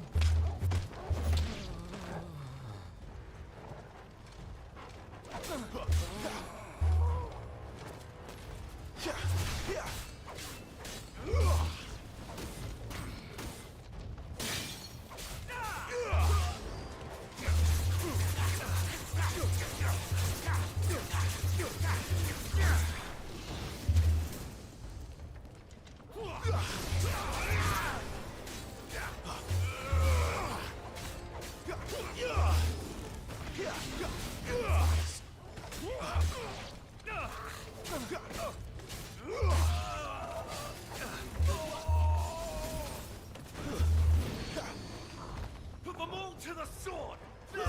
Put them all to the sword! No,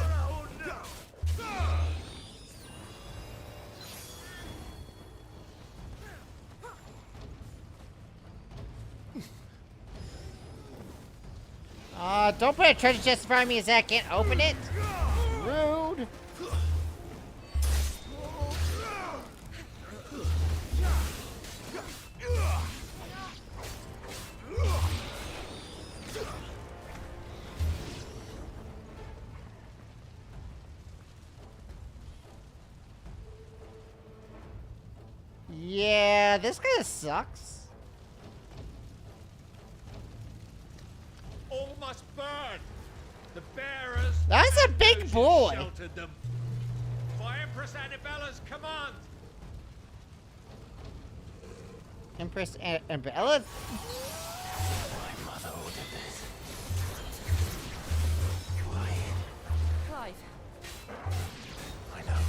no! Don't put a treasure chest in front of me as I can't open it. Rude. Yeah, this kind of sucks. All must burn. The bearers. That's a big those who boy. Sheltered them. By Empress Annabella's command. Empress Annabella? My mother ordered this. Clive. I know.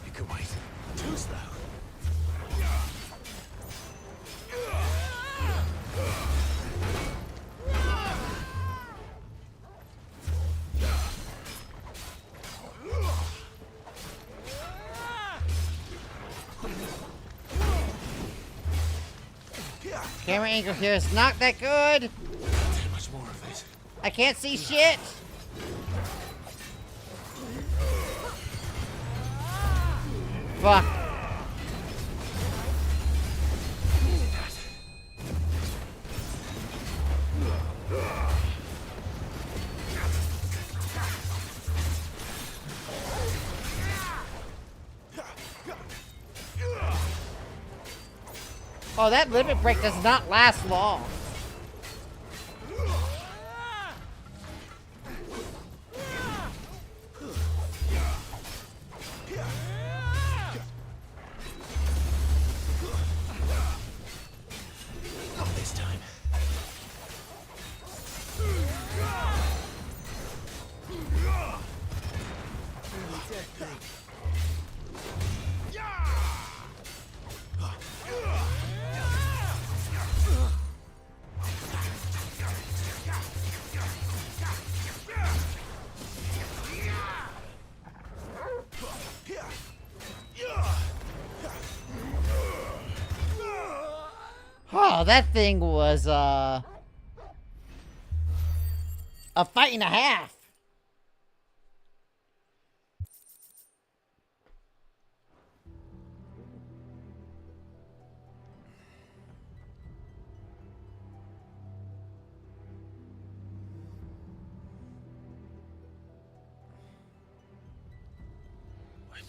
You can wait. Too slow. Camera angle here is not that good. Much more of this. I can't see shit. Fuck. Oh, that limit break does not last long. Not this time. Oh, that thing was, a fight and a half.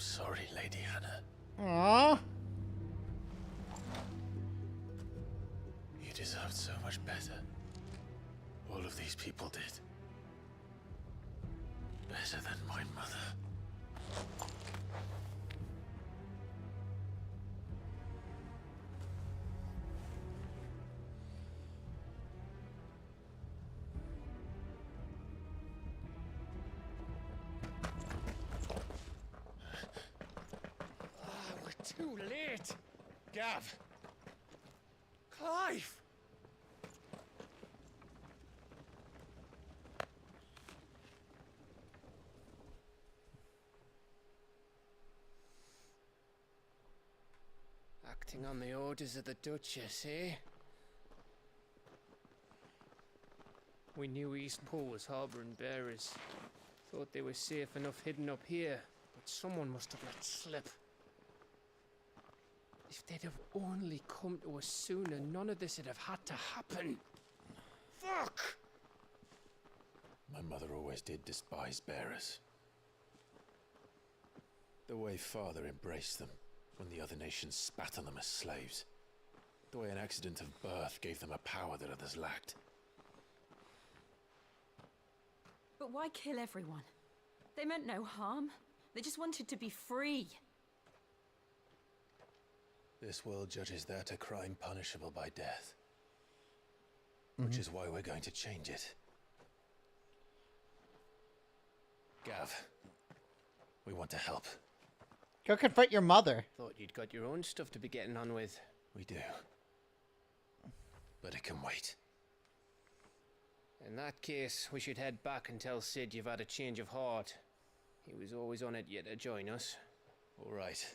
sorry, Lady Hannah. Aww. You deserved so much better. All of these people did. Better than my mother. We're too late. Gav. Clive. Acting on the orders of the Duchess, eh? We knew Eastpool was harbouring bearers. Thought they were safe enough hidden up here, but someone must have let slip. If they'd have only come to us sooner, none of this would have had to happen. Fuck! My mother always did despise bearers. The way Father embraced them when the other nations spat on them as slaves. The way an accident of birth gave them a power that others lacked. But why kill everyone? They meant no harm. They just wanted to be free. This world judges that a crime punishable by death. Which is why we're going to change it. Gav, we want to help. Go confront your mother. Thought you'd got your own stuff to be getting on with. We do. But it can wait. In that case, we should head back and tell Sid you've had a change of heart. He was always on it yet to join us. All right.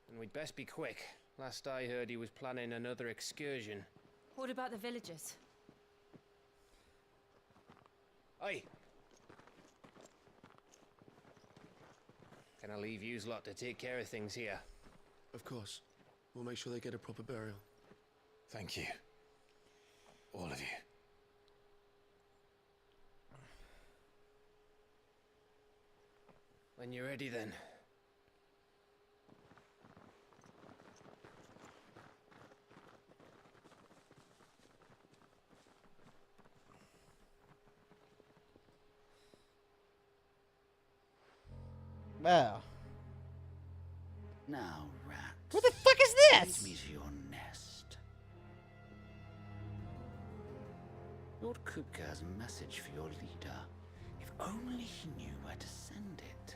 And we'd best be quick. Last I heard, he was planning another excursion. What about the villagers? Aye. Can I leave yous lot to take care of things here? Of course. We'll make sure they get a proper burial. Thank you. All of you. When you're ready, then. Well. Now, rat. What the fuck is this? Lead me to your nest. Lord Kupka has a message for your leader. If only he knew where to send it.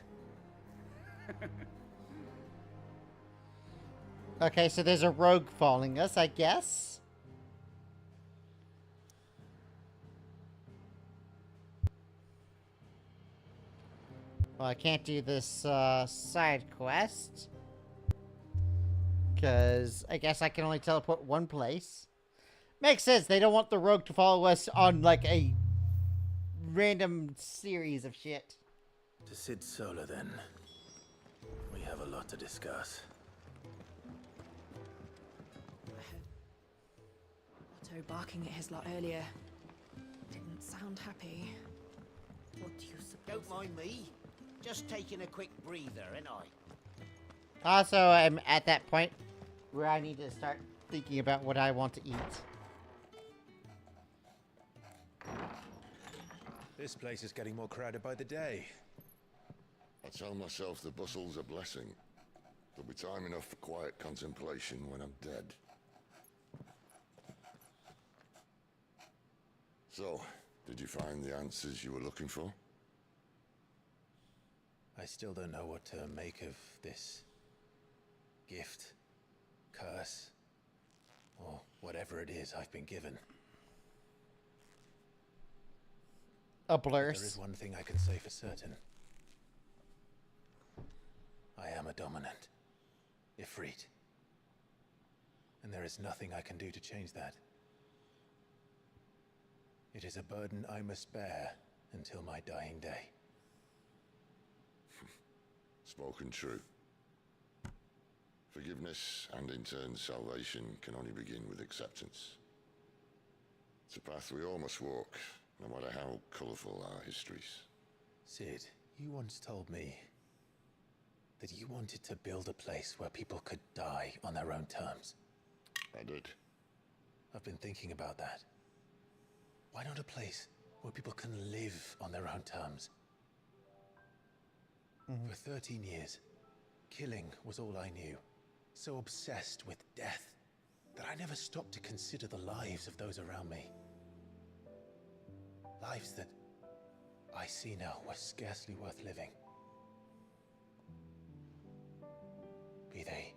Okay, so there's a rogue following us, I guess. Well, I can't do this side quest. Because I guess I can only teleport one place. Makes sense, they don't want the rogue to follow us on like a random series of shit. To Sid Solar, then. We have a lot to discuss. Otto barking at his lot earlier didn't sound happy. What do you suppose? Don't mind me. Just taking a quick breather, ain't I? Also, I'm at that point where I need to start thinking about what I want to eat. This place is getting more crowded by the day. I tell myself the bustle's a blessing. There'll be time enough for quiet contemplation when I'm dead. So, did you find the answers you were looking for? I still don't know what to make of this gift, curse, or whatever it is I've been given. A But blurse. there is one thing I can say for certain. I am a dominant, Ifrit. And there is nothing I can do to change that. It is a burden I must bear until my dying day. Spoken true. Forgiveness and in turn salvation can only begin with acceptance. It's a path we all must walk, no matter how colourful our histories. Sid, you once told me that you wanted to build a place where people could die on their own terms. I did. I've been thinking about that. Why not a place where people can live on their own terms? For 13 years, killing was all I knew. So obsessed with death that I never stopped to consider the lives of those around me. Lives that I see now were scarcely worth living. Be they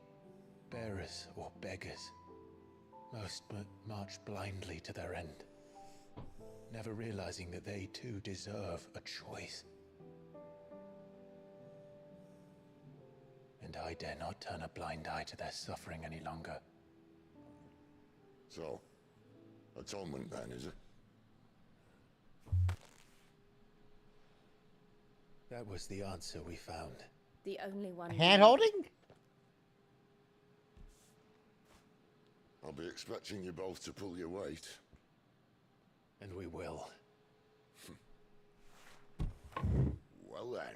bearers or beggars, most march blindly to their end, never realizing that they too deserve a choice. And I dare not turn a blind eye to their suffering any longer. So, atonement then, is it? That was the answer we found. The only one. Hand-holding? I'll be expecting you both to pull your weight. And we will. Well then,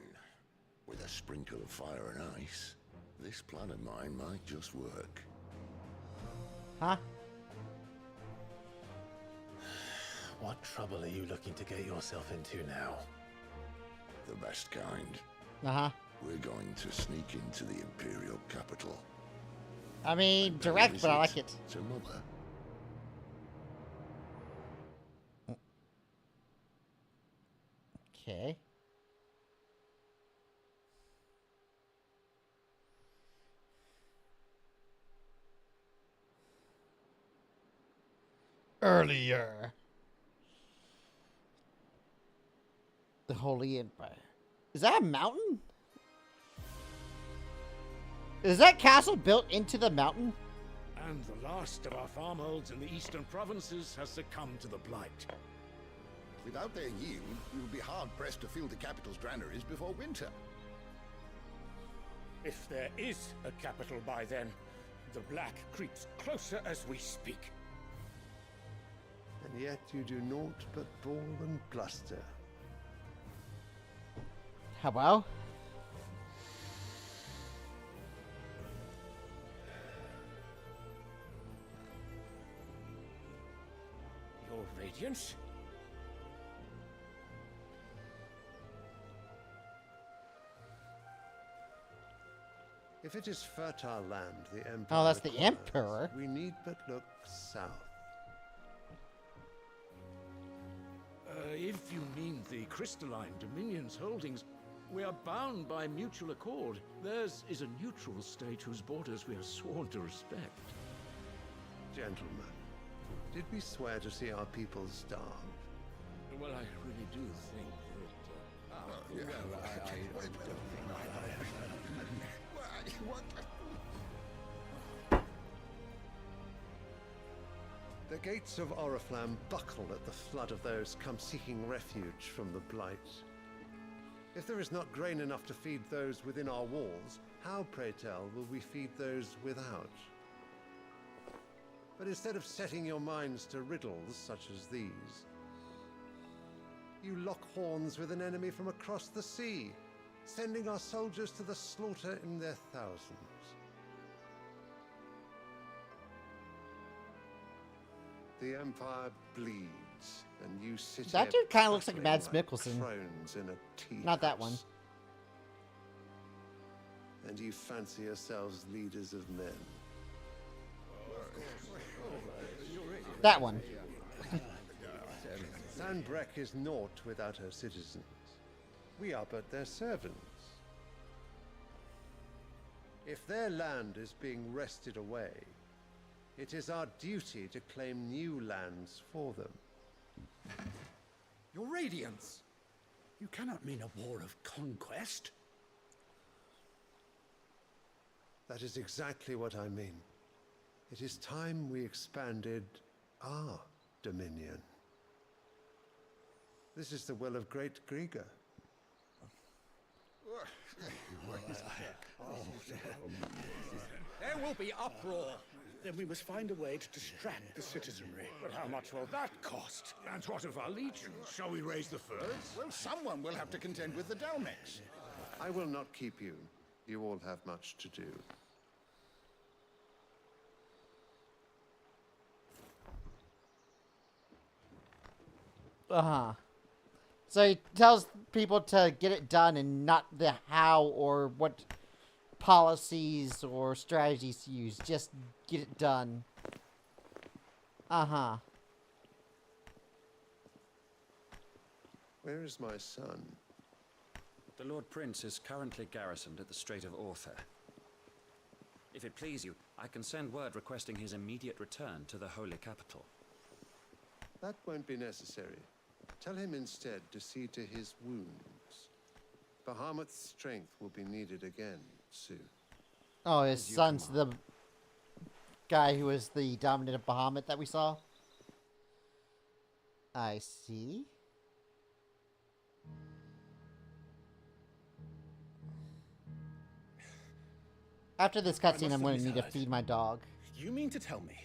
with a sprinkle of fire and ice, this plan of mine might just work. Huh? What trouble are you looking to get yourself into now? The best kind. Uh-huh. We're going to sneak into the Imperial capital. I mean, direct, but I like it. To Mother. Okay. Earlier. The Holy Empire. Is that a mountain? Is that castle built into the mountain? And the last of our farmholds in the eastern provinces has succumbed to the blight. Without their yield, we will be hard-pressed to fill the capital's granaries before winter. If there is a capital by then, the black creeps closer as we speak. And yet you do naught but bawl and bluster. How well? Your Radiance? If it is fertile land the Empire Oh, that's the requires, Emperor. we need but look south. If you mean the crystalline Dominion's holdings, we are bound by mutual accord. Theirs is a neutral state whose borders we are sworn to respect. Gentlemen, did we swear to see our people starve? Well, I really do think that... The gates of Oriflamme buckle at the flood of those come seeking refuge from the blight. If there is not grain enough to feed those within our walls, how, pray tell, will we feed those without? But instead of setting your minds to riddles such as these, you lock horns with an enemy from across the sea, sending our soldiers to the slaughter in their thousands. The Empire bleeds, and you sit That here dude kind of looks like prattling Mads Mikkelsen. crones in a tea Not that one. house. And you fancy yourselves leaders of men. That one. Sanbreque is naught without her citizens. We are but their servants. If their land is being wrested away, it is our duty to claim new lands for them. Your Radiance! You cannot mean a war of conquest. That is exactly what I mean. It is time we expanded our dominion. This is the will of great Grieger. There will be uproar. Then we must find a way to distract the citizenry. But how much will that cost? And what of our legions? Shall we raise the furs? Well, someone will have to contend with the Dalmex. I will not keep you. You all have much to do. Uh-huh. So he tells people to get it done and not the how or what policies or strategies to use. Just get it done. Uh-huh. Where is my son? The Lord Prince is currently garrisoned at the Strait of Author. If it please you, I can send word requesting his immediate return to the Holy Capital. That won't be necessary. Tell him instead to see to his wounds. Bahamut's strength will be needed again soon. Oh, his son's the guy who was the dominant of Bahamut that we saw? I see. After this cutscene, I'm going to need to feed my dog. You mean to tell me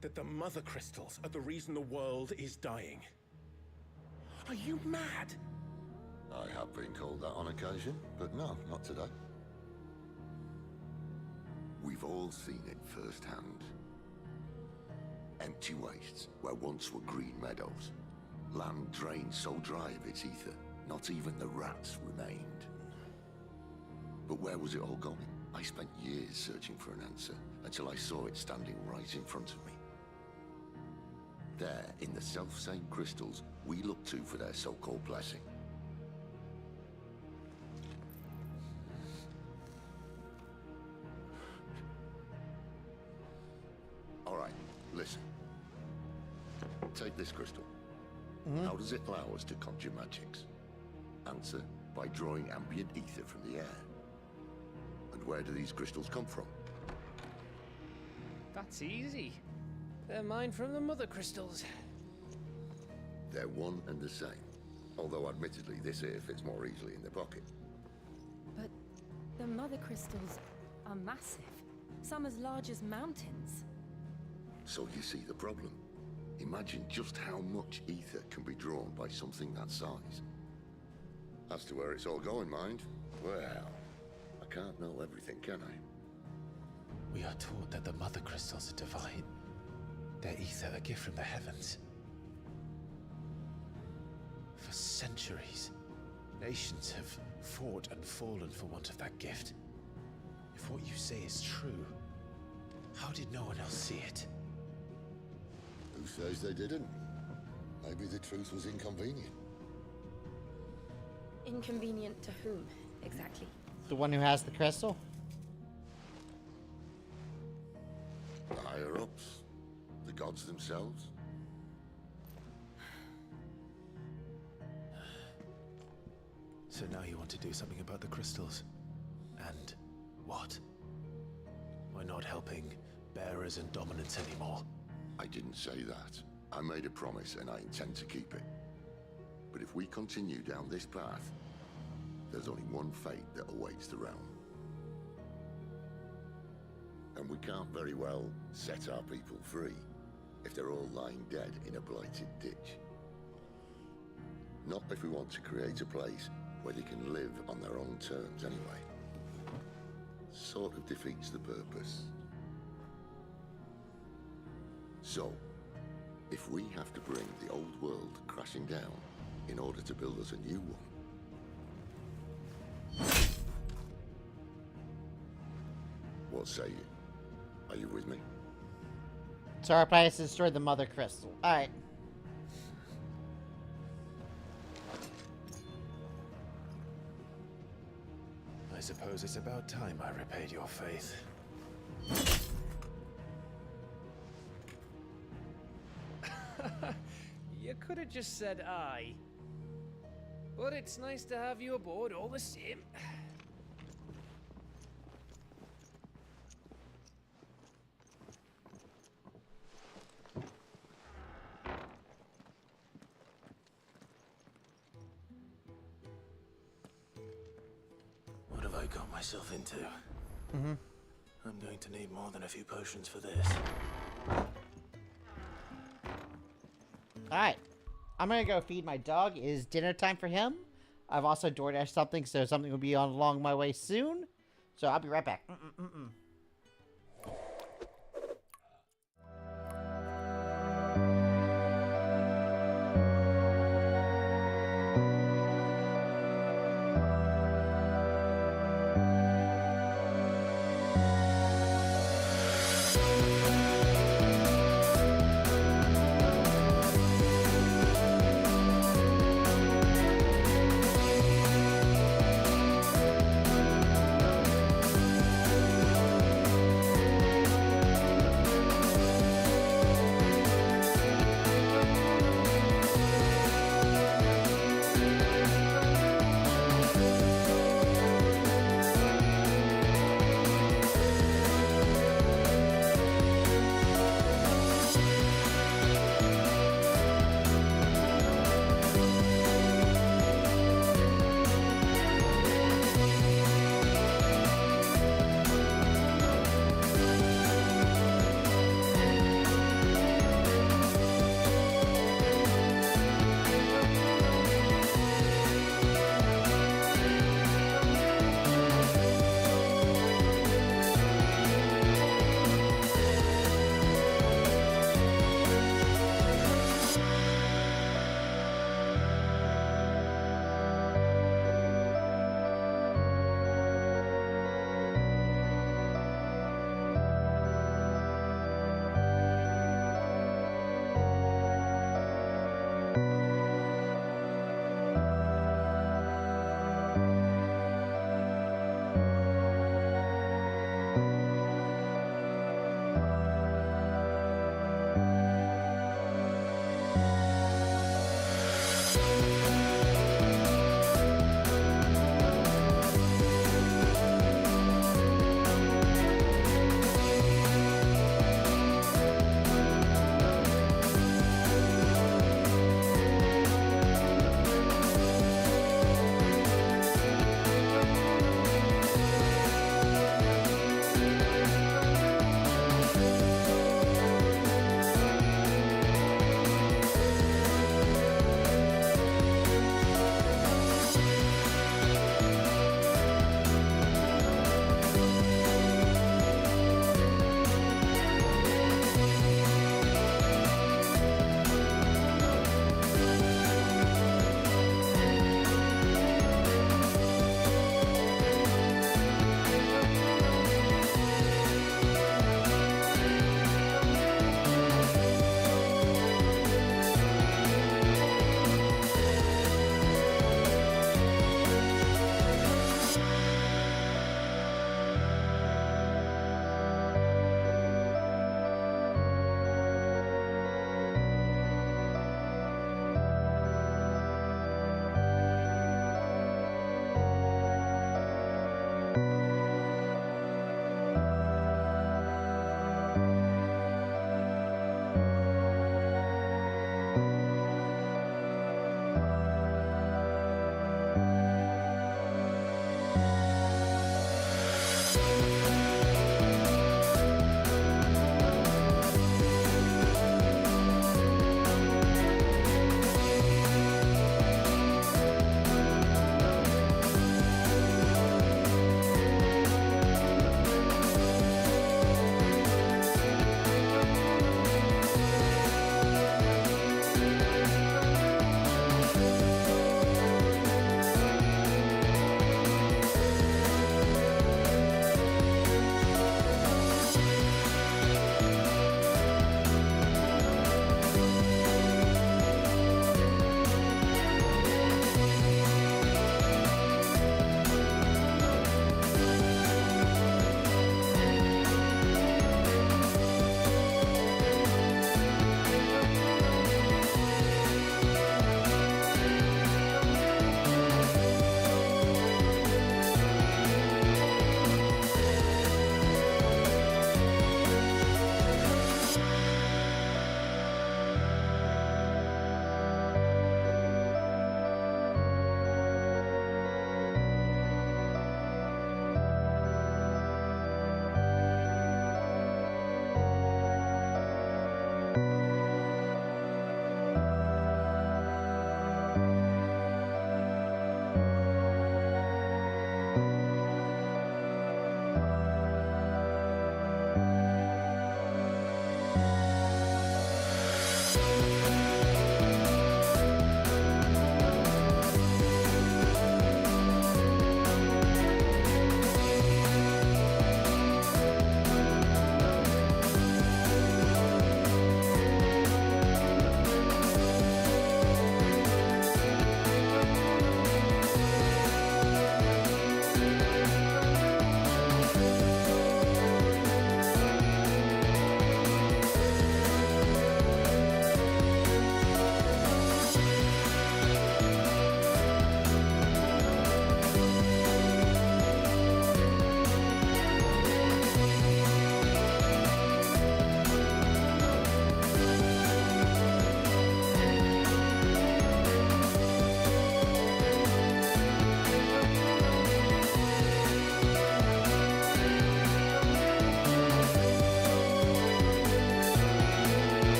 that the mother crystals are the reason the world is dying? Are you mad? I have been called that on occasion, but no, not today. We've all seen it firsthand. Empty wastes where once were green meadows. Land drained so dry of its ether, not even the rats remained. But where was it all going? I spent years searching for an answer, until I saw it standing right in front of me. There, in the self-same crystals, we look to for their so-called blessing. All right, listen. Take this crystal. How does it allow us to conjure magics? Answer, by drawing ambient ether from the air. And where do these crystals come from? That's easy. They're mine from the mother crystals. They're one and the same. Although admittedly this here fits more easily in the pocket. But the mother crystals are massive. Some as large as mountains. So you see the problem. Imagine just how much ether can be drawn by something that size. As to where it's all going, mind, well, I can't know everything, can I? We are taught that the mother crystals are divine. Their ether a gift from the heavens. For centuries, nations have fought and fallen for want of that gift. If what you say is true, how did no one else see it? Who says they didn't? Maybe the truth was inconvenient. Inconvenient to whom, exactly? The one who has the crystal? The higher-ups? The gods themselves? So now you want to do something about the crystals? And what? We're not helping bearers and dominants anymore. I didn't say that. I made a promise and I intend to keep it. But if we continue down this path, there's only one fate that awaits the realm. And we can't very well set our people free if they're all lying dead in a blighted ditch. Not if we want to create a place where they can live on their own terms anyway. Sort of defeats the purpose. So, if we have to bring the old world crashing down in order to build us a new one, what say you? Are you with me? So our plan is to destroy the mother crystal. Alright. I suppose it's about time I repaid your faith. You could have just said aye. But it's nice to have you aboard all the same. What have I got myself into? Mm-hmm. I'm going to need more than a few potions for this. Alright. I'm gonna go feed my dog. It is dinner time for him. I've also DoorDashed something, so something will be on along my way soon. So I'll be right back.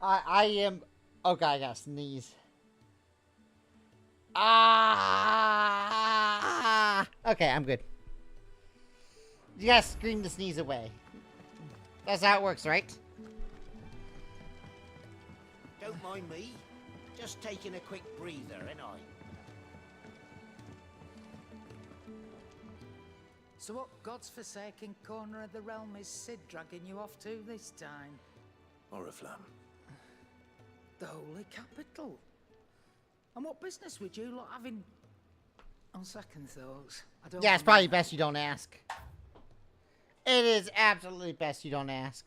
I am... Oh god, I gotta sneeze. Ah! Okay, I'm good. You gotta scream the sneeze away. That's how it works, right? Don't mind me. Just taking a quick breather, ain't I? So what God's forsaken corner of the realm is Sid dragging you off to this time? Oriflamme. The Holy Capital. And what business would you lot having? On second thoughts, I don't. Yeah, it's probably best you don't ask. It is absolutely best you don't ask.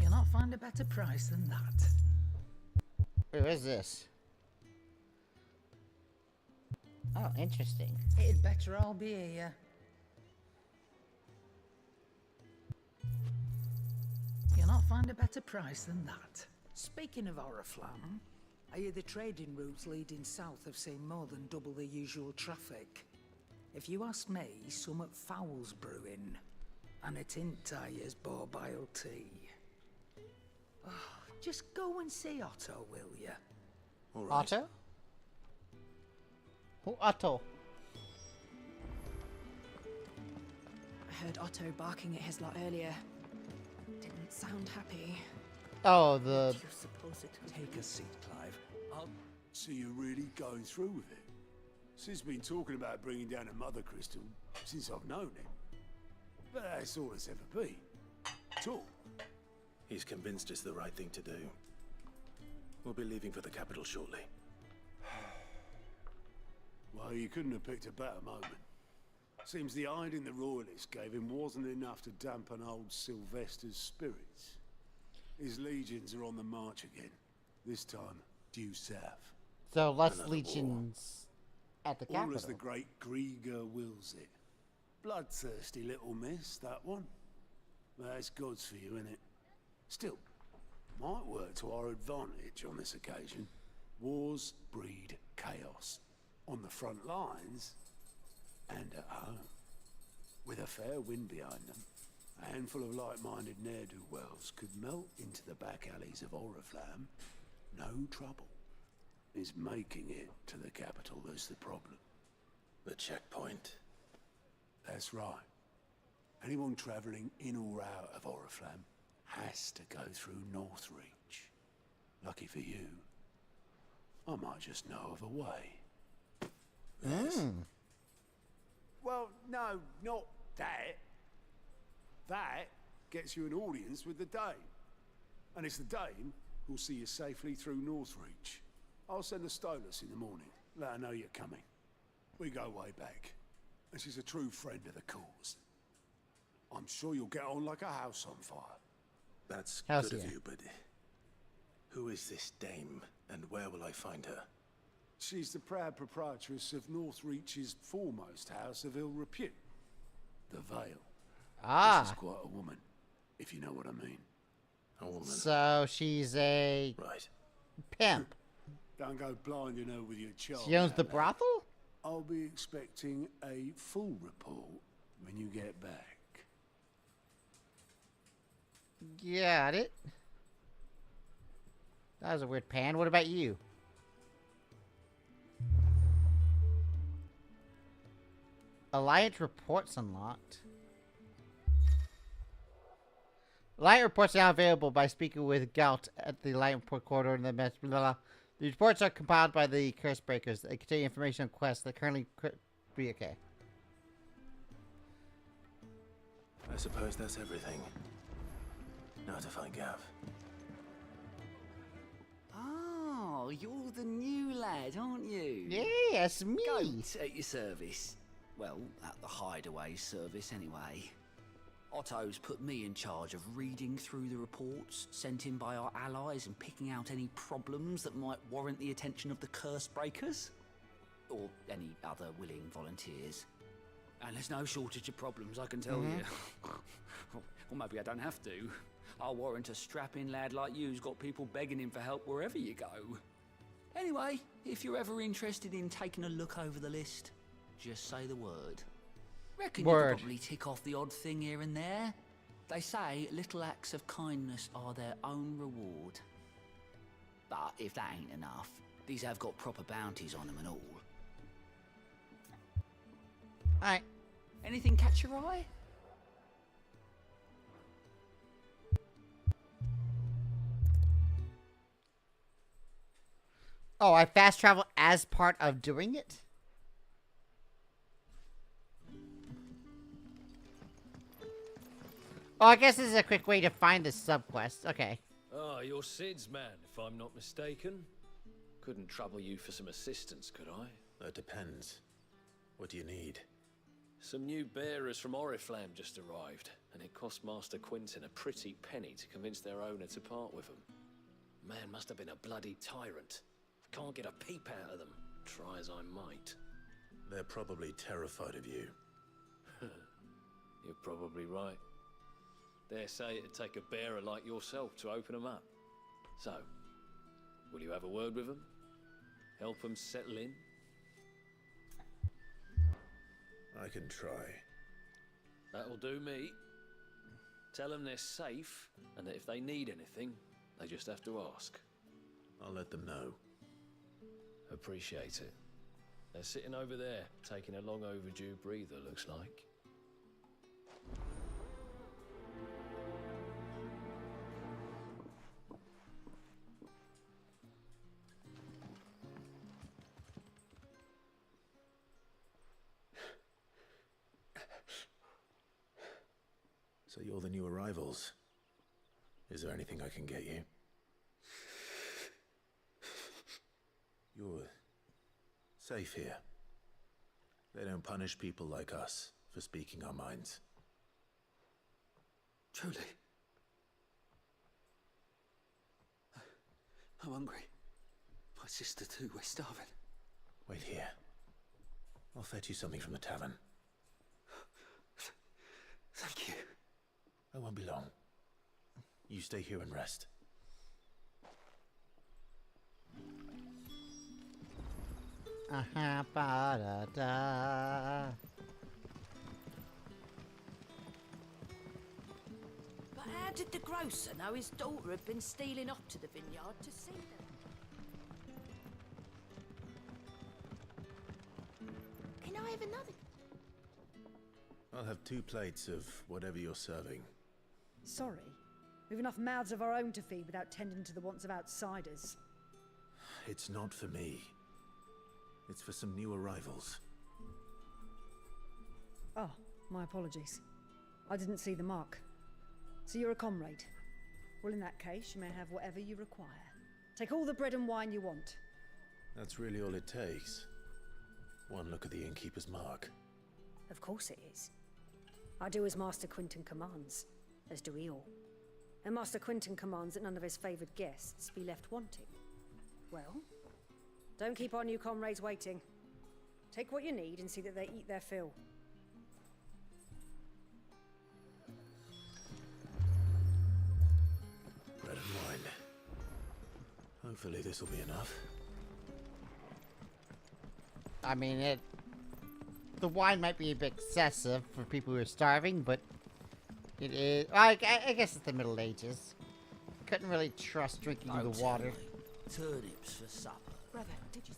You'll not find a better price than that. Who is this? Oh, interesting. It'd better all be here. You'll not find a better price than that. Speaking of Oriflamme, I hear the trading routes leading south have seen more than double the usual traffic. If you ask me, summat foul's brewing, and it ain't tires borbile tea. Oh, just go and see Otto, will you? All right. Otto? Who Otto? I heard Otto barking at his lot earlier. Didn't sound happy. Oh, the... Do you suppose it was... Take a seat, Clive. So you're really going through with it? Sid's been talking about bringing down a mother crystal since I've known him. But that's all it's ever been. Talk. He's convinced it's the right thing to do. We'll be leaving for the capital shortly. Well, you couldn't have picked a better moment. Seems the hiding the royalists gave him wasn't enough to dampen old Sylvester's spirits. His legions are on the march again. This time, due south. So less legions at the capital. All as the great Grieger wills it. Bloodthirsty little miss, that one. That's God's for you, innit? Still, might work to our advantage on this occasion. Wars breed chaos. On the front lines, and at home. With a fair wind behind them, a handful of like-minded ne'er-do-wells could melt into the back alleys of Oriflamme. No trouble. Is making it to the capital that's the problem. The checkpoint. That's right. Anyone travelling in or out of Oriflamme has to go through Northreach. Lucky for you, I might just know of a way. Well, no, not that. That gets you an audience with the Dame. And it's the Dame who'll see you safely through Northreach. I'll send the Stolas in the morning. Let her know you're coming. We go way back. And she's a true friend of the cause. I'm sure you'll get on like a house on fire. That's How's good of he? you, but... Who is this Dame, and where will I find her? She's the proud proprietress of Northreach's foremost house of ill repute. The Vale. Ah. She's quite a woman, if you know what I mean. A woman. So she's a... Right. Pimp. Don't go blinding her with your child. She owns the brothel? I'll be expecting a full report when you get back. Got it. That was a weird pan. What about you? Alliance reports unlocked. Alliance reports are now available by speaking with Gout at the Alliance report corridor in the mess. Blah, blah, blah. The reports are compiled by the Curse Breakers. They contain information on quests that currently could be okay. I suppose that's everything. Now to find Gav. Oh, you're the new lad, aren't you? Yes, me. Goat at your service. Well, at the Hideaway service, anyway. Otto's put me in charge of reading through the reports sent in by our allies and picking out any problems that might warrant the attention of the Curse Breakers. Or any other willing volunteers. And there's no shortage of problems, I can tell you. Or maybe I don't have to. I'll warrant a strapping lad like you's got people begging him for help wherever you go. Anyway, if you're ever interested in taking a look over the list, Just say the word. Reckon Word. you could probably tick off the odd thing here and there. They say little acts of kindness are their own reward. But if that ain't enough, these have got proper bounties on them and all. Alright. Anything catch your eye? Oh, I fast travel as part of doing it? Oh, I guess this is a quick way to find the subquest. Okay. Ah, you're Sid's man, if I'm not mistaken. Couldn't trouble you for some assistance, could I? That depends. What do you need? Some new bearers from Oriflamme just arrived, and it cost Master Quinton a pretty penny to convince their owner to part with them. Man must have been a bloody tyrant. I can't get a peep out of them, try as I might. They're probably terrified of you. You're probably right. Dare say it'd take a bearer like yourself to open them up. So, will you have a word with them? Help them settle in? I can try. That'll do me. Tell them they're safe, and that if they need anything, they just have to ask. I'll let them know. Appreciate it. They're sitting over there, taking a long overdue breather, looks like. So you're the new arrivals. Is there anything I can get you? You're safe here. They don't punish people like us for speaking our minds. Truly. I'm hungry. My sister too, we're starving. Wait here. I'll fetch you something from the tavern. Thank you. I won't be long. You stay here and rest. Ba-da-da. But how did the grocer know his daughter had been stealing off to the vineyard to see them? Can I have another? I'll have 2 plates of whatever you're serving. Sorry. We've enough mouths of our own to feed without tending to the wants of outsiders. It's not for me. It's for some new arrivals. Oh, my apologies. I didn't see the mark. So you're a comrade. Well, in that case, you may have whatever you require. Take all the bread and wine you want. That's really all it takes. One look at the innkeeper's mark. Of course it is. I do as Master Quinton commands, as do we all. And Master Quinton commands that none of his favoured guests be left wanting. Well, don't keep our new comrades waiting. Take what you need and see that they eat their fill. Bread and wine. Hopefully this will be enough. I mean, the wine might be a bit excessive for people who are starving, but it is. I guess it's the Middle Ages. Couldn't really trust drinking the water. Turnips for supper. Brother, did you...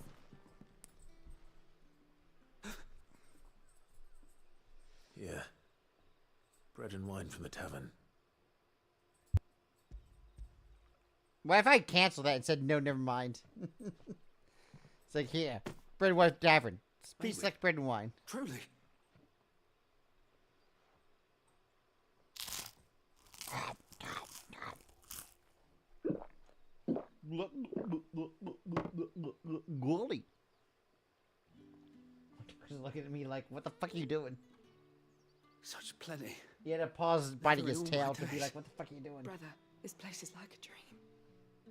Yeah. Bread and wine from the tavern. What if I canceled that and said, no, never mind? It's like, here, bread and wine tavern. Please select bread and wine. Truly. Golly. Just looking at me like, what the fuck are you doing? Such plenty. He had to pause biting his Literally all tail my to be days. like, what the fuck are you doing? Brother, this place is like a dream.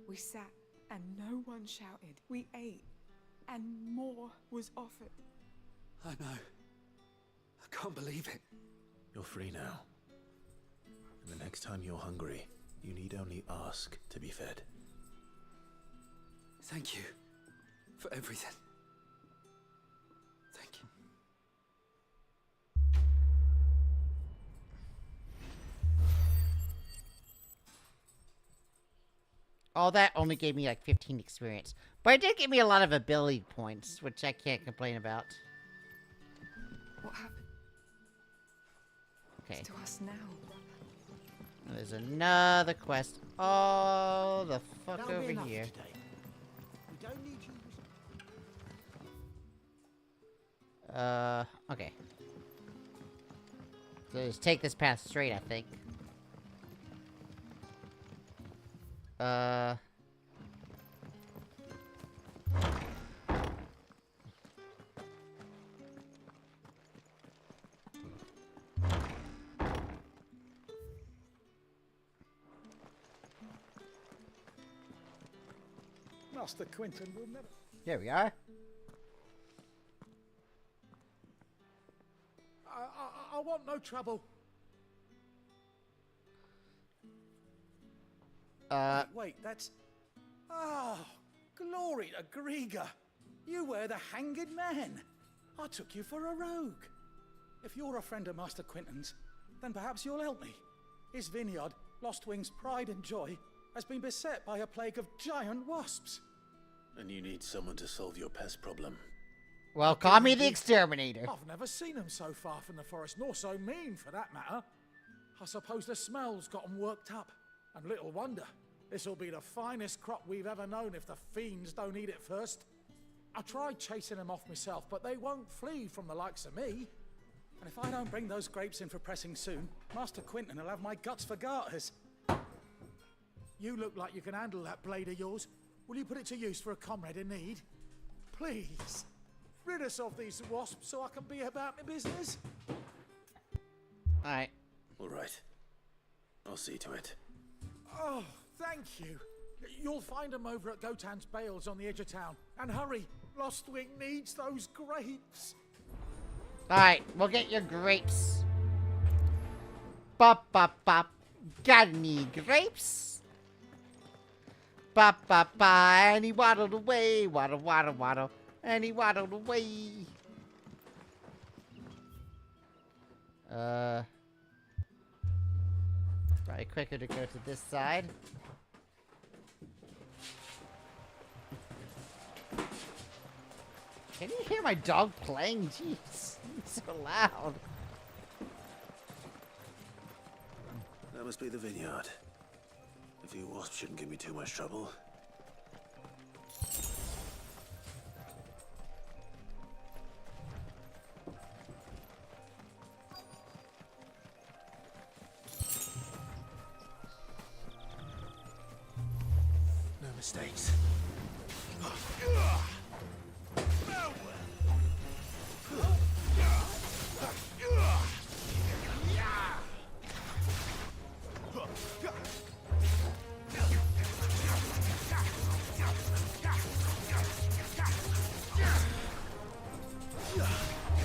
We sat and no one shouted. We ate and more was offered. I know. I can't believe it. You're free now. And the next time you're hungry, you need only ask to be fed. Thank you for everything. Thank you. All that only gave me like 15 experience. But it did give me a lot of ability points, which I can't complain about. What happened? Okay. To us now. There's another quest all the fuck That'll be over enough here. today. We don't need you. Okay. So just take this path straight, I think. Master Quinton will never... Here we are. I want no trouble. Wait, that's... Oh, glory to Grieger. You were the hanged man. I took you for a rogue. If you're a friend of Master Quinton's, then perhaps you'll help me. His vineyard, Lostwing's pride and joy, has been beset by a plague of giant wasps. And you need someone to solve your pest problem. Well, call me the exterminator. I've never seen them so far from the forest, nor so mean for that matter. I suppose the smell's got them worked up. And little wonder. This'll be the finest crop we've ever known if the fiends don't eat it first. I tried chasing them off myself, but they won't flee from the likes of me. And if I don't bring those grapes in for pressing soon, Master Quinton will have my guts for garters. You look like you can handle that blade of yours. Will you put it to use for a comrade in need? Please. Rid us of these wasps so I can be about my business. Alright. Alright. I'll see to it. Oh, thank you. You'll find them over at Gotan's Bales on the edge of town. And hurry, Lostwing needs those grapes. Alright, we'll get your grapes. Bop, bop, bop. Got any grapes? Bop, bop, bop. And he waddled away. Waddle, waddle, waddle. And he waddled away. Probably quicker to go to this side. Can you hear my dog playing? Jeez, it's so loud. That must be the vineyard. A few wasps shouldn't give me too much trouble. No mistakes.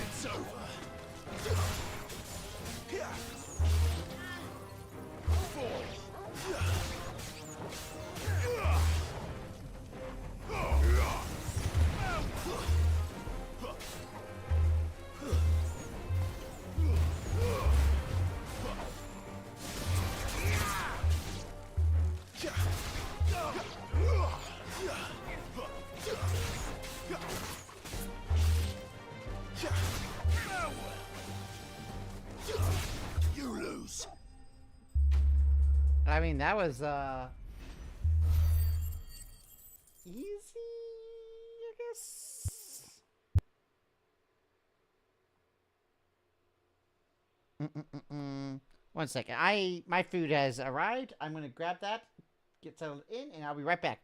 It's over. You lose. I mean, that was, easy, I guess? One second. My food has arrived. I'm gonna grab that, get settled in, and I'll be right back.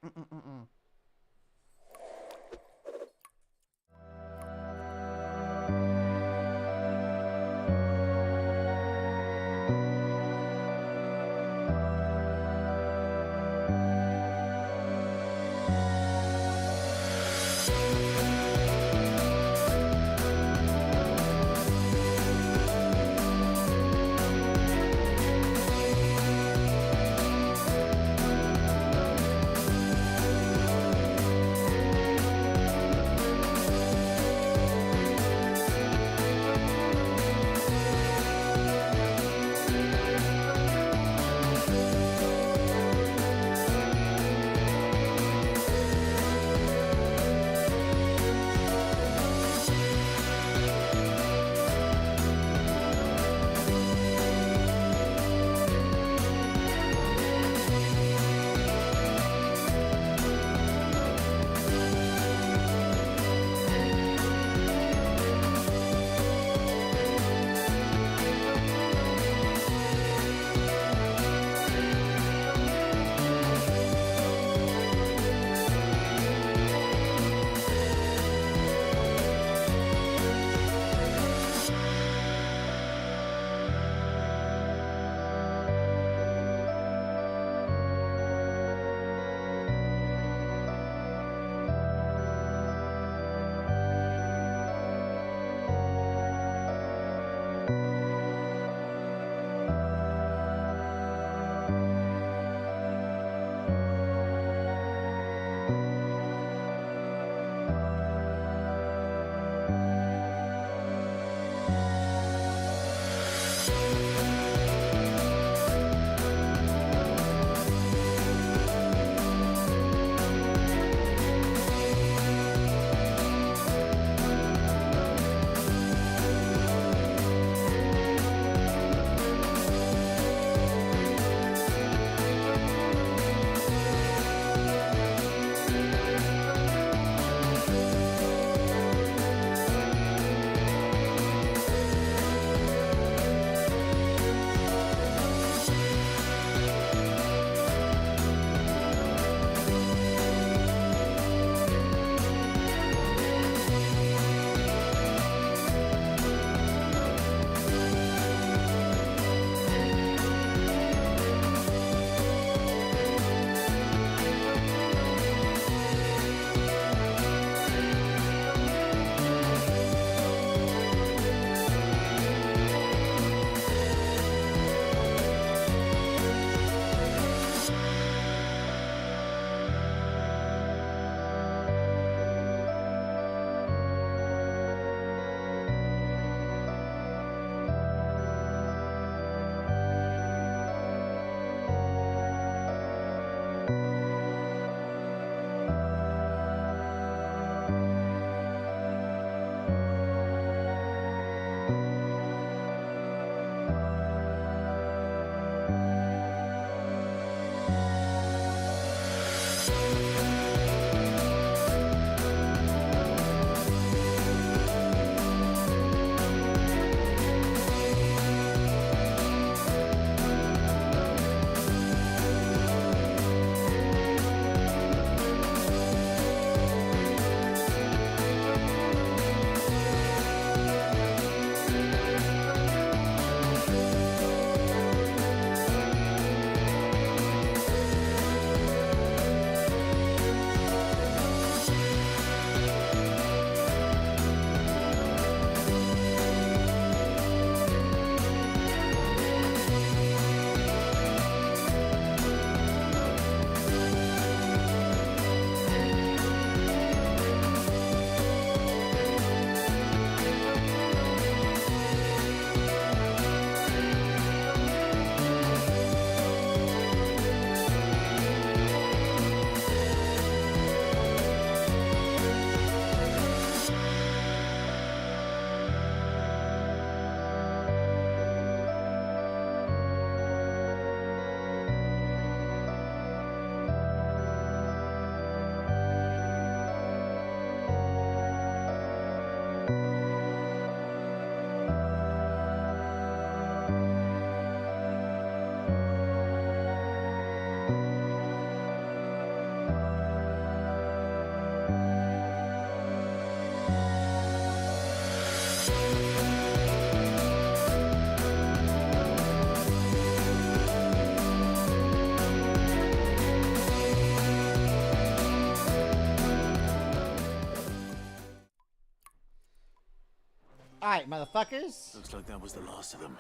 Alright, motherfuckers. Looks like that was the last of them.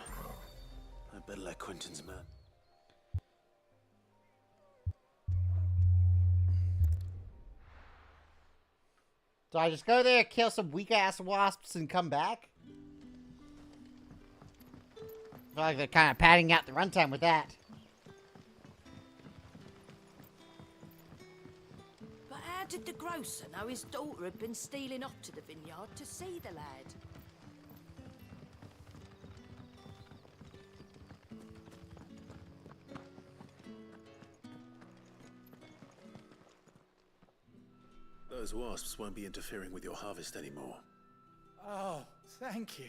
I better let Quentin's man. Do I just go there, kill some weak-ass wasps, and come back? I feel like they're kind of padding out the runtime with that. But how did the grocer know his daughter had been stealing up to the vineyard to see the lad? Those wasps won't be interfering with your harvest anymore. Oh, thank you.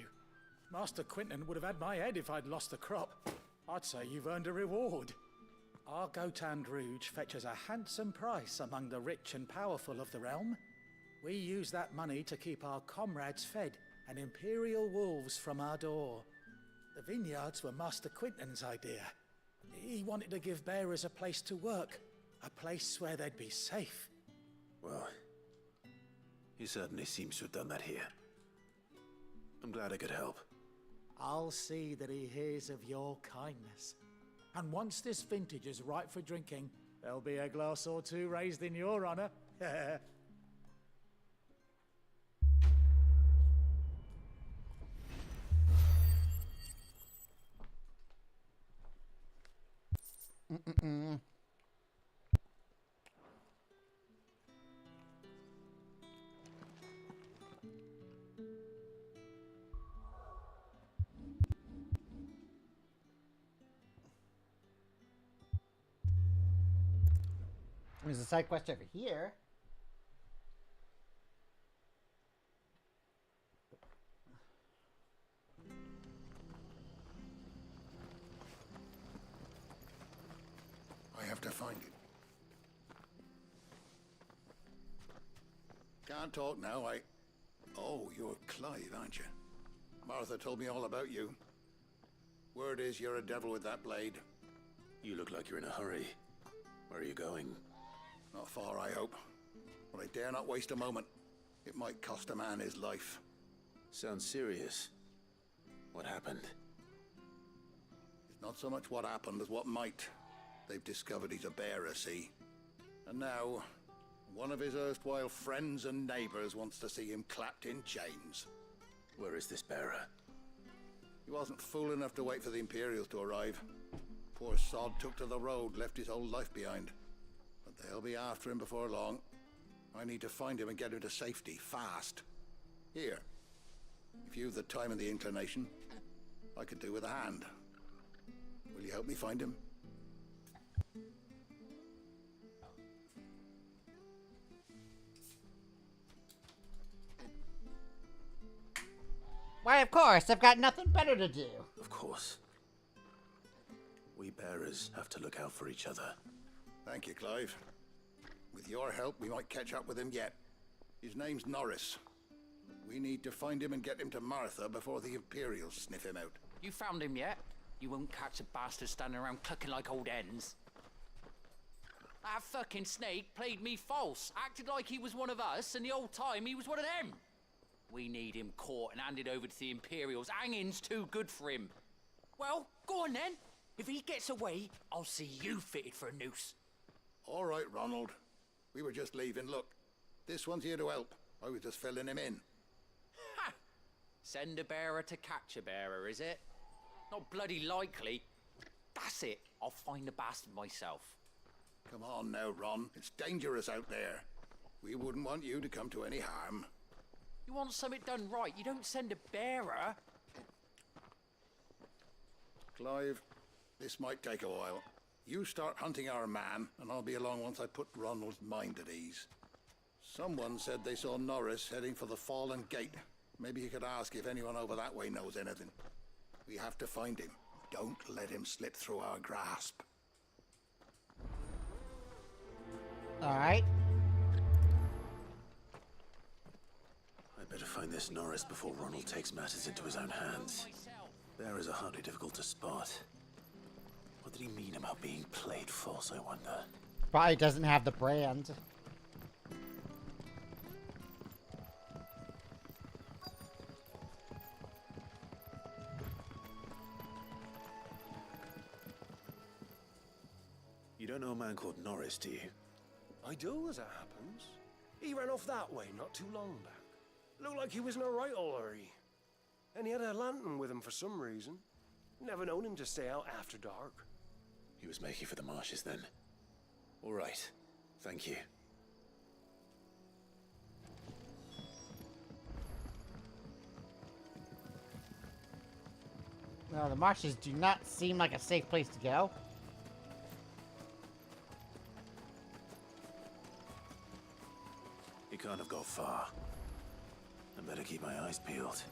Master Quentin would have had my head if I'd lost the crop. I'd say you've earned a reward. Our Gotand Rouge fetches a handsome price among the rich and powerful of the realm. We use that money to keep our comrades fed and imperial wolves from our door. The vineyards were Master Quentin's idea. He wanted to give bearers a place to work, a place where they'd be safe. Well, he certainly seems to have done that here. I'm glad I could help. I'll see that he hears of your kindness. And once this vintage is ripe for drinking, there'll be a glass or two raised in your honor. There's a side quest over here. I have to find it. Can't talk now, Oh, you're Clive, aren't you? Martha told me all about you. Word is you're a devil with that blade. You look like you're in a hurry. Where are you going? Not far, I hope. But I dare not waste a moment. It might cost a man his life. Sounds serious. What happened? It's not so much what happened as what might. They've discovered he's a bearer, see? And now, one of his erstwhile friends and neighbors wants to see him clapped in chains. Where is this bearer? He wasn't fool enough to wait for the Imperials to arrive. Poor sod took to the road, left his whole life behind. But they'll be after him before long. I need to find him and get him to safety, fast. Here, if you've the time and the inclination, I could do with a hand. Will you help me find him? Why, of course, I've got nothing better to do. Of course. We bearers have to look out for each other. Thank you, Clive. With your help, we might catch up with him yet. His name's Norris. We need to find him and get him to Martha before the Imperials sniff him out. You found him yet? You won't catch a bastard standing around clucking like old hens. That fucking snake played me false, acted like he was one of us, and the whole time he was one of them. We need him caught and handed over to the Imperials. Hanging's too good for him. Well, go on then. If he gets away, I'll see you fitted for a noose. All right, Ronald. We were just leaving. Look, this one's here to help. I was just filling him in. Ha! Send a bearer to catch a bearer, is it? Not bloody likely. That's it. I'll find the bastard myself. Come on now, Ron. It's dangerous out there. We wouldn't want you to come to any harm. You want something done right, you don't send a bearer. Clive, this might take a while. You start hunting our man, and I'll be along once I put Ronald's mind at ease. Someone said they saw Norris heading for the Fallen Gate. Maybe you could ask if anyone over that way knows anything. We have to find him. Don't let him slip through our grasp. All right. I better find this Norris before Ronald takes matters into his own hands. Bearers are hardly difficult to spot. What did he mean about being played false, I wonder? Probably doesn't have the brand. don't know a man called Norris, do you? I do, as it happens. He ran off that way not too long back. Looked like he was in a right old hurry. And he had a lantern with him for some reason. Never known him to stay out after dark. He was making for the marshes then. All right. Thank you. Well, the marshes do not seem like a safe place to go. He can't have got far. I better keep my eyes peeled.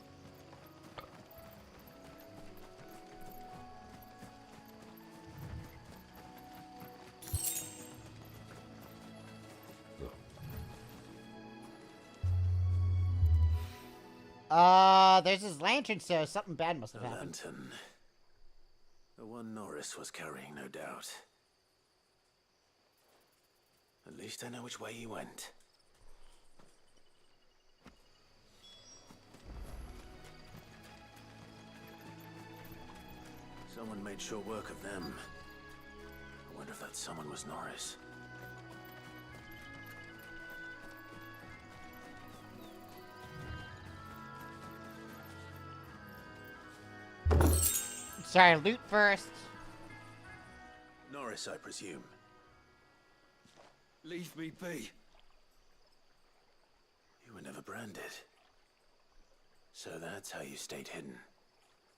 There's his lantern, so something bad must have happened. Lantern. The one Norris was carrying, no doubt. At least I know which way he went. Someone made short work of them. I wonder if that someone was Norris. Sorry, loot first. Norris, I presume. Leave me be. You were never branded. So that's how you stayed hidden.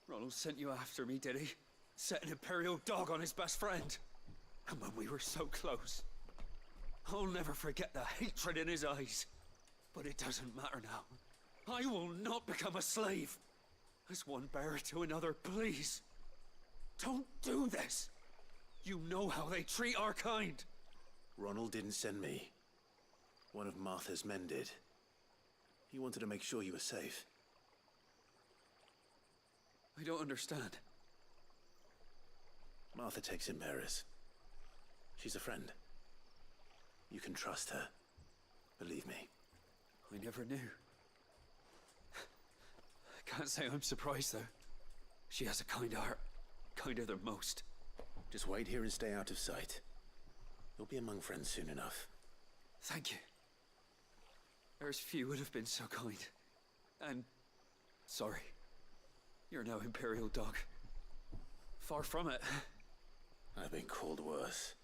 Ronald sent you after me, did he? Set an Imperial dog on his best friend. And when we were so close. I'll never forget the hatred in his eyes. But it doesn't matter now. I will not become a slave. As one bearer to another, please. Don't do this. You know how they treat our kind. Ronald didn't send me. One of Martha's men did. He wanted to make sure you were safe. I don't understand. Martha takes in bearers. She's a friend. You can trust her. Believe me. I never knew. I can't say I'm surprised, though. She has a kind heart. Kinder than most. Just wait here and stay out of sight. You'll be among friends soon enough. Thank you. There's few would have been so kind. And... sorry. You're no Imperial dog. Far from it. I've been called worse.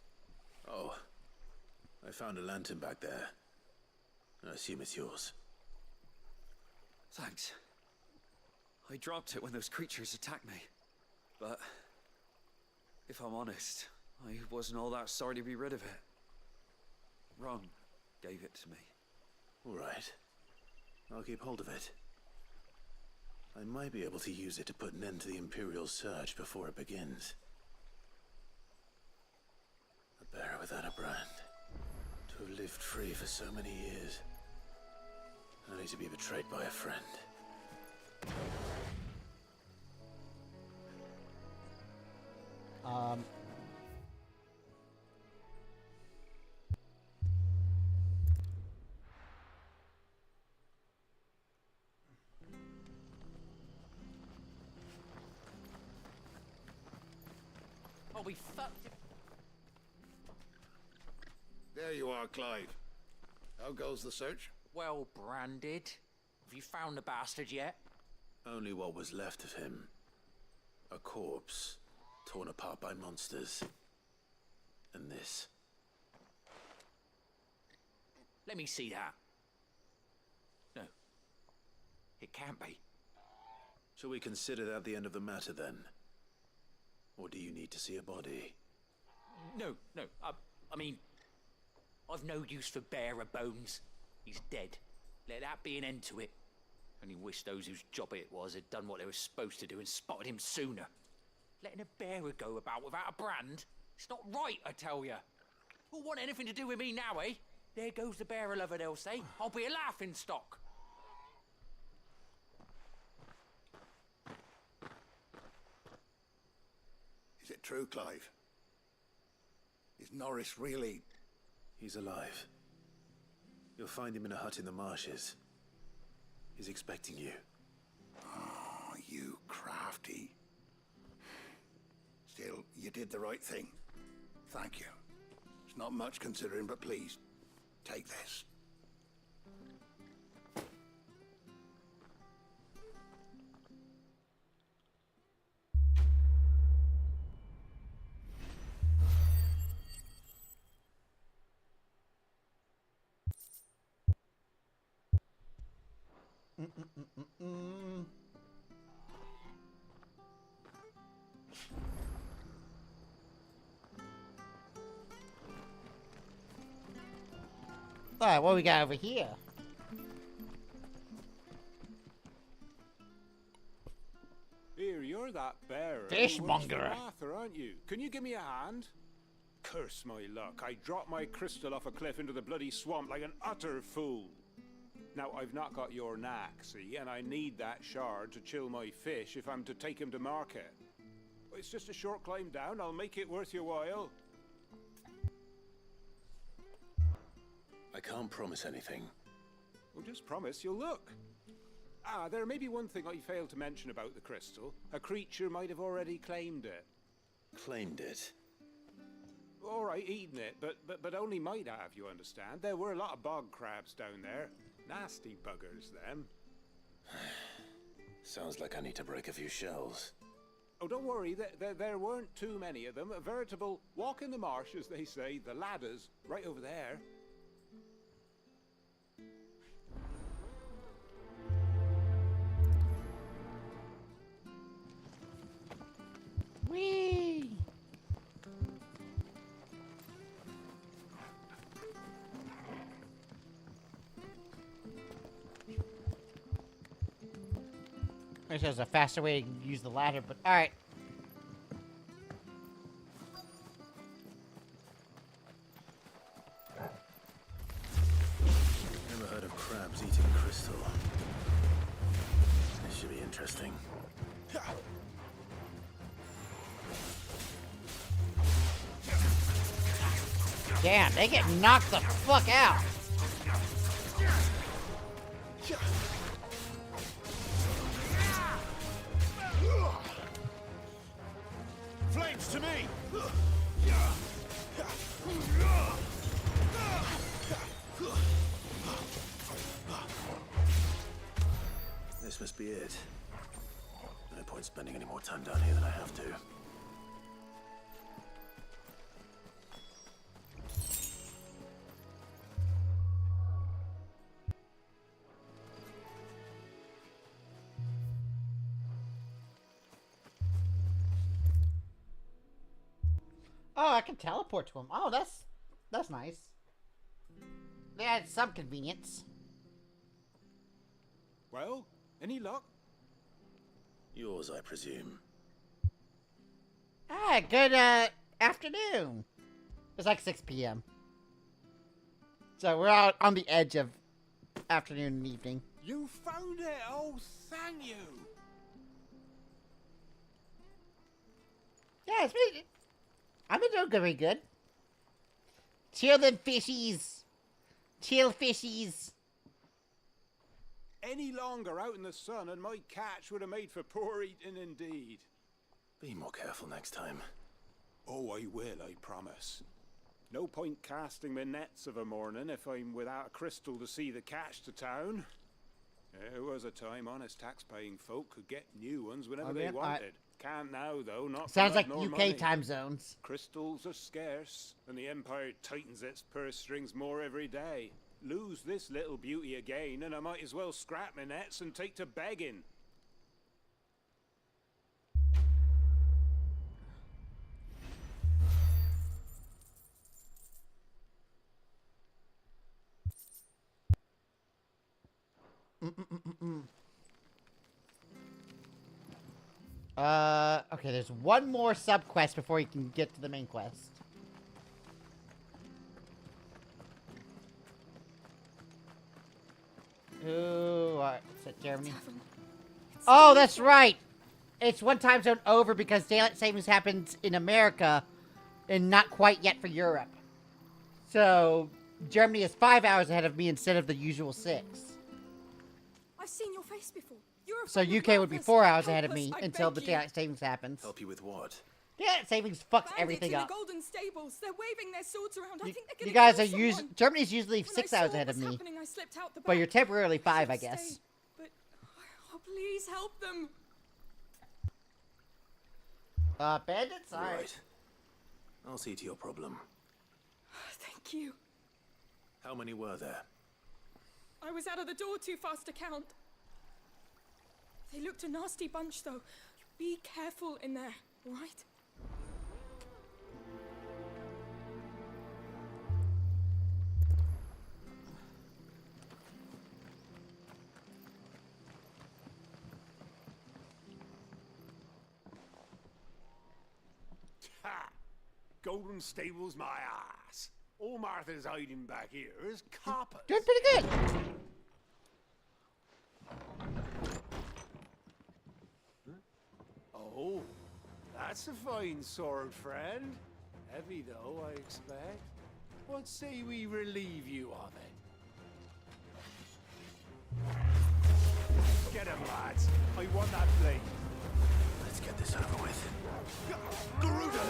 Oh. I found a lantern back there. I assume it's yours. Thanks. I dropped it when those creatures attacked me. But... if I'm honest, I wasn't all that sorry to be rid of it. Ron gave it to me. All right. I'll keep hold of it. I might be able to use it to put an end to the Imperial surge before it begins. A bearer without a brand. To have lived free for so many years. Only to be betrayed by a friend. I'll be fucked. There you are, Clive. How goes the search? Well branded. Have you found the bastard yet? Only what was left of him. A corpse, torn apart by monsters. And this. Let me see that. No. It can't be. Shall we consider that the end of the matter, then? Or do you need to see a body? No. I mean... I've no use for bearer bones. He's dead. Let that be an end to it. Only wish those whose job it was had done what they were supposed to do and spotted him sooner. Letting a bearer go about without a brand? It's not right, I tell you. Who'll want anything to do with me now, eh? There goes the bearer lover, they'll say. I'll be a laughing stock. Is it true, Clive? Is Norris really... He's alive. You'll find him in a hut in the marshes. He's expecting you. Oh, you crafty. Still, you did the right thing. Thank you. not much considering, but please, take this. Alright, what we got over here? Here, you're that bearer. Fishmonger. Arthur, aren't you? Can you give me a hand? Curse my luck. I dropped my crystal off a cliff into the bloody swamp like an utter fool. Now, I've not got your knack, see, and I need that shard to chill my fish if I'm to take him to market. It's just a short climb down. I'll make it worth your while. I can't promise anything. Well, just promise you'll look. Ah, there may be one thing I failed to mention about the crystal. A creature might have already claimed it. Claimed it? All right, eaten it, but only might have, you understand. There were a lot of bog crabs down there. Nasty buggers, them. Sounds like I need to break a few shells. Oh, don't worry, there weren't too many of them. A veritable walk in the marsh, as they say. The ladders, right over there. Whee! I wish there was a faster way to use the ladder, but alright. Never heard of crabs eating crystal. This should be interesting. Damn, they get knocked the fuck out. Flames to me! This must be it. No point spending any more time down here than I have to. Oh, I can teleport to him. Oh, that's nice. They had some convenience. Well, any luck? Yours, I presume. Ah, good afternoon. It's like 6 p.m. So we're out on the edge of afternoon and evening. You found it! Oh, thank you! Yeah, I've been doing very good. Chill them fishies. Chill fishies. Any longer out in the sun and my catch would have made for poor eating indeed. Be more careful next time. Oh, I will, I promise. No point casting my nets of a morning if I'm without a crystal to see the catch to town. There was a time honest tax-paying folk could get new ones whenever they wanted. Can't now, though, not Sounds like nor UK money. time zones. Crystals are scarce, and the Empire tightens its purse strings more every day. Lose this little beauty again, and I might as well scrap my nets and take to begging. Okay, there's one more sub-quest before you can get to the main quest. Ooh, is that Germany? Oh, that's right! It's one time zone over because daylight savings happens in America and not quite yet for Europe. So, Germany is 5 hours ahead of me instead of the usual 6. I've seen your face before. You're a So UK would be 4 hours ahead of me until the daylight savings happens. Help you with what? Yeah, savings fucks Bandits everything in up. the Golden Stables. They're waving their swords around. I think they're gonna You guys kill are someone. Germany's usually When 6 I hours saw ahead what of was me. happening, I slipped out the But you're back. temporarily 5, I Should've guess. stayed, but oh, please help them. Bandits? Alright. Right. I'll see to your problem. Thank you. How many were there? I was out of the door too fast to count. They looked a nasty bunch, though. Be careful in there, all right? Ha! Golden Stables, my ass. All Martha's hiding back here is coppers. Doing pretty good. Oh, that's a fine sword, friend. Heavy, though, I expect. What say we relieve you of it? Get him, lads. I want that blade. Let's get this over with. Garuda,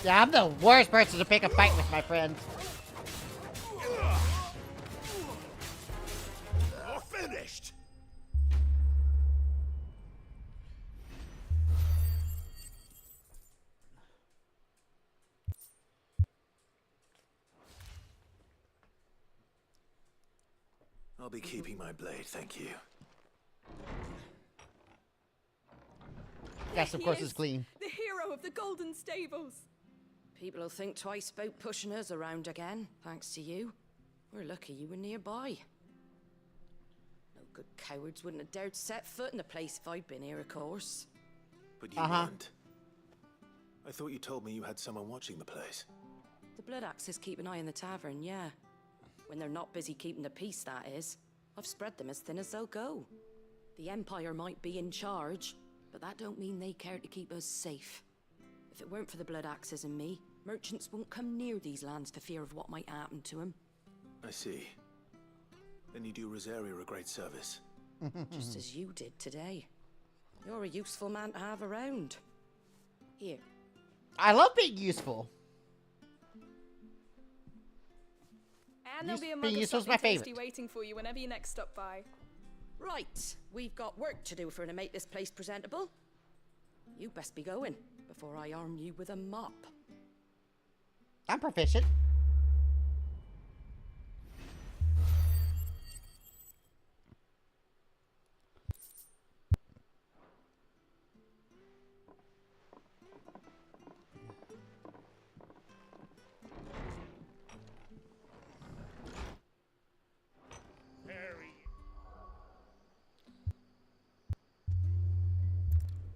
Yeah, I'm the worst person to pick a fight with, my friend. You're finished. I'll be keeping my blade, thank you. Yes, of course it's clean. The hero of the Golden Stables. People will think twice about pushing us around again, thanks to you. We're lucky you were nearby. No good cowards wouldn't have dared set foot in the place if I'd been here, of course. But you weren't. I thought you told me you had someone watching the place. The Blood Axes keep an eye on the tavern, yeah. When they're not busy keeping the peace, that is. I've spread them as thin as they'll go. The Empire might be in charge, but that don't mean they care to keep us safe. If it weren't for the Blood Axes and me, merchants won't come near these lands for fear of what might happen to them. I see. Then you do Rosaria a great service. Just as you did today. You're a useful man to have around. Here. I love being useful. And there'll be a being mug of useful is my something tasty favorite. waiting for you whenever you next stop by. Right, we've got work to do for to make this place presentable. You best be going before I arm you with a mop. I'm proficient.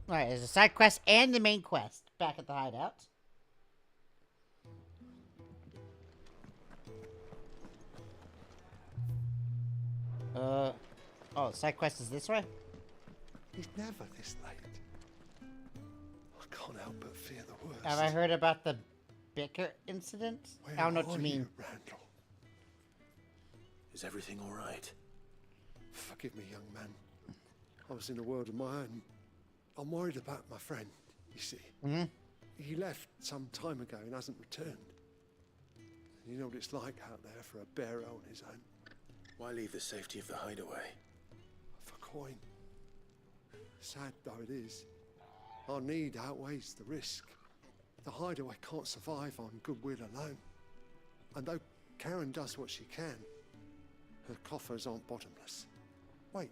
Alright, there's a side quest and the main quest back at the hideout. Oh, side quest is this way? He's never this late. I can't help but fear the worst. Have I heard about the bicker incident? Where I don't know what are you mean. Randall? Is everything all right? Forgive me, young man. I was in a world of my own. I'm worried about my friend, you see. Mm-hmm. He left some time ago and hasn't returned. You know what it's like out there for a bearer on his own. Why leave the safety of the hideaway? For coin. Sad though it is, our need outweighs the risk. The hideaway can't survive on goodwill alone. And though Karen does what she can, her coffers aren't bottomless. Wait,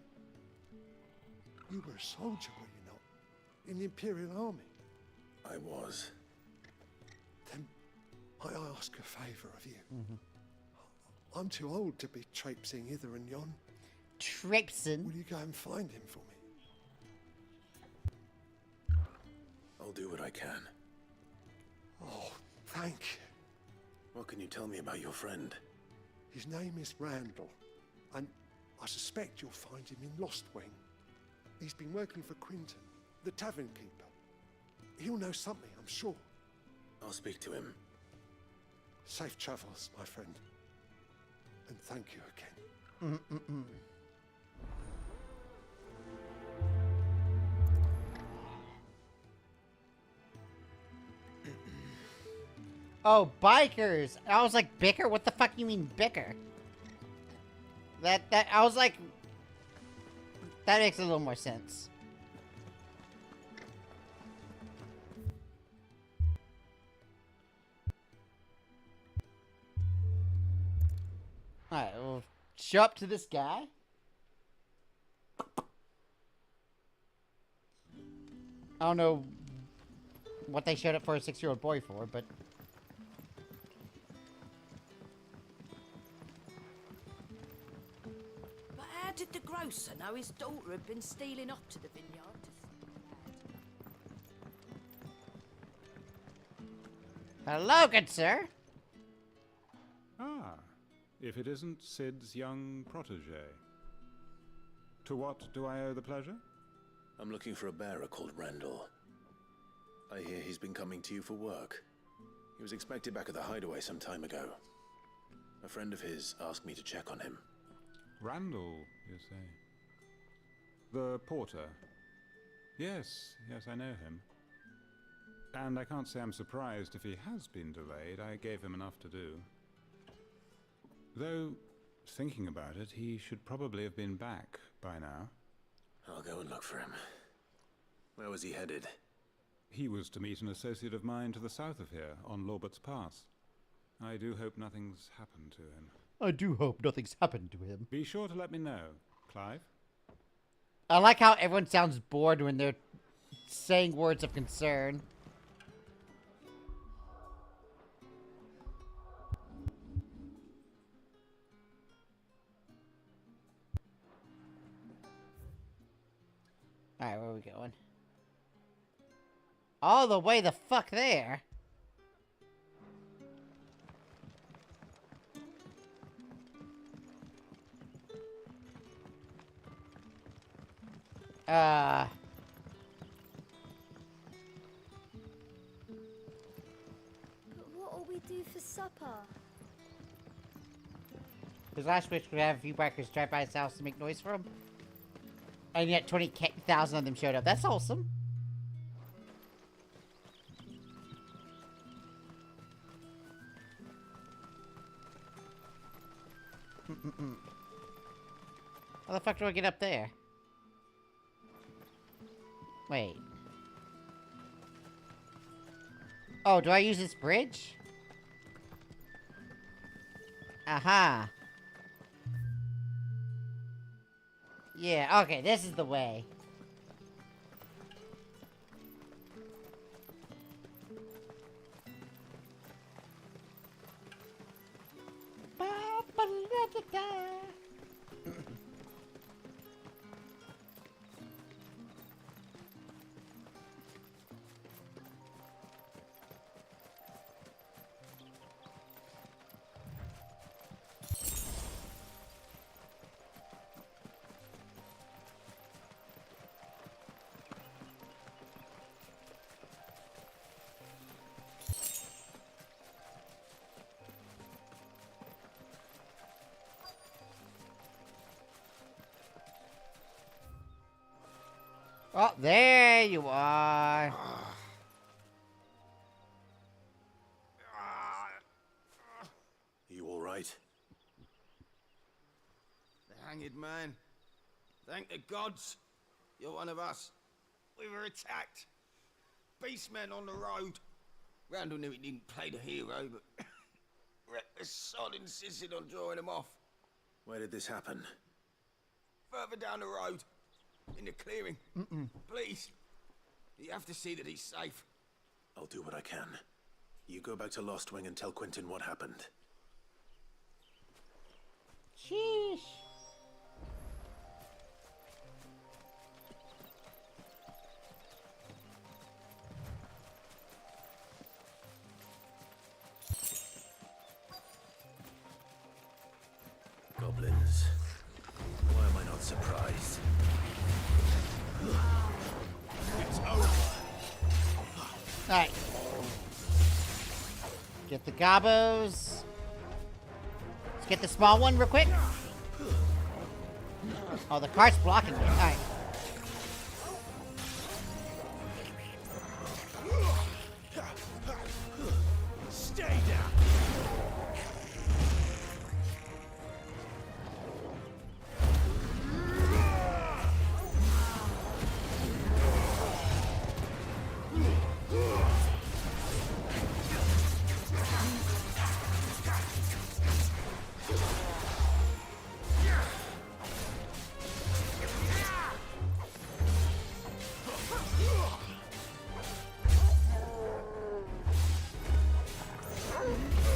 you were a soldier, were you not? In the Imperial Army? I was. Then I ask a favour of you. I'm too old to be traipsing hither and yon. Traipsing? Will you go and find him for me? I'll do what I can. Oh, thank you. What can you tell me about your friend? His name is Randall, and I suspect you'll find him in Lost Wing. He's been working for Quinton, the tavern keeper. He'll know something, I'm sure. I'll speak to him. Safe travels, my friend. And thank you again. Oh, bikers! I was like, bicker? What the fuck you mean, bicker? I was like... That makes a little more sense. Alright, we'll show up to this guy. I don't know what they showed up for a 6-year-old boy for, but... But how did the grocer know his daughter had been stealing up to the vineyard? Hello, good sir. Ah, if it isn't Sid's young protege. To what do I owe the pleasure? I'm looking for a bearer called Randall. I hear he's been coming to you for work. He was expected back at the hideaway some time ago. A friend of his asked me to check on him. Randall, you say? The porter? Yes, I know him. And I can't say I'm surprised if he has been delayed. I gave him enough to do. Though, thinking about it, he should probably have been back by now. I'll go and look for him. Where was he headed? He was to meet an associate of mine to the south of here, on Lorbert's Pass. I do hope nothing's happened to him. I do hope nothing's happened to him. Be sure to let me know, Clive. I like how everyone sounds bored when they're saying words of concern. Alright, where are we going? All the way the fuck there? What'll we do for supper? Because last week we have a few bikers drive by his house to make noise for him. And yet 20,000 of them showed up. That's awesome. How the fuck do I get up there? Wait. Oh, do I use this bridge? Aha. Yeah, okay, this is the way. Oh, there you are. You all right? The hanged man. Thank the gods. You're one of us. We were attacked. Beastmen on the road. Randall knew he didn't play the hero, but reckless sod insisted on drawing him off. Where did this happen? Further down the road. In the clearing. Please. You have to see that he's safe. I'll do what I can. You go back to Lost Wing and tell Quentin what happened. Sheesh. Goblins. Why am I not surprised? It's over. Alright. Get the gobos. Let's get the small one real quick. Oh, the cart's blocking me. Alright. Stay down.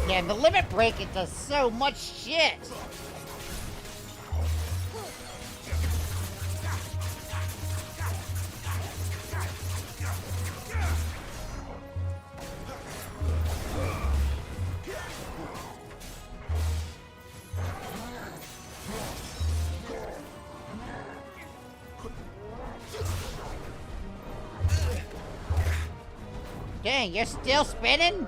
Yeah, the limit break, it does so much shit. Dang, you're still spinning?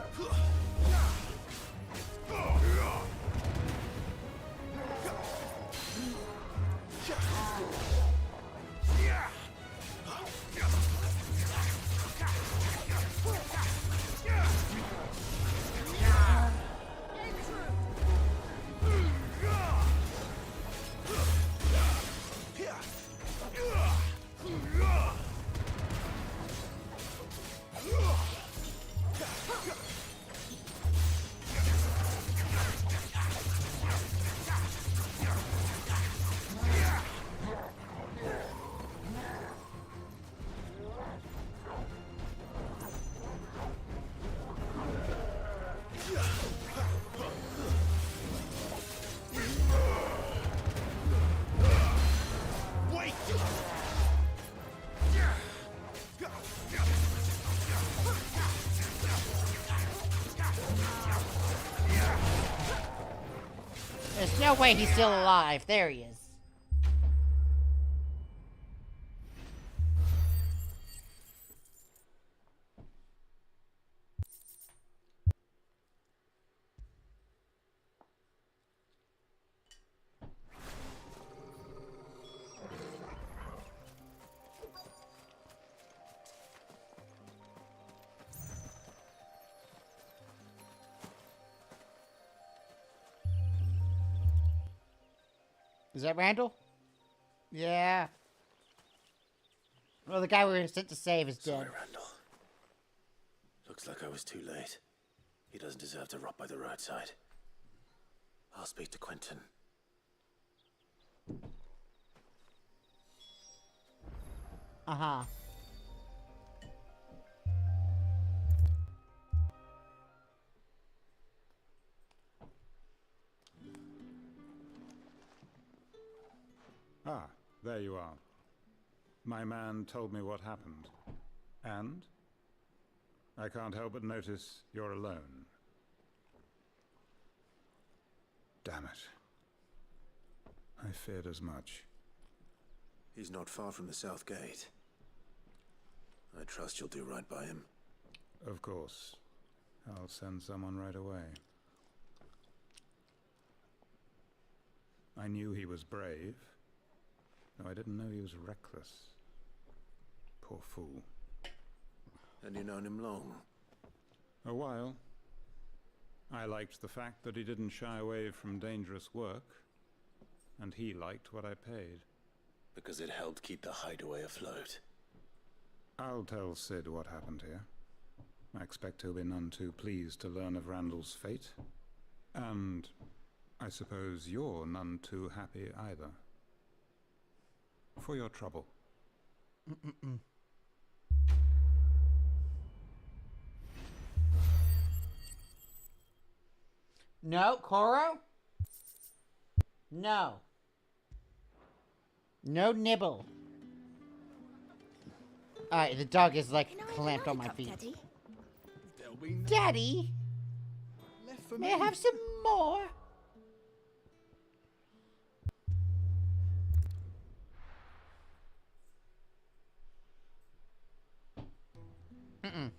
There's no way he's still alive. There he is. Is that Randall? Yeah. Well, the guy we were sent to save is dead. Sorry, Randall. Looks like I was too late. He doesn't deserve to rot by the roadside. I'll speak to Quentin. Uh-huh. Ah, there you are. My man told me what happened. And? I can't help but notice you're alone. Damn it. I feared as much. He's not far from the south gate. I trust you'll do right by him. Of course. I'll send someone right away. I knew he was brave, though I didn't know he was reckless. Poor fool. And you known him long? A while. I liked the fact that he didn't shy away from dangerous work, and he liked what I paid. Because it helped keep the hideaway afloat. I'll tell Sid what happened here. I expect he'll be none too pleased to learn of Randall's fate. And I suppose you're none too happy either. For your trouble. No, Koro? No. No nibble. Alright, the dog is like clamped on my feet. Daddy? May I have some more? Mm-mm.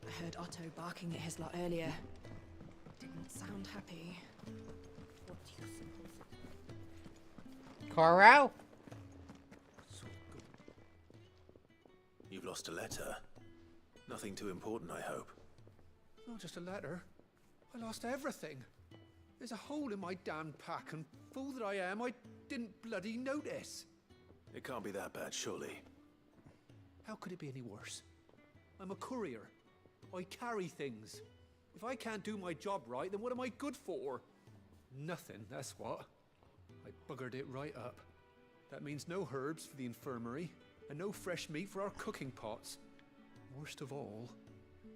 I heard Otto barking at his lot earlier. sound happy. What do you suppose it Caro? You've lost a letter. Nothing too important, I hope. Not just a letter. I lost everything. There's a hole in my damn pack, and fool that I am, I didn't bloody notice. It can't be that bad, surely. How could it be any worse? I'm a courier. I carry things. If I can't do my job right, then what am I good for? Nothing, that's what. I buggered it right up. That means no herbs for the infirmary, and no fresh meat for our cooking pots. Worst of all,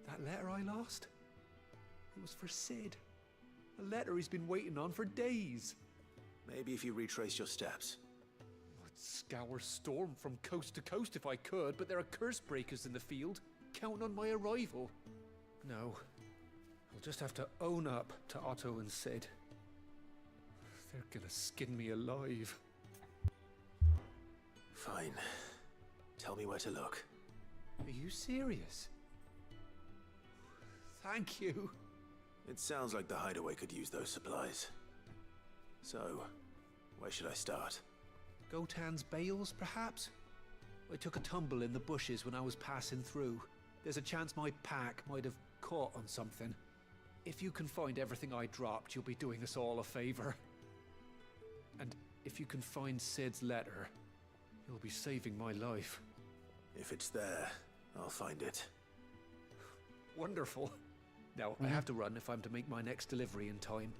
that letter I lost, it was for Sid. A letter he's been waiting on for days. Maybe if you retrace your steps. I'd scour Storm from coast to coast if I could, but there are curse breakers in the field, counting on my arrival. No, I'll just have to own up to Otto and Sid. They're gonna skin me alive. Fine. Tell me where to look. Are you serious? Thank you. It sounds like the hideaway could use those supplies. So, where should I start? Gotan's bales, perhaps? I took a tumble in the bushes when I was passing through. There's a chance my pack might have caught on something. If you can find everything I dropped, you'll be doing us all a favor. And if you can find Sid's letter, you'll be saving my life. If it's there, I'll find it. Wonderful. Now, I have to run if I'm to make my next delivery in time.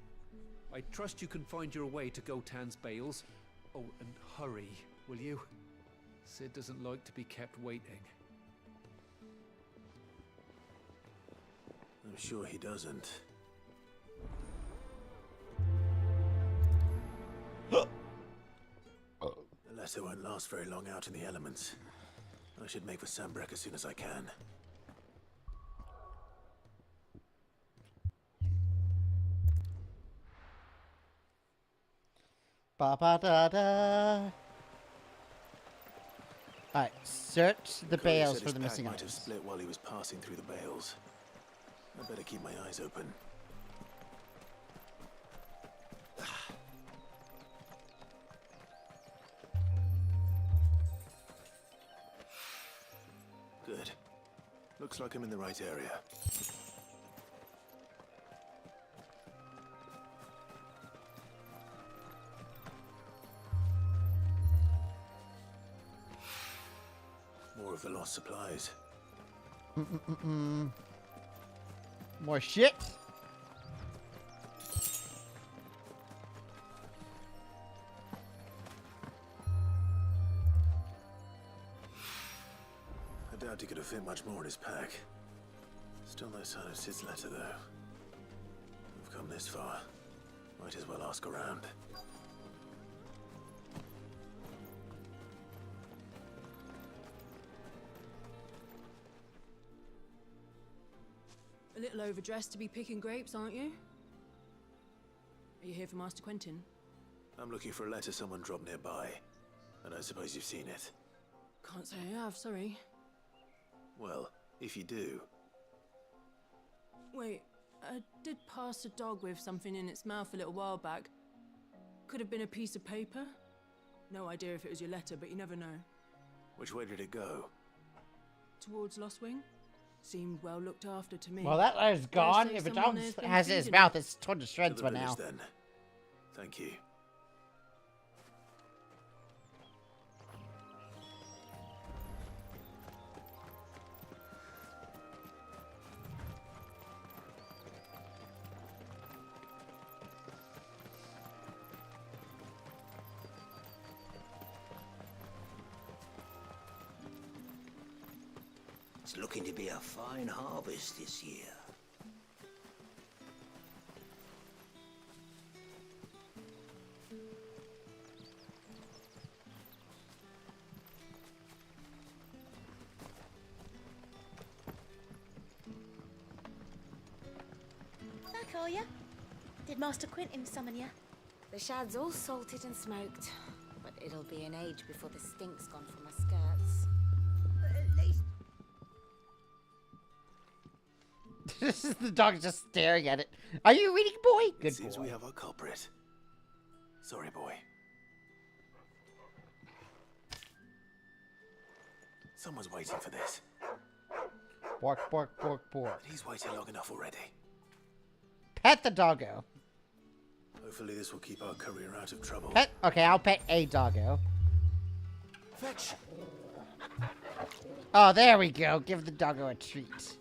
I trust you can find your way to Gotan's bales. Oh, and hurry, will you? Sid doesn't like to be kept waiting. I'm sure he doesn't. The letter won't last very long out in the elements. I should make for Sambrek as soon as I can. Ba ba da da. Alright, search the bales for the missing might have items. split while he was passing through the bales. I better keep my eyes open. Good. Looks like I'm in the right area. More of the lost supplies. More shit. I doubt he could have fit much more in his pack. Still no sign of Sid's letter, though. We've come this far. Might as well ask around. A little overdressed to be picking grapes, aren't you? Are you here for Master Quentin? I'm looking for a letter someone dropped nearby. And I suppose you've seen it. Can't say I have, sorry. Well, if you do... Wait, I did pass a dog with something in its mouth a little while back. Could have been a piece of paper. No idea if it was your letter, but you never know. Which way did it go? Towards Lost Wing? Seemed well looked after to me. Well, that letter's gone. Dare say If a someone dog has been has it in his feeding mouth, it. it's torn to shreds To by the now. village, then. Thank you. It's looking to be a fine harvest this year. Back, are ya? Did Master Quentin summon ya? The shad's all salted and smoked, but it'll be an age before the stink's gone from my skirts. But at least... The dog's just staring at it. Are you reading, boy? Good It seems boy. we have our culprit. Sorry, boy. Someone's waiting for this. Bark, bark, bark, bark. He's waited long enough already. Pet the doggo. Hopefully this will keep our courier out of trouble. Pet. Okay, I'll pet a doggo. Fetch! Oh, there we go. Give the doggo a treat.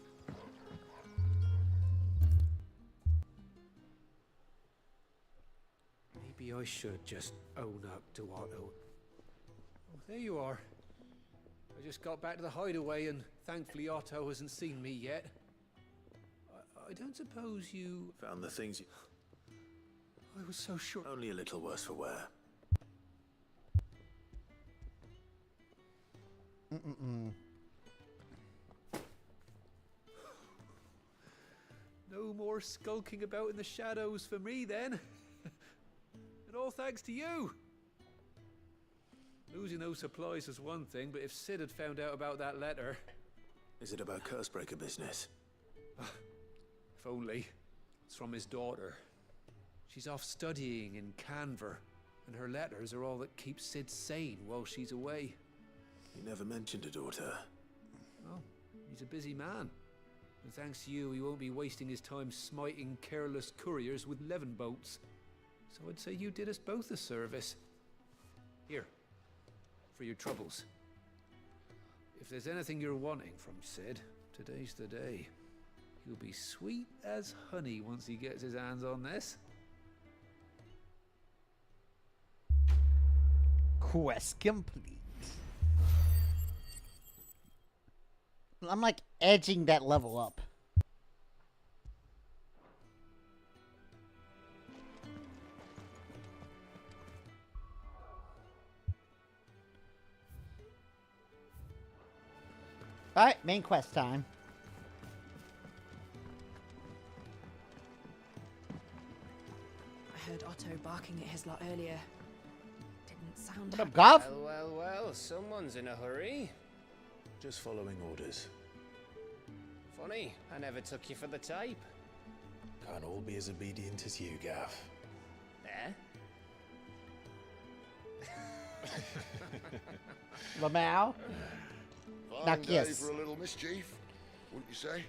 Maybe I should just own up to Otto. Oh, there you are. I just got back to the hideaway and thankfully Otto hasn't seen me yet. I don't suppose you... Found the things you... I was so sure... Only a little worse for wear. No more skulking about in the shadows for me then. And all thanks to you. Losing those supplies is one thing, but if Sid had found out about that letter... Is it about Cursebreaker business? If only. It's from his daughter. She's off studying in Canver, and her letters are all that keeps Sid sane while she's away. You never mentioned a daughter. Well, he's a busy man. And thanks to you, he won't be wasting his time smiting careless couriers with levin boats. So I'd say you did us both a service. Here, for your troubles. If there's anything you're wanting from Sid, today's the day. He'll be sweet as honey once he gets his hands on this. Quest complete. I'm like edging that level up. Alright, main quest time. I heard Otto barking at his lot earlier. Didn't sound What up, Goth? Well, well, well, someone's in a hurry. Just following orders. Funny, I never took you for the type. Can't all be as obedient as you, Gav. Eh? Lamau? Fine day yes. for a little mischief, wouldn't you say?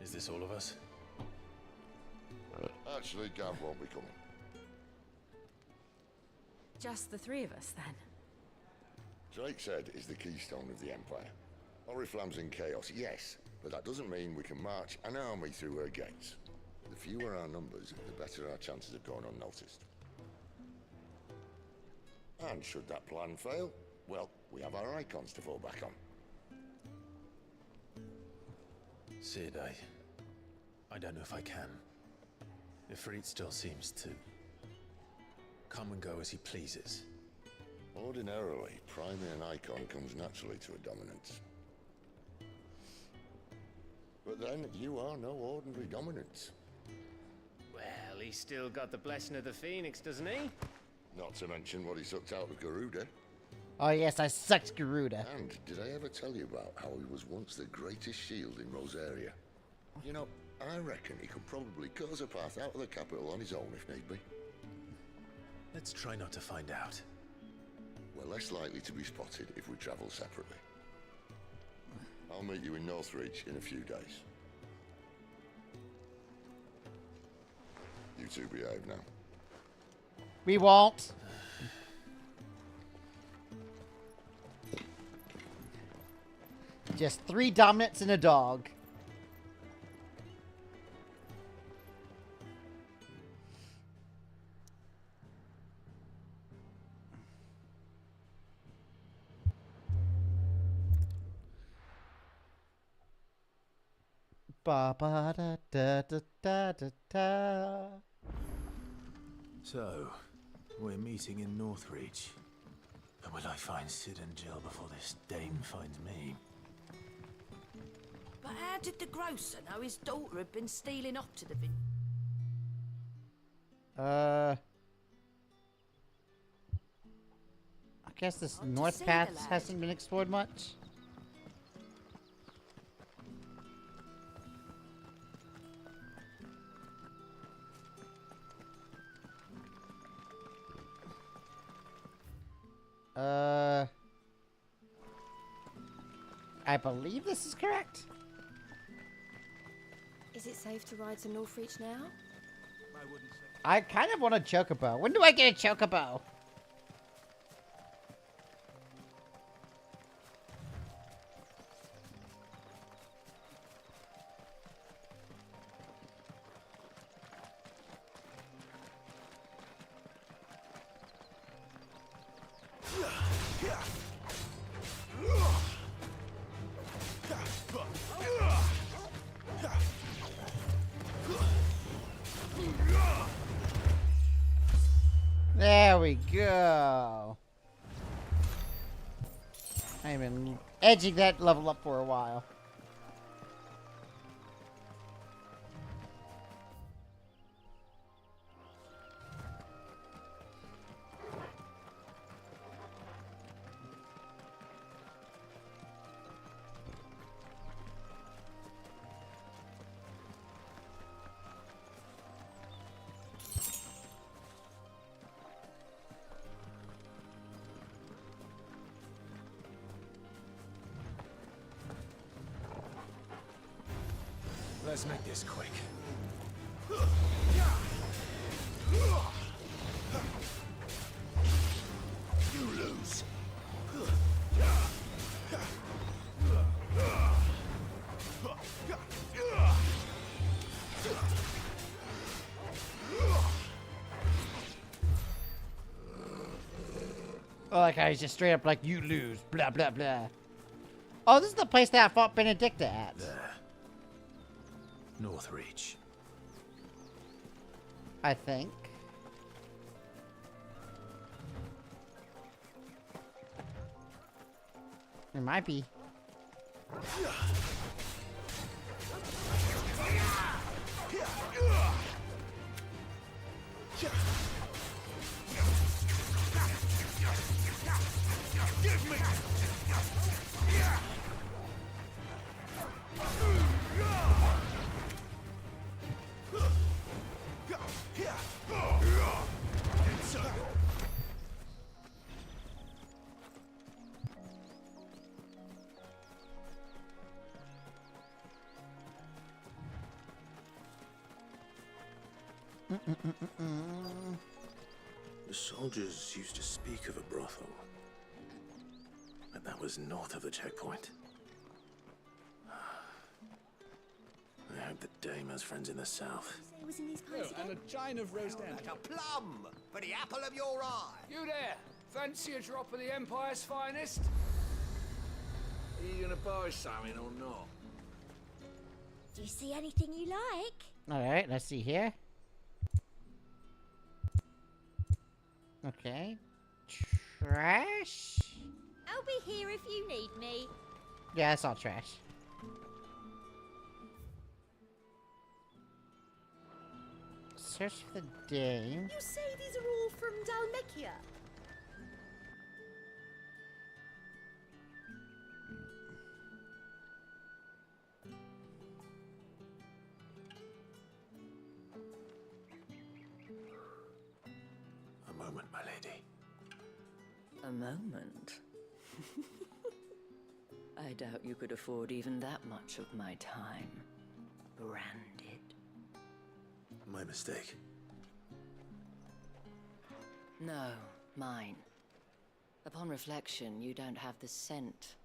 Is this all of us? Actually, Gav won't be coming. Just the three of us, then. Drake is the keystone of the Empire. Oriflamme's in chaos, yes, but that doesn't mean we can march an army through her gates. The fewer our numbers, the better our chances of going unnoticed. And should that plan fail, well, we have our icons to fall back on. Sid, I don't know if I can. Ifrit still seems to come and go as he pleases. Ordinarily, priming an icon comes naturally to a dominance. But then, you are no ordinary dominance. Well, he's still got the blessing of the Phoenix, doesn't he? Not to mention what he sucked out of Garuda. Oh yes, I sucked Garuda. And did I ever tell you about how he was once the greatest shield in Rosaria? You know, I reckon he could probably cause a path out of the capital on his own if need be. Let's try not to find out. We're less likely to be spotted if we travel separately. I'll meet you in Northridge in a few days. You two behave now. We won't. Just 3 dominants and a dog. Ba ba da da da da da da. So, we're meeting in Northridge. But will I find Sid and Jill before this dame finds me? But how did the grocer know his daughter had been stealing off to the vin? I guess this north path hasn't been explored much. I believe this is correct. Is it safe to ride to Northreach now? I wouldn't say. I kind of want a chocobo. When do I get a chocobo? There we go. I've been edging that level up for a while. Let's make this quick. You lose. Oh, like I was just straight up like, you lose, blah, blah, blah. Oh, this is the place that I fought Benedicta at. There. Northreach. I think. It might be. Give me. The soldiers used to speak of a brothel, but that was north of the checkpoint. I hope the dame has friends in the south. It was in these pies And a chine of roast end. Like a plum for the apple of your eye. You there? Fancy a drop of the Empire's finest? Are you gonna buy something or not? Do you see anything you like? Alright, let's see here. Okay. Trash? I'll be here if you need me. Yeah, that's all trash. Search for the dame. You say these are all from Dalmekia? A moment, my lady. A moment? I doubt you could afford even that much of my time. Branded. My mistake. No, mine. Upon reflection, you don't have the scent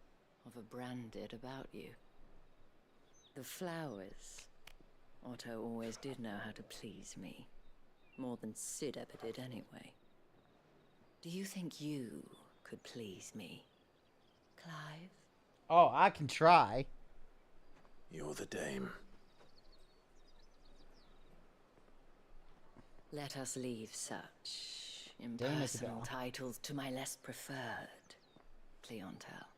of a branded about you. The flowers. Otto always did know how to please me. More than Sid ever did anyway. Do you think you could please me, Clive? Oh, I can try. You're the dame. Let us leave such Isabel. impersonal titles to my less preferred clientele.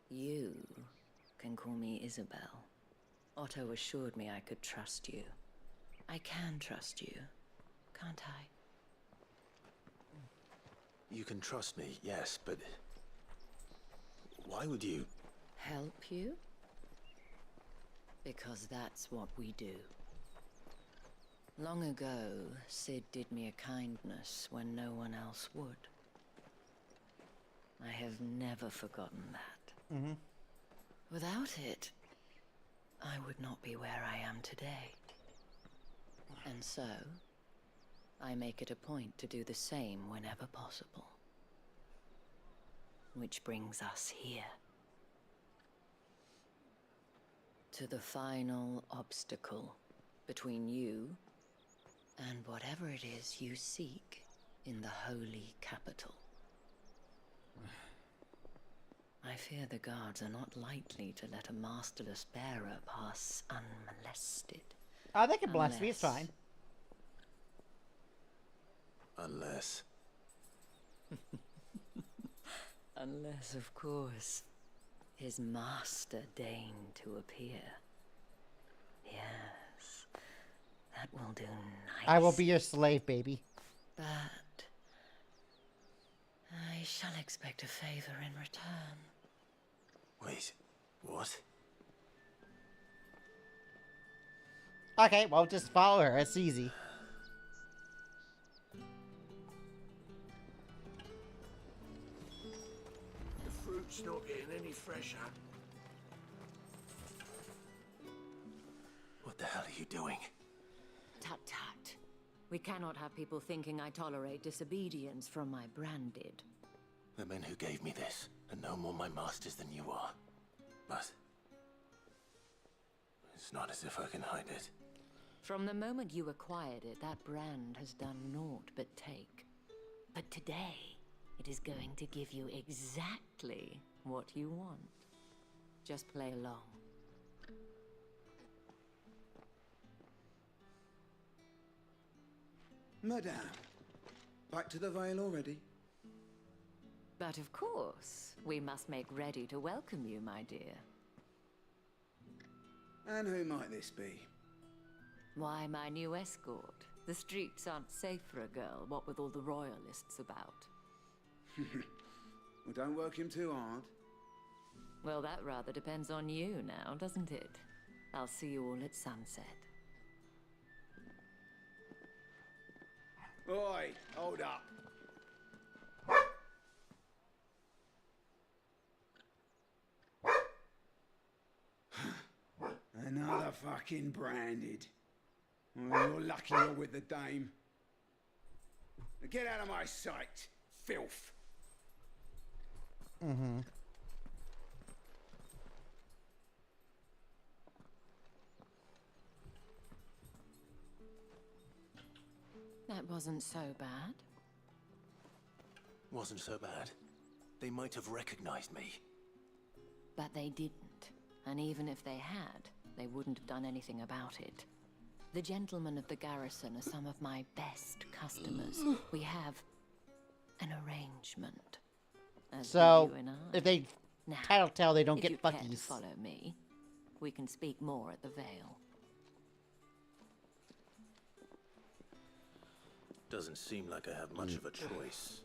You can call me Isabel. Otto assured me I could trust you. I can trust you, can't I? You can trust me, yes, but why would you? Help you? Because that's what we do. Long ago, Sid did me a kindness when no one else would. I have never forgotten that. Mm-hmm. Without it, I would not be where I am today. And so, I make it a point to do the same whenever possible. Which brings us here. To the final obstacle between you and whatever it is you seek in the holy capital. I fear the guards are not likely to let a masterless bearer pass unmolested. Oh, they can blast me, it's fine. Unless... Unless, of course, his master deigned to appear. Yes, that will do nicely. I will be your slave, baby. But I shall expect a favor in return. Wait, what? Okay, well, just follow her. It's easy. The fruit's not getting any fresher. What the hell are you doing? Tut tut. We cannot have people thinking I tolerate disobedience from my branded. The men who gave me this are no more my masters than you are. But it's not as if I can hide it. From the moment you acquired it, that brand has done naught but take. But today, it is going to give you exactly what you want. Just play along. Madame, back to the Vale already? But of course, we must make ready to welcome you, my dear. And who might this be? Why, my new escort. The streets aren't safe for a girl, what with all the royalists about. Well, don't work him too hard. Well, that rather depends on you now, doesn't it? I'll see you all at sunset. Oi, hold up. Another fucking branded. Well, you're lucky you're with the dame. Now get out of my sight, filth. Mm-hmm. That wasn't so bad. Wasn't so bad. They might have recognized me. But they didn't. And even if they had, they wouldn't have done anything about it. The gentlemen of the garrison are some of my best customers. We have an arrangement. So, you and I. if they Now, tell they don't if get you care to fuckies. follow me, we can speak more at the Vale. Doesn't seem like I have much of a choice.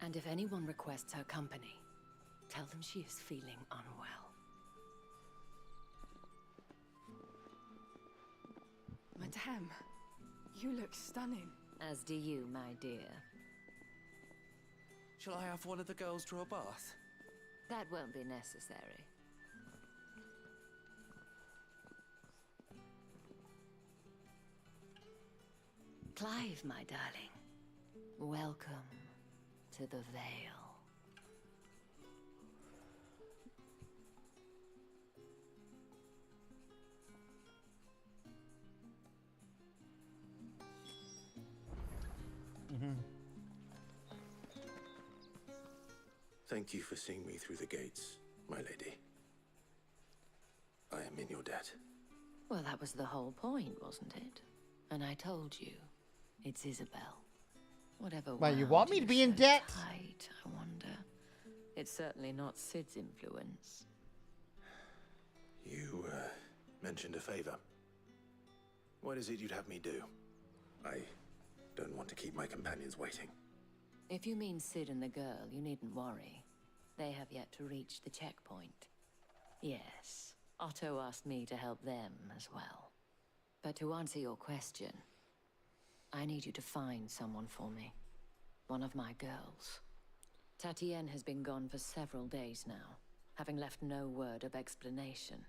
And if anyone requests her company, tell them she is feeling unwell. Madame, you look stunning. As do you, my dear. Shall I have one of the girls draw a bath? That won't be necessary. Clive, my darling. Welcome to the Vale. Thank you for seeing me through the gates, my lady. I am in your debt. Well, that was the whole point, wasn't it? And I told you, it's Isabel. Whatever. Well, you want me to be in debt? Tight, I wonder. It's certainly not Sid's influence. You, mentioned a favor. What is it you'd have me do? I don't want to keep my companions waiting. If you mean Sid and the girl, you needn't worry. They have yet to reach the checkpoint. Yes, Otto asked me to help them as well. But to answer your question, I need you to find someone for me. One of my girls. Tatienne has been gone for several days now, having left no word of explanation.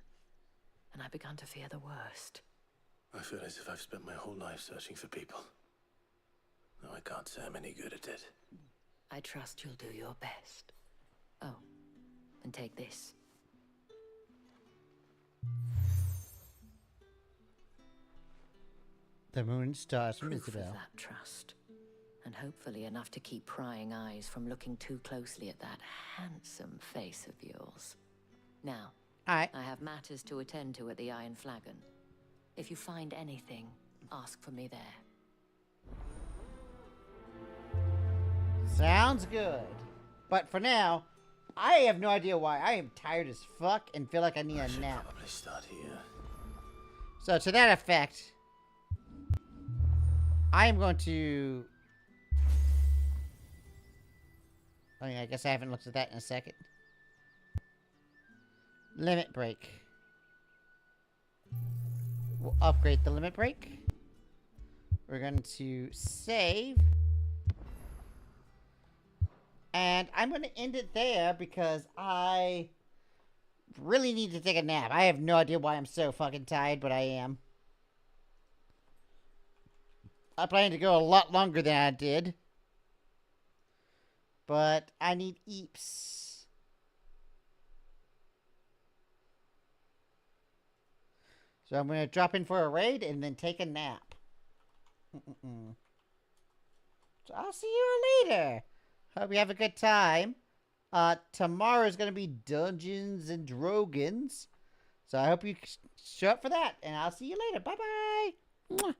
And I've begun to fear the worst. I feel as if I've spent my whole life searching for people. Though I can't say I'm any good at it. I trust you'll do your best. Oh, and take this. The moon and stars from Proof of Isabel. that trust. And hopefully enough to keep prying eyes from looking too closely at that handsome face of yours. Now, I have matters to attend to at the Iron Flagon. If you find anything, ask for me there. Sounds good. But for now, I have no idea why. I am tired as fuck and feel like I need a nap. Probably start here. So to that effect, I am going to... I guess I haven't looked at that in a second. Limit break. We'll upgrade the limit break. We're going to save. And I'm going to end it there because I really need to take a nap. I have no idea why I'm so fucking tired, but I am. I planned to go a lot longer than I did. But I need eeps. So I'm going to drop in for a raid and then take a nap. So I'll see you later. Hope you have a good time. Tomorrow is going to be Dungeons and Dragons. So I hope you show up for that. And I'll see you later. Bye-bye.